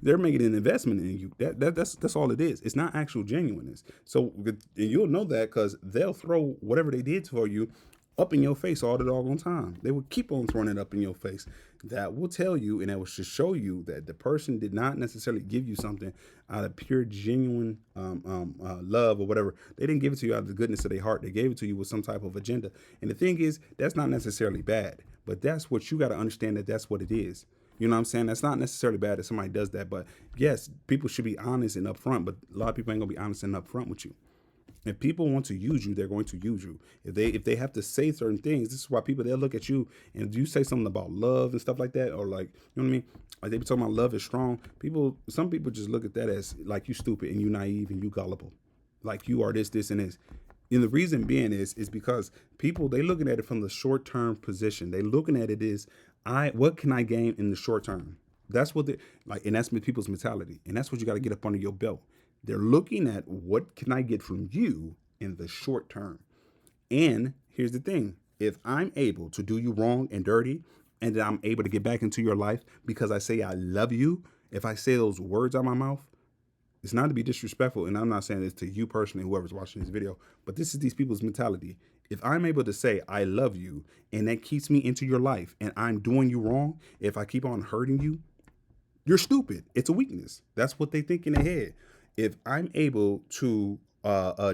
They're making an investment in you. That's all it is. It's not actual genuineness. So you'll know that because they'll throw whatever they did for you up in your face all the doggone time. They will keep on throwing it up in your face. That will tell you, and that will just show you that the person did not necessarily give you something out of pure, genuine love or whatever. They didn't give it to you out of the goodness of their heart. They gave it to you with some type of agenda. And the thing is, that's not necessarily bad, but that's what you got to understand, that that's what it is. You know what I'm saying? That's not necessarily bad if somebody does that, but yes, people should be honest and upfront, but a lot of people ain't gonna be honest and upfront with you. If people want to use you, they're going to use you. If they have to say certain things, this is why people, they'll look at you and you say something about love and stuff like that, or like, you know what I mean? Like they be talking about love is strong. Some people just look at that as like you stupid and you naive and you gullible. Like you are this, and this. And the reason being is because people, they looking at it from the short term position. They looking at it is, what can I gain in the short term? That's what they like, and that's people's mentality. And that's what you got to get up under your belt. They're looking at what can I get from you in the short term. And here's the thing. If I'm able to do you wrong and dirty, and then I'm able to get back into your life because I say I love you, if I say those words out of my mouth, it's not to be disrespectful. And I'm not saying this to you personally, whoever's watching this video, but this is these people's mentality. If I'm able to say I love you and that keeps me into your life and I'm doing you wrong, if I keep on hurting you, you're stupid. It's a weakness. That's what they think in their head. If I'm able to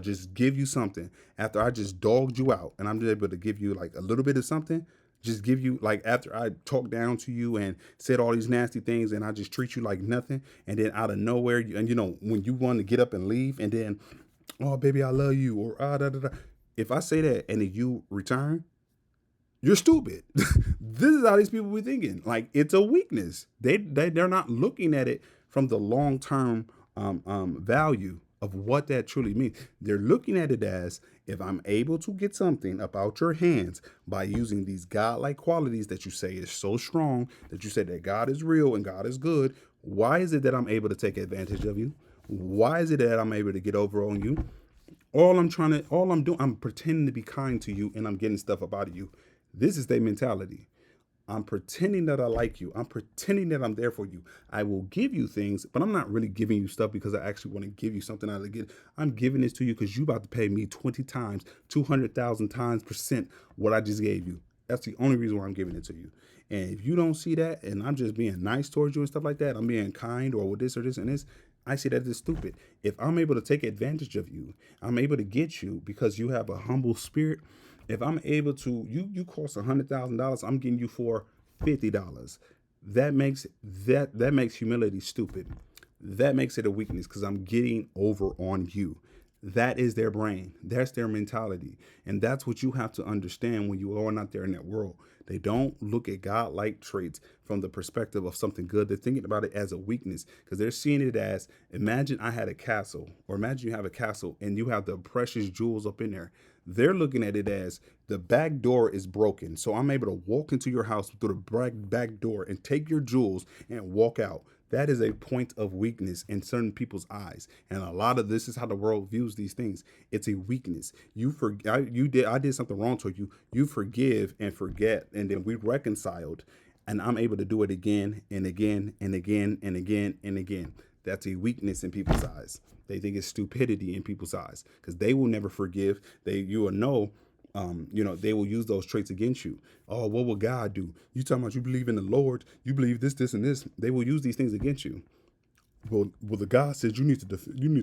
just give you something after I just dogged you out, and I'm just able to give you like a little bit of something, just give you like after I talked down to you and said all these nasty things, and I just treat you like nothing, and then out of nowhere, and you know when you want to get up and leave, and then, oh baby, I love you, or da da da. If I say that and then you return, you're stupid. This is how these people be thinking. Like it's a weakness. They're not looking at it from the long term value of what that truly means. They're looking at it as, if I'm able to get something about your hands by using these godlike qualities that you say is so strong, that you say that God is real and God is good, why is it that I'm able to take advantage of you? Why is it that I'm able to get over on you? All I'm doing, I'm pretending to be kind to you and I'm getting stuff up out of you. This is their mentality. I'm pretending that I like you. I'm pretending that I'm there for you. I will give you things, but I'm not really giving you stuff because I actually want to give you something out of it. I'm giving this to you because you about to pay me 20 times, 200,000 times percent what I just gave you. That's the only reason why I'm giving it to you. And if you don't see that, and I'm just being nice towards you and stuff like that, I'm being kind or with this or this and this, I see that as stupid. If I'm able to take advantage of you, I'm able to get you because you have a humble spirit. If I'm able to, you cost $100,000, I'm getting you for $50. That makes that makes humility stupid. That makes it a weakness because I'm getting over on you. That is their brain. That's their mentality. And that's what you have to understand when you are not there in that world. They don't look at God-like traits from the perspective of something good. They're thinking about it as a weakness because they're seeing it as, imagine I had a castle, or imagine you have a castle and you have the precious jewels up in there. They're looking at it as the back door is broken. So I'm able to walk into your house through the back door and take your jewels and walk out. That is a point of weakness in certain people's eyes, and a lot of this is how the world views these things. It's a weakness. I did something wrong to you. You forgive and forget, and then we reconciled, and I'm able to do it again and again and again and again and again. That's a weakness in people's eyes. They think it's stupidity in people's eyes because they will never forgive. You will know they will use those traits against you. Oh, what will God do? You talking about you believe in the Lord, you believe this, this, and this. They will use these things against you. Well, the God says you need to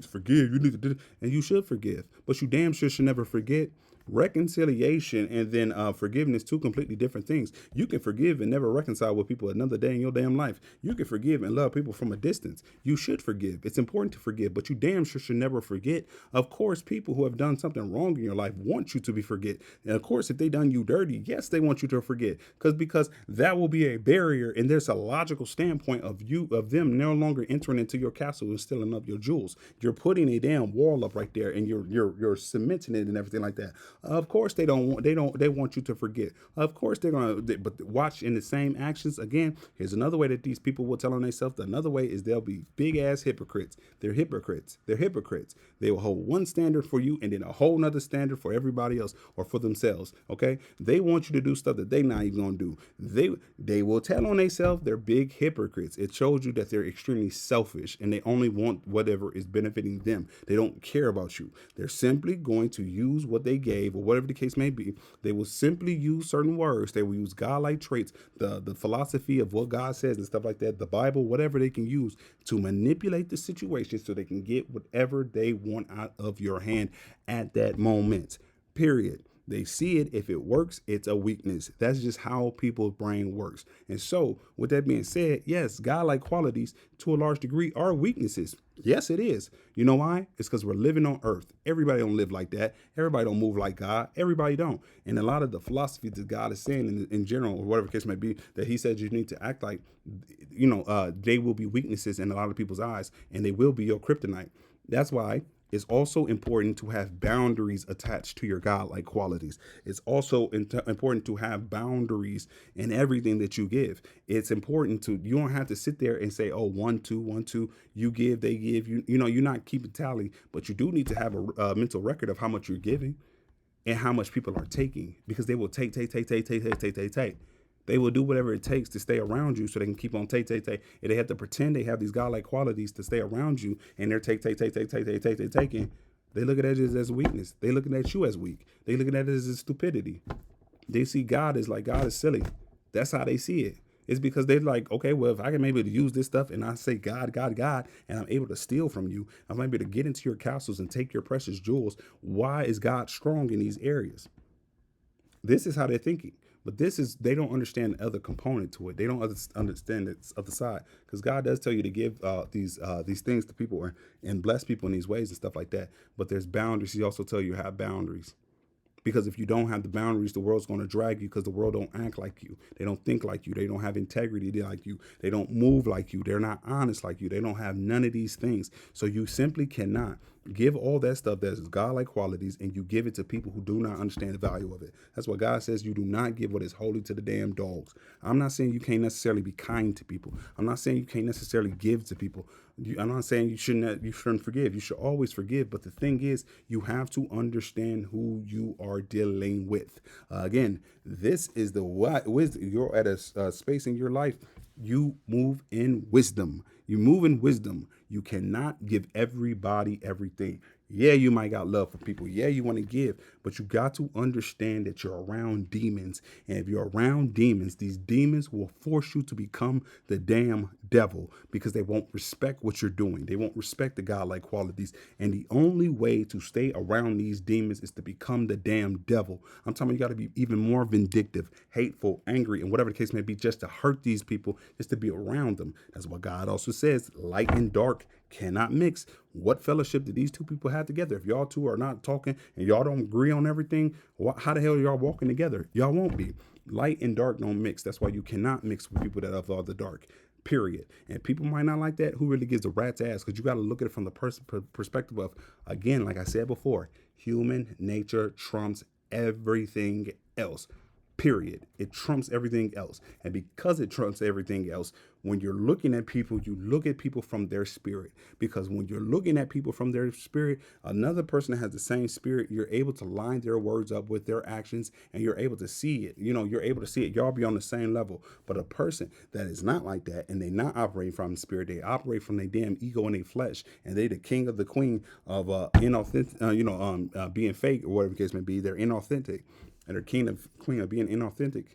forgive, you need to do, and you should forgive, but you damn sure should never forget. Reconciliation and then forgiveness, two completely different things. You can forgive and never reconcile with people another day in your damn life. You can forgive and love people from a distance. You should forgive. It's important to forgive, but you damn sure should never forget. Of course, people who have done something wrong in your life want you to be forget. And of course, if they done you dirty, yes, they want you to forget because that will be a barrier. And there's a logical standpoint of them no longer entering into your castle and stealing up your jewels. You're putting a damn wall up right there, and you're cementing it and everything like that. Of course, they want you to forget. Of course, but watch in the same actions again. Here's another way that these people will tell on themselves. Another way is they'll be big ass hypocrites. They're hypocrites. They're hypocrites. They will hold one standard for you and then a whole nother standard for everybody else or for themselves. Okay, they want you to do stuff that they not even gonna do. They will tell on themselves. They're big hypocrites. It shows you that they're extremely selfish and they only want whatever is benefiting them. They don't care about you. They're simply going to use what they gave or whatever the case may be. They will simply use certain words. They will use God-like traits, the philosophy of what God says and stuff like that, the Bible, whatever they can use to manipulate the situation so they can get whatever they want out of your hand at that moment. Period. They see it. If it works, it's a weakness. That's just how people's brain works. And so, with that being said, yes, God-like qualities to a large degree are weaknesses. Yes, it is. You know why? It's because we're living on earth. Everybody don't live like that. Everybody don't move like God. Everybody don't. And a lot of the philosophy that God is saying in general, or whatever the case may be, that he said you need to act like, they will be weaknesses in a lot of people's eyes, and they will be your kryptonite. That's why it's also important to have boundaries attached to your godlike qualities. It's also important to have boundaries in everything that you give. It's important you don't have to sit there and say, oh, 1, 2, 1, 2, you give, they give. You're not keeping tally, but you do need to have a mental record of how much you're giving and how much people are taking, because they will take. They will do whatever it takes to stay around you so they can keep on take. If they have to pretend they have these godlike qualities to stay around you and they're taking, they look at it as a weakness. They looking at you as weak. They looking at it as a stupidity. They see God as like, God is silly. That's how they see it. It's because they're like, okay, well, if I can maybe use this stuff and I say God, and I'm able to steal from you, I'm able to get into your castles and take your precious jewels. Why is God strong in these areas? This is how they're thinking. But they don't understand the other component to it. They don't understand its other side. Because God does tell you to give these things to people and bless people in these ways and stuff like that. But there's boundaries. He also tell you have boundaries. Because if you don't have the boundaries, the world's going to drag you because the world don't act like you. They don't think like you. They don't have integrity like you. They don't move like you. They're not honest like you. They don't have none of these things. So you simply cannot Give all that stuff that is godlike qualities, and you give it to people who do not understand the value of it. That's why God says you do not give what is holy to the damn dogs. I'm not saying you can't necessarily be kind to people. I'm not saying you can't necessarily give to people. I'm not saying you shouldn't forgive. You should always forgive. But the thing is, you have to understand who you are dealing with. Again, this is the wisdom. You're at a space in your life. You move in wisdom. You move in wisdom. You cannot give everybody everything. Yeah, you might got love for people. Yeah, you want to give, but you got to understand that you're around demons. And if you're around demons, these demons will force you to become the damn devil because they won't respect what you're doing. They won't respect the godlike qualities. And the only way to stay around these demons is to become the damn devil. I'm telling you, you got to be even more vindictive, hateful, angry, and whatever the case may be, just to hurt these people, just to be around them. That's what God also says, light and dark cannot mix. What fellowship did these two people have together? If y'all two are not talking and y'all don't agree on everything, how the hell are y'all walking together? Y'all won't be. Light and dark don't mix. That's why you cannot mix with people that are of the dark. Period. And people might not like that. Who really gives a rat's ass? Because you got to look at it from the perspective of, again, like I said before, human nature trumps everything else. Period. It trumps everything else. And because it trumps everything else, when you're looking at people, you look at people from their spirit. Because when you're looking at people from their spirit, another person that has the same spirit, you're able to line their words up with their actions and you're able to see it. You're able to see it. Y'all be on the same level. But a person that is not like that and they not operating from the spirit, they operate from their damn ego and their flesh, and they the king of the queen of inauthentic, being fake or whatever the case may be. They're inauthentic. And they're queen of being inauthentic,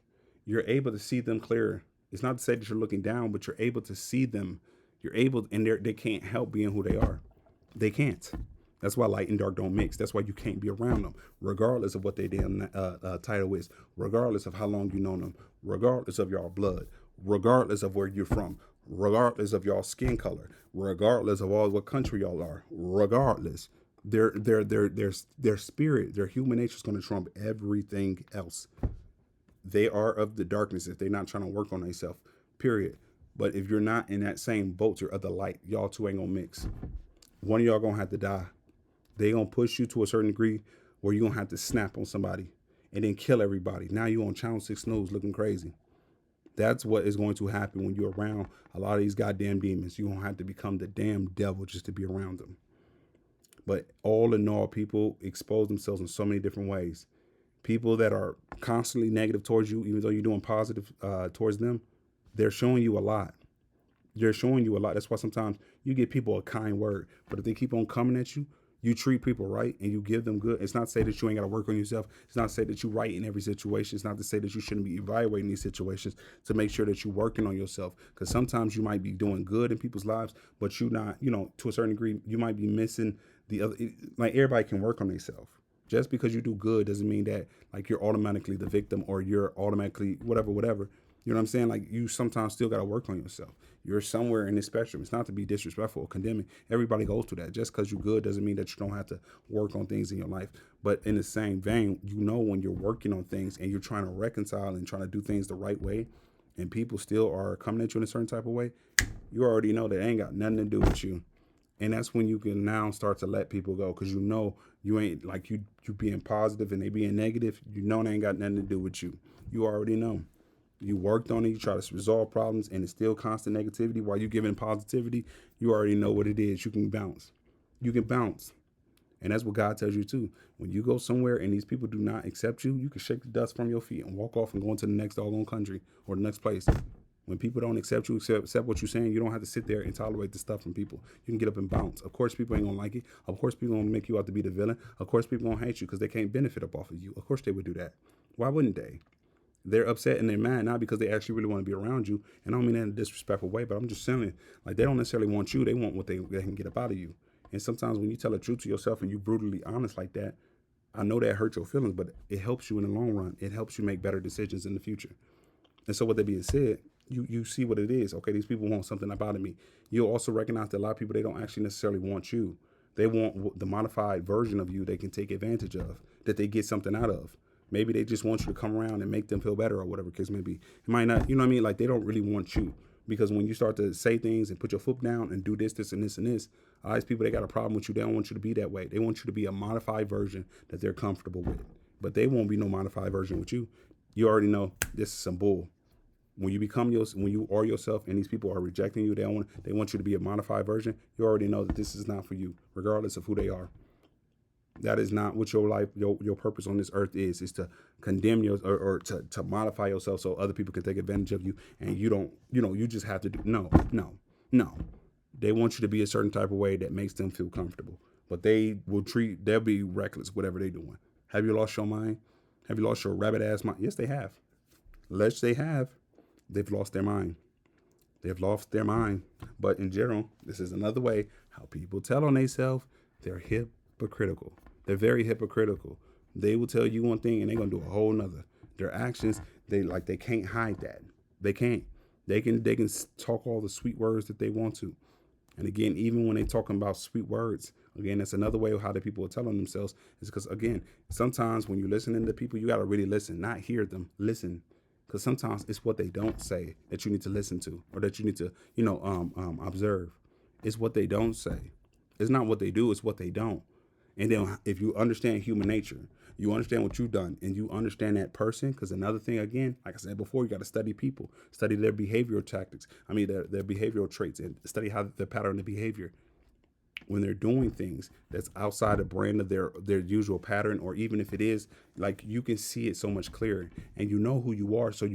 you're able to see them clearer. It's not to say that you're looking down, but you're able to see them. You're able, and they can't help being who they are. They can't. That's why light and dark don't mix. That's why you can't be around them, regardless of what their damn title is, regardless of how long you know them, regardless of your blood, regardless of where you're from, regardless of y'all skin color, regardless of what country y'all are, regardless. Their spirit, their human nature is going to trump everything else. They are of the darkness if they're not trying to work on themselves, period. But if you're not in that same boat, you're of the light. Y'all two ain't gonna mix. One of y'all gonna have to die. They gonna push you to a certain degree where you're gonna have to snap on somebody and then kill everybody. Now you on Channel 6 News looking crazy. That's what is going to happen when you're around a lot of these goddamn demons. You're gonna have to become the damn devil just to be around them. But all in all, people expose themselves in so many different ways. People that are constantly negative towards you, even though you're doing positive towards them, they're showing you a lot. They're showing you a lot. That's why sometimes you give people a kind word. But if they keep on coming at you, you treat people right and you give them good. It's not to say that you ain't got to work on yourself. It's not to say that you're right in every situation. It's not to say that you shouldn't be evaluating these situations to make sure that you're working on yourself. Because sometimes you might be doing good in people's lives, but you're not, to a certain degree, you might be missing the other. Like, everybody can work on themselves. Just because you do good doesn't mean that like you're automatically the victim or you're automatically whatever. You know what I'm saying? Like, you sometimes still got to work on yourself. You're somewhere in this spectrum. It's not to be disrespectful or condemning. Everybody goes through that. Just because you're good doesn't mean that you don't have to work on things in your life. But in the same vein, when you're working on things and you're trying to reconcile and trying to do things the right way, and people still are coming at you in a certain type of way, you already know that it ain't got nothing to do with you. And that's when you can now start to let people go, because you ain't like you being positive and they being negative. They ain't got nothing to do with you. You already know. You worked on it. You try to resolve problems, and it's still constant negativity while you giving positivity. You already know what it is. You can bounce. You can bounce. And that's what God tells you too. When you go somewhere and these people do not accept you, you can shake the dust from your feet and walk off and go into the next doggone country or the next place. When people don't accept you, accept what you're saying, you don't have to sit there and tolerate the stuff from people. You can get up and bounce. Of course, people ain't gonna like it. Of course, people gonna make you out to be the villain. Of course, people gonna hate you because they can't benefit up off of you. Of course, they would do that. Why wouldn't they? They're upset and they're mad, not because they actually really want to be around you. And I don't mean that in a disrespectful way, but I'm just saying, like, they don't necessarily want you. They want what they can get up out of you. And sometimes when you tell the truth to yourself and you brutally honest like that, I know that hurts your feelings, but it helps you in the long run. It helps you make better decisions in the future. And so with that being said, you see what it is. Okay, these people want something about me. You'll also recognize that a lot of people, they don't actually necessarily want you. They want the modified version of you they can take advantage of, that they get something out of. Maybe they just want you to come around and make them feel better or whatever the case may be. It might not, you know what I mean? Like, they don't really want you. Because when you start to say things and put your foot down and do this, this, and this, and this, all these people, they got a problem with you. They don't want you to be that way. They want you to be a modified version that they're comfortable with. But they won't be no modified version with you. You already know this is some bull. When you become when you are yourself, and these people are rejecting you, they want you to be a modified version. You already know that this is not for you, regardless of who they are. That is not what your life, your purpose on this earth is to condemn or to modify yourself so other people can take advantage of you, and you don't, you just have to do no. They want you to be a certain type of way that makes them feel comfortable, but they'll be reckless whatever they're doing. Have you lost your mind? Have you lost your rabbit ass mind? Yes, they have. Yes, they have. They've lost their mind. They've lost their mind. But in general, this is another way how people tell on themselves. They're hypocritical. They're very hypocritical. They will tell you one thing and they're gonna do a whole nother. Their actions, they can't hide that. They can't. They can talk all the sweet words that they want to. And again, even when they talking about sweet words, again, that's another way of how the people are telling themselves. Is because again, sometimes when you're listening to people, you gotta really listen, not hear them. Listen. Because sometimes it's what they don't say that you need to listen to, or that you need to, observe. It's what they don't say. It's not what they do, it's what they don't. And then if you understand human nature, you understand what you've done, and you understand that person. Because another thing, again, like I said before, you got to study people, study their behavioral tactics. Their behavioral traits, and study how their pattern of behavior when they're doing things that's outside the brand of their usual pattern, or even if it is, like, you can see it so much clearer, and you know who you are. So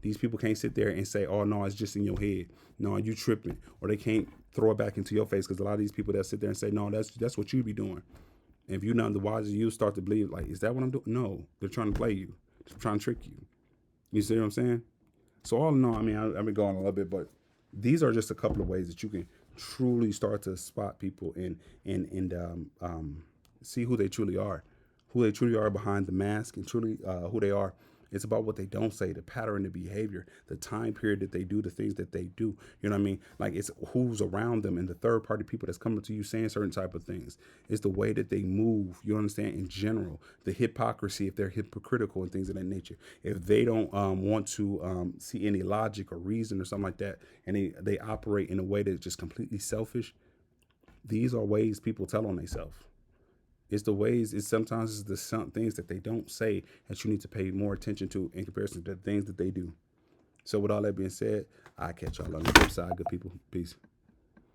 these people can't sit there and say, oh no, it's just in your head, no, you tripping, or they can't throw it back into your face. Because a lot of these people that sit there and say, no, that's what you be doing. And if you're none the wiser, you start to believe, like, is that what I'm doing? No, they're trying to play you. They're trying to trick you. You see what I'm saying? So all in all, I've been going a little bit, but these are just a couple of ways that you can truly start to spot people and see who they truly are behind the mask, and truly who they are. It's about what they don't say, the pattern of behavior, the time period that they do the things that they do. You know what I mean? Like, it's who's around them and the third party people that's coming to you saying certain type of things. It's the way that they move. You understand? In general, the hypocrisy, if they're hypocritical and things of that nature. If they don't want to see any logic or reason or something like that, and they operate in a way that's just completely selfish. These are ways people tell on themselves. It's the ways, sometimes it's the things that they don't say that you need to pay more attention to in comparison to the things that they do. So with all that being said, I catch y'all on the flip side, good people. Peace.